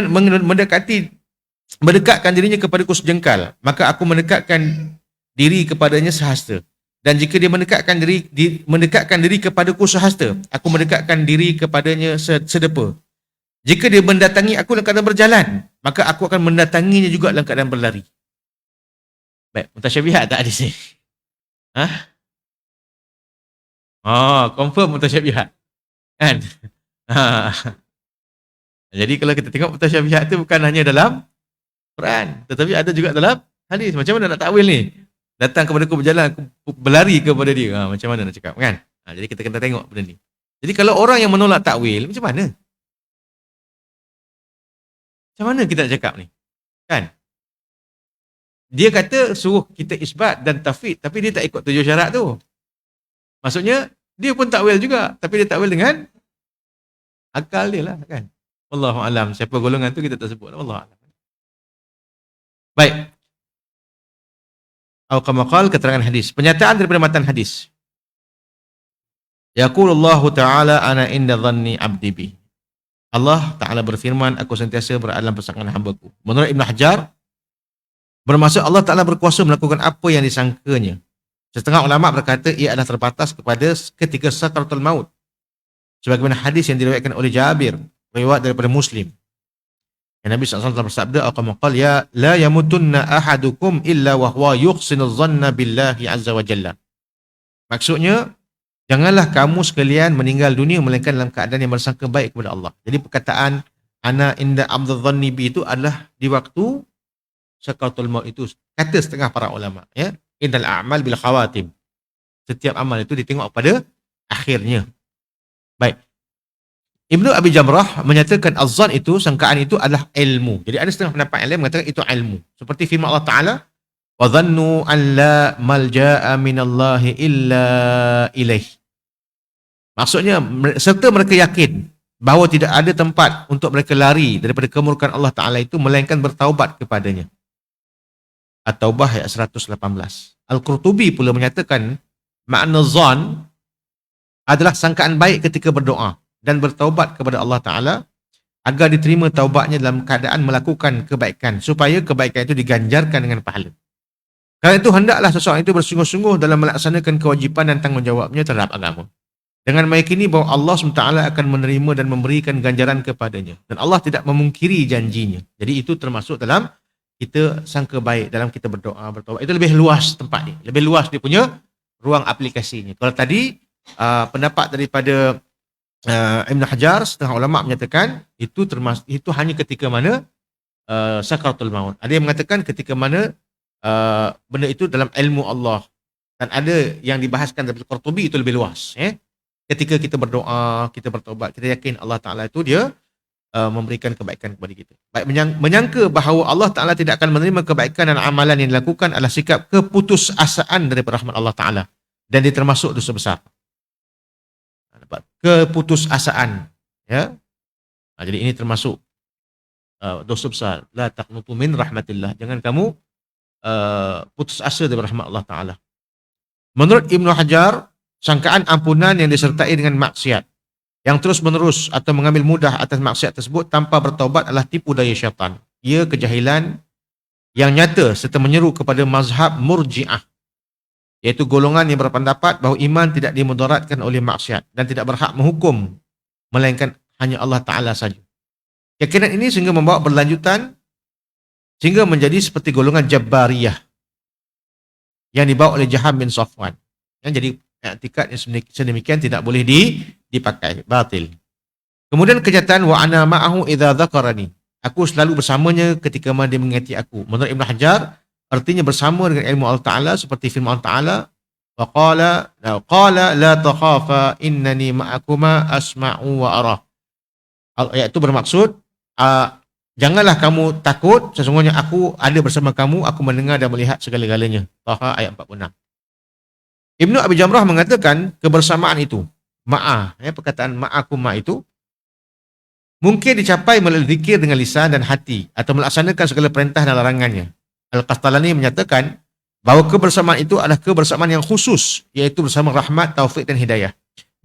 mendekatkan dirinya kepadaku sejengkal, maka aku mendekatkan diri kepadanya sehasta. Dan jika dia mendekatkan diri kepadaku sehasta, aku mendekatkan diri kepadanya sedepa. Jika dia mendatangi aku dalam keadaan berjalan, maka aku akan mendatanginya juga dalam keadaan berlari. Baik, mutasyabihat tak hadis ni? Confirm mutasyabihat. Kan? Jadi kalau kita tengok mutasyabihat tu bukan hanya dalam Quran, tetapi ada juga dalam hadis. Macam mana nak takwil ni? Datang kepada aku berjalan, aku berlari kepada dia. Macam mana nak cakap, kan? Jadi kita kena tengok benda ni. Jadi kalau orang yang menolak takwil, macam mana? Macam mana kita nak cakap ni? Kan? Dia kata suruh kita isbat dan tafwid, tapi dia tak ikut 7 syarat tu. Maksudnya, dia pun takwil juga, tapi dia takwil dengan akal dia lah, kan? Wallahu alam. Siapa golongan tu kita tak sebut. Wallahu alam. Baik. Al-Qamakal, keterangan hadis. Pernyataan daripada matan hadis. Yaqulullahu ta'ala ana inda dhanni abdi bi. Allah Ta'ala berfirman, aku sentiasa berada dalam pasangan hamba-Ku. Menurut Ibn Hajar, bermaksud Allah Ta'ala berkuasa melakukan apa yang disangkanya. Setengah ulama berkata ia adalah terbatas ketika sakaratul maut. Sebagaimana hadis yang diriwayatkan oleh Jabir, riwayat daripada Muslim. Yang Nabi SAW telah bersabda, aqamaqal ya la yamutunna ahadukum illa wa huwa yuhsinu dhanna billahi azza wa jalla. Maksudnya, Janganlah kamu sekalian meninggal dunia melainkan dalam keadaan yang bersangka baik kepada Allah. Jadi perkataan ana inda amdadh dhanni bi itu adalah di waktu sakaratul maut itu, kata setengah para ulama, ya. Innal a'mal bil khawatim. Setiap amal itu ditengok pada akhirnya. Baik. Ibnu Abi Jamrah menyatakan az-zan itu, sangkaan itu adalah ilmu. Jadi ada setengah pendapat yang lain mengatakan itu ilmu. Seperti firman Allah Ta'ala, wa dhannu an la malja'a minallahi illa ilaih. Maksudnya, serta mereka yakin bahawa tidak ada tempat untuk mereka lari daripada kemurkaan Allah Ta'ala itu melainkan bertaubat kepadanya. At-Taubah ayat 118. Al-Qurtubi pula menyatakan makna zan adalah sangkaan baik ketika berdoa dan bertaubat kepada Allah Ta'ala agar diterima taubatnya dalam keadaan melakukan kebaikan supaya kebaikan itu diganjarkan dengan pahala. Kerana itu hendaklah seseorang itu bersungguh-sungguh dalam melaksanakan kewajipan dan tanggungjawabnya terhadap agama. Dengan meyakini bahawa Allah SWT akan menerima dan memberikan ganjaran kepadanya. Dan Allah tidak memungkiri janjinya. Jadi itu termasuk dalam kita sangka baik, dalam kita berdoa, bertaubat. Itu lebih luas tempat ni. Lebih luas dia punya ruang aplikasinya. Kalau tadi pendapat daripada Ibn Hajar, setengah ulama menyatakan itu termasuk, itu hanya ketika mana sakaratul maut. Ada yang mengatakan ketika mana benda itu dalam ilmu Allah. Dan ada yang dibahaskan daripada Qurtubi itu lebih luas. Ketika kita berdoa, kita bertaubat, kita yakin Allah Ta'ala itu dia memberikan kebaikan kepada kita. Baik, menyangka bahawa Allah Ta'ala tidak akan menerima kebaikan dan amalan yang dilakukan adalah sikap keputusasaan daripada rahmat Allah Ta'ala. Dan dia termasuk dosa besar. Keputusasaan. Ya. Jadi ini termasuk dosa besar. La taqnutu min rahmatillah. Jangan kamu putus asa daripada rahmat Allah Ta'ala. Menurut Ibnu Hajar, sangkaan ampunan yang disertai dengan maksiat yang terus menerus atau mengambil mudah atas maksiat tersebut tanpa bertaubat adalah tipu daya syaitan. Ia kejahilan yang nyata serta menyeru kepada mazhab murji'ah, iaitu golongan yang berpendapat bahawa iman tidak dimudaratkan oleh maksiat dan tidak berhak menghukum melainkan hanya Allah Ta'ala saja. Keyakinan ini sehingga membawa berlanjutan sehingga menjadi seperti golongan Jabbariyah yang dibawa oleh Jaham bin Safwan. Yang jadi i'tikad yang sedemikian tidak boleh dipakai, batil. Kemudian kenyataan wa ana ma'ahu idza dzakarani. Aku selalu bersamanya ketika dia mengingati aku. Menurut Ibn Hajar, artinya bersama dengan ilmu Allah Ta'ala seperti firman Allah Ta'ala, wa qala la takhafa innani ma'akuma asma'u wa ara. Ayat itu bermaksud janganlah kamu takut, sesungguhnya aku ada bersama kamu, aku mendengar dan melihat segala-galanya. Taha ayat 46. Ibnu Abi Jamrah mengatakan kebersamaan itu, perkataan ma'akuma itu mungkin dicapai melalui zikir dengan lisan dan hati atau melaksanakan segala perintah dan larangannya. Al-Qastalani menyatakan bahawa kebersamaan itu adalah kebersamaan yang khusus, iaitu bersama rahmat, taufik dan hidayah.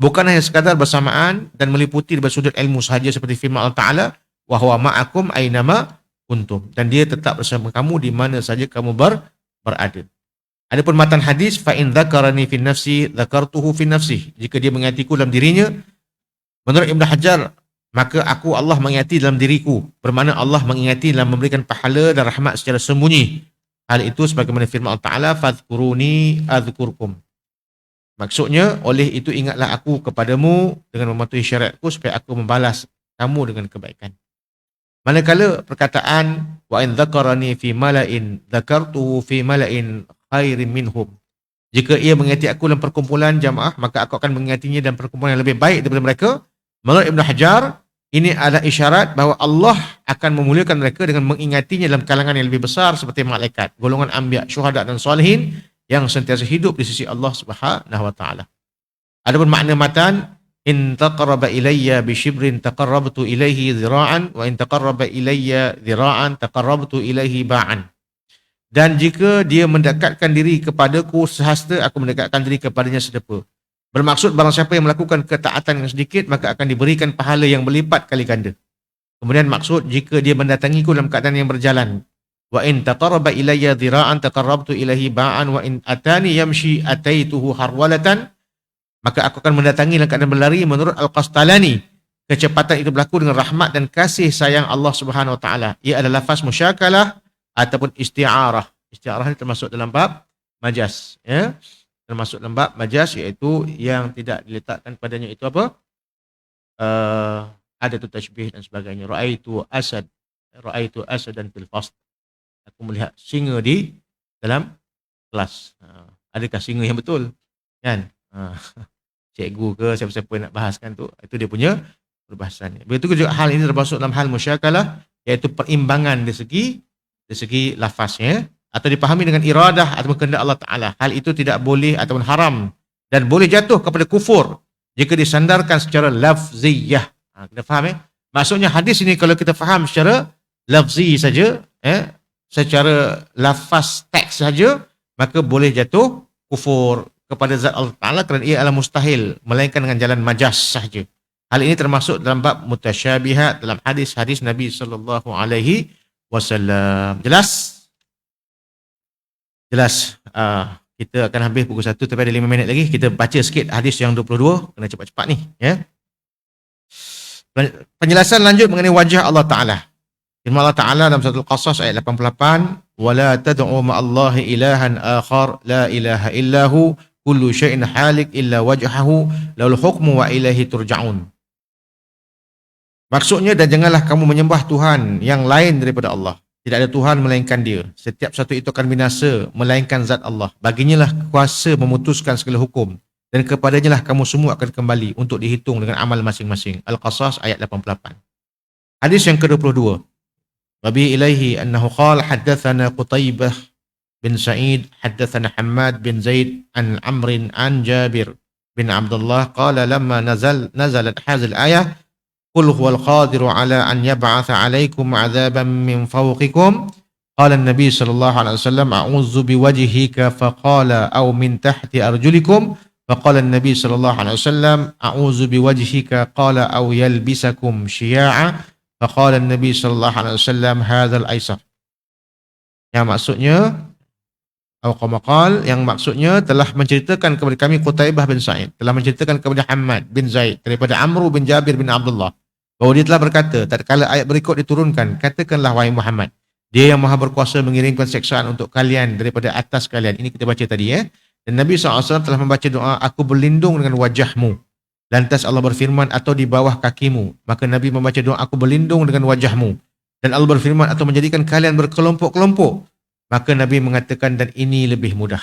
Bukan hanya sekadar bersamaan dan meliputi dari sudut ilmu sahaja seperti firman Allah Ta'ala, wa huwa ma'akum aynama kuntum, dan dia tetap bersama kamu di mana saja kamu berada. Adapun matan hadis, fa in dzakarani fi nafsi dzakartuhu fi nafsi. Jika dia mengingatiku dalam dirinya, menurut Ibn Hajar, maka aku Allah mengingati dalam diriku. Bermakna Allah mengingati dalam memberikan pahala dan rahmat secara sembunyi. Hal itu sebagaimana firman Allah Ta'ala, fadhkuruni adzkurkum. Maksudnya, oleh itu ingatlah aku kepadamu dengan mematuhi syariatku supaya aku membalas kamu dengan kebaikan. Manakala perkataan wa in dzakarani fi mala'in dzakartuhu fi mala'in khairin minhum. Jika ia mengingati aku dalam perkumpulan jamaah, maka aku akan mengingatinya dalam perkumpulan yang lebih baik daripada mereka. Menurut Ibn Hajar, ini adalah isyarat bahawa Allah akan memuliakan mereka dengan mengingatinya dalam kalangan yang lebih besar seperti malaikat, golongan anbiya, syuhada dan salihin yang sentiasa hidup di sisi Allah Subhanahu wa Ta'ala. Adapun makna matan, in taqarraba ilayya bi shibrin taqarrabtu ilayhi dhira'an wa in taqarraba ilayya dhira'an taqarrabtu ilayhi ba'an. Dan jika dia mendekatkan diri kepadaku sehasta, aku mendekatkan diri kepadanya sedepa. Bermaksud barang siapa yang melakukan ketaatan yang sedikit, maka akan diberikan pahala yang berlipat kali ganda. Kemudian maksud, jika dia mendatangiku dalam keadaan yang berjalan, wa in taqarraba ilayya dhira'an taqarrabtu ilaihi ba'an wa in atani yamshi ataituhu harwalatan, maka aku akan mendatangi dalam keadaan berlari. Menurut Al-Qastalani, kecepatan itu berlaku dengan rahmat dan kasih sayang Allah Subhanahu wa Ta'ala. Ia adalah lafaz musyakalah ataupun isti'arah. Isti'arah ini termasuk dalam bab majas, ya. termasuk dalam bab majaz, iaitu yang tidak diletakkan padanya itu apa? Ada tu tashbih dan sebagainya. Ra'aitu asadan fil fasl. Aku melihat singa di dalam kelas. Adakah singa yang betul? Kan? Cikgu ke siapa-siapa yang nak bahaskan tu, itu dia punya perbahasannya. Begitu juga hal ini termasuk dalam hal musyakalah, iaitu perimbangan dari segi lafaznya, atau dipahami dengan iradah atau kehendak Allah Ta'ala. Hal itu tidak boleh ataupun haram dan boleh jatuh kepada kufur jika disandarkan secara lafziyah. Kita faham maksudnya hadis ini kalau kita faham secara lafzi saja, secara lafaz teks saja, maka boleh jatuh kufur kepada zat Allah Ta'ala kerana ia adalah mustahil, melainkan dengan jalan majaz sahaja. Hal ini termasuk dalam bab mutasyabihat dalam hadis-hadis Nabi sallallahu alaihi wasallam. Jelas? Jelas. Kita akan habis pukul 1, tapi ada 5 minit lagi. Kita baca sikit hadis yang 22. Kena cepat-cepat ni. Ya. Penjelasan lanjut mengenai wajah Allah Ta'ala. Firman Allah Ta'ala dalam surah Al-Qasas ayat 88. وَلَا تَدْعُوا مَعَ اللَّهِ إِلَهًا آخَرَ لَا إِلَهَ إِلَّا هُوَ كُلُّ شَيْءٍ حَالِكٍ إِلَّا وَجْهَهُ لَهُ الْحُكْمُ وَإِلَيْهِ تُرْجَعُونَ. Maksudnya, dan janganlah kamu menyembah Tuhan yang lain daripada Allah. Tidak ada Tuhan melainkan Dia. Setiap satu itu akan binasa melainkan zat Allah. Baginya lah kuasa memutuskan segala hukum, dan kepadanya lah kamu semua akan kembali untuk dihitung dengan amal masing-masing. Al-Qasas ayat 88. Hadis yang ke-22. Wabi ilaihi annahu qala haddatsana Qutaibah bin Sa'id haddatsana Hammad bin Zaid an Amrin an Jabir bin Abdullah qala lamma nazalat hadhihi al-ayah qul huwal qadiru ala an yab'atha 'alaykum 'adzaban min fawqikum qala an-nabi sallallahu alaihi wasallam a'udzu biwajhika faqala aw min tahti arjulikum faqala an-nabi sallallahu alaihi wasallam a'udzu biwajhika qala aw yalbisakum syia'a faqala an-nabi sallallahu alaihi wasallam hadzal aisar. Yang maksudnya yang maksudnya telah menceritakan kepada kami Qutaibah bin Sa'id, telah menceritakan kepada Hammad bin Zaid daripada Amr bin Jabir bin Abdullah bahawa dia telah berkata, tatkala ayat berikut diturunkan, katakanlah wahai Muhammad, Dia yang maha berkuasa mengirimkan seksaan untuk kalian daripada atas kalian. Ini kita baca tadi Dan Nabi SAW telah membaca doa, aku berlindung dengan wajahmu. Lantas Allah berfirman, atau di bawah kakimu. Maka Nabi membaca doa, aku berlindung dengan wajahmu. Dan Allah berfirman, atau menjadikan kalian berkelompok-kelompok. Maka Nabi mengatakan, dan ini lebih mudah.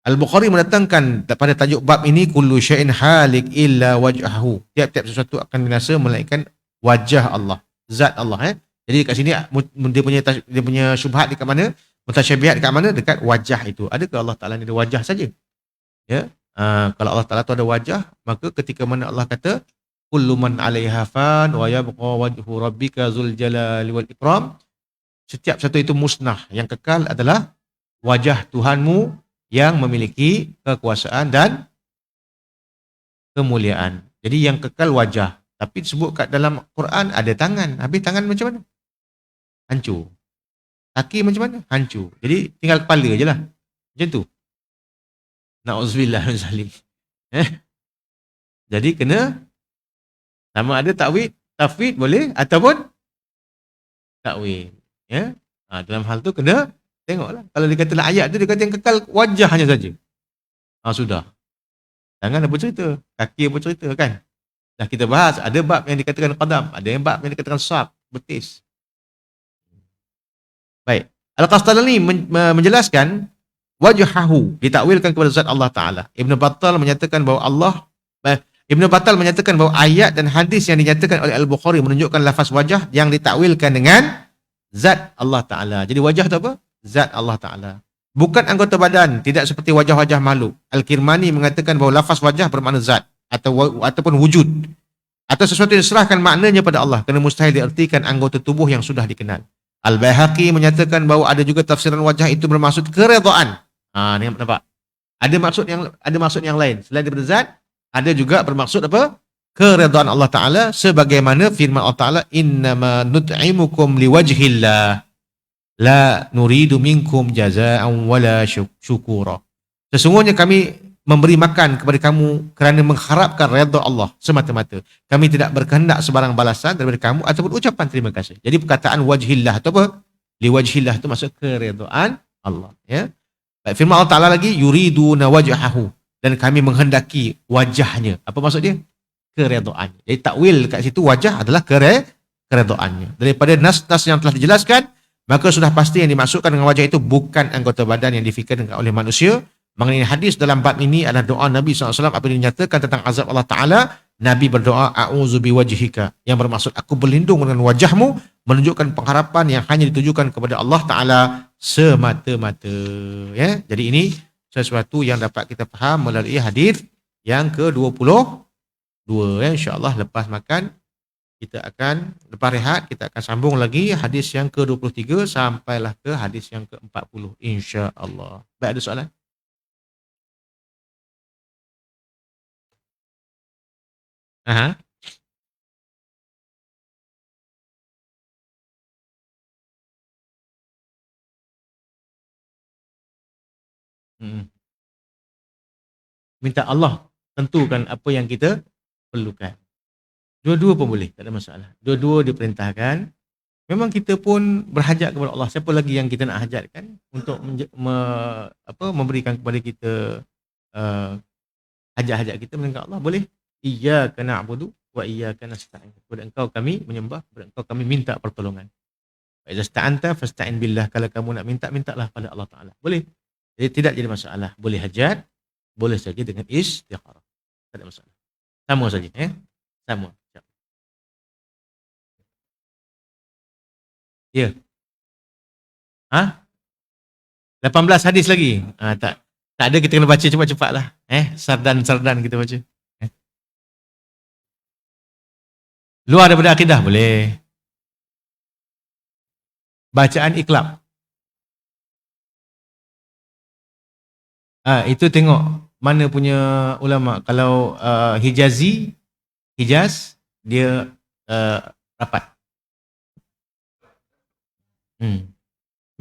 Al-Bukhari mendatangkan pada tajuk bab ini, kullu syai'in halik illa wajhahu. Tiap-tiap sesuatu akan binasa melainkan wajah Allah, zat Allah. Jadi kat sini dia punya syubhat dekat mana? Mutasyabihat dekat mana? Dekat wajah itu. Adakah Allah Ta'ala ni ada wajah saja? Kalau Allah Ta'ala tu ada wajah, maka ketika mana Allah kata kullu man 'alaiha fan wa yabqa wajhu rabbika dzul jalali wal ikram, setiap satu itu musnah, yang kekal adalah wajah Tuhanmu yang memiliki kekuasaan dan kemuliaan. Jadi yang kekal wajah. Tapi disebut kat dalam Quran ada tangan. Habis tangan macam mana? Hancur. Kaki macam mana? Hancur. Jadi tinggal kepala je lah. Macam tu. Na'udzubillah min zalik. Jadi kena sama ada tafwid boleh ataupun takwil. Dalam hal tu kena tengoklah. Kalau dia kata ayat tu dia kata yang kekal wajah hanya saja. Sudah. Tangan apa cerita? Kaki apa cerita kan? Dah kita bahas, ada bab yang dikatakan qadam, ada yang bab yang dikatakan sab, betis. Baik. Al-Qastalani menjelaskan wajhahu ditakwilkan kepada zat Allah Ta'ala. Ibn Battal menyatakan bahawa ayat dan hadis yang dinyatakan oleh Al-Bukhari menunjukkan lafaz wajah yang ditakwilkan dengan zat Allah Ta'ala. Jadi wajah itu apa? Zat Allah Ta'ala. Bukan anggota badan, tidak seperti wajah-wajah makhluk. Al-Kirmani mengatakan bahawa lafaz wajah bermakna zat ataupun wujud. Atau sesuatu yang diserahkan maknanya pada Allah, kerana mustahil diartikan anggota tubuh yang sudah dikenal. Al-Baihaqi menyatakan bahawa ada juga tafsiran wajah itu bermaksud keredaan. Ni nampak? Ada maksud yang lain. Selain daripada zat, ada juga bermaksud apa? Keredaan Allah Ta'ala, sebagaimana firman Allah Ta'ala, innama nut'imukum liwajhillah la nuridu minkum jaza'an wala syukura. Sesungguhnya kami memberi makan kepada kamu kerana mengharapkan redha Allah semata-mata. Kami tidak berkehendak sebarang balasan daripada kamu ataupun ucapan terima kasih. Jadi perkataan wajhillah itu apa? Liwajhillah itu maksud keredaan Allah. Baik, firman Allah Ta'ala lagi, yuriduna wajhahu, dan kami menghendaki wajahnya. Apa maksud dia? Keredoannya. Jadi takwil kat situ wajah adalah keredoannya. Daripada nas-nas yang telah dijelaskan, maka sudah pasti yang dimaksudkan dengan wajah itu bukan anggota badan yang difikirkan oleh manusia. Mengenai hadis dalam bab ini adalah doa Nabi SAW apabila dinyatakan tentang azab Allah Ta'ala. Nabi berdoa, a'udzu biwajhika, yang bermaksud aku berlindung dengan wajahmu, menunjukkan pengharapan yang hanya ditujukan kepada Allah Ta'ala semata-mata. Ya? Jadi ini sesuatu yang dapat kita faham melalui hadis yang ke-22. Ya? InsyaAllah lepas makan, kita akan, lepas rehat, kita akan sambung lagi hadis yang ke-23 sampailah ke hadis yang ke-40. InsyaAllah. Baik, ada soalan? Aha. Hmm. Minta Allah tentukan apa yang kita perlukan. Dua-dua pun boleh, tak ada masalah. Dua-dua diperintahkan. Memang kita pun berhajat kepada Allah. Siapa lagi yang kita nak hajatkan untuk memberikan kepada kita uh, hajat-hajat kita melainkan Allah? Boleh. Iyyaka na'budu wa iyyaka nasta'in. Kepada engkau kami menyembah, kepada engkau kami minta pertolongan. Fa idza sta'anta fasta'in billah. Kalau kamu nak minta, mintalah pada Allah Ta'ala. Boleh. Jadi tidak jadi masalah. Boleh hajat, boleh saja dengan istikharah. Tak ada masalah. Sama saja. Sama. Ya. Ha? 18 hadis lagi. Tak ada, kita kena baca cepat-cepat lah. Sardan-sardan kita baca. Luar daripada akidah boleh. Bacaan iqlab. Itu tengok mana punya ulama. Kalau Hijaz, dia rapat.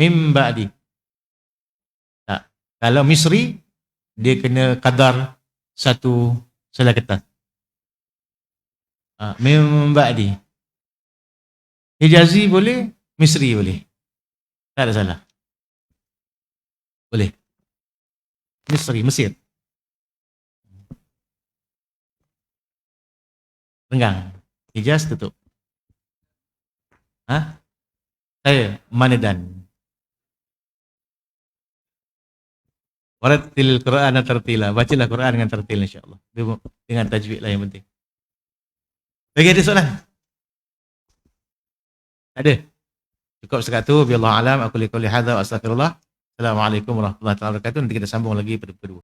Mim ba'di. Tak. Kalau Misri, dia kena qadar satu selai kertas. Mim ba'di. Hijazi boleh, Misri boleh. Tak ada salah. Boleh. Misri, Mesir. Renggang. Hijaz tutup. Saya Manadan. Warattil Qur'an tartila. Bacalah Quran dengan tartil insya-Allah. Dengan tajwid lah yang penting. Bagi ada soalan? Ada. Cukup setakat tu. Biallahu alam. Aku liqauli hadza wa astaghfirullah. Assalamualaikum warahmatullahi wabarakatuh. Nanti kita sambung lagi pada kedua.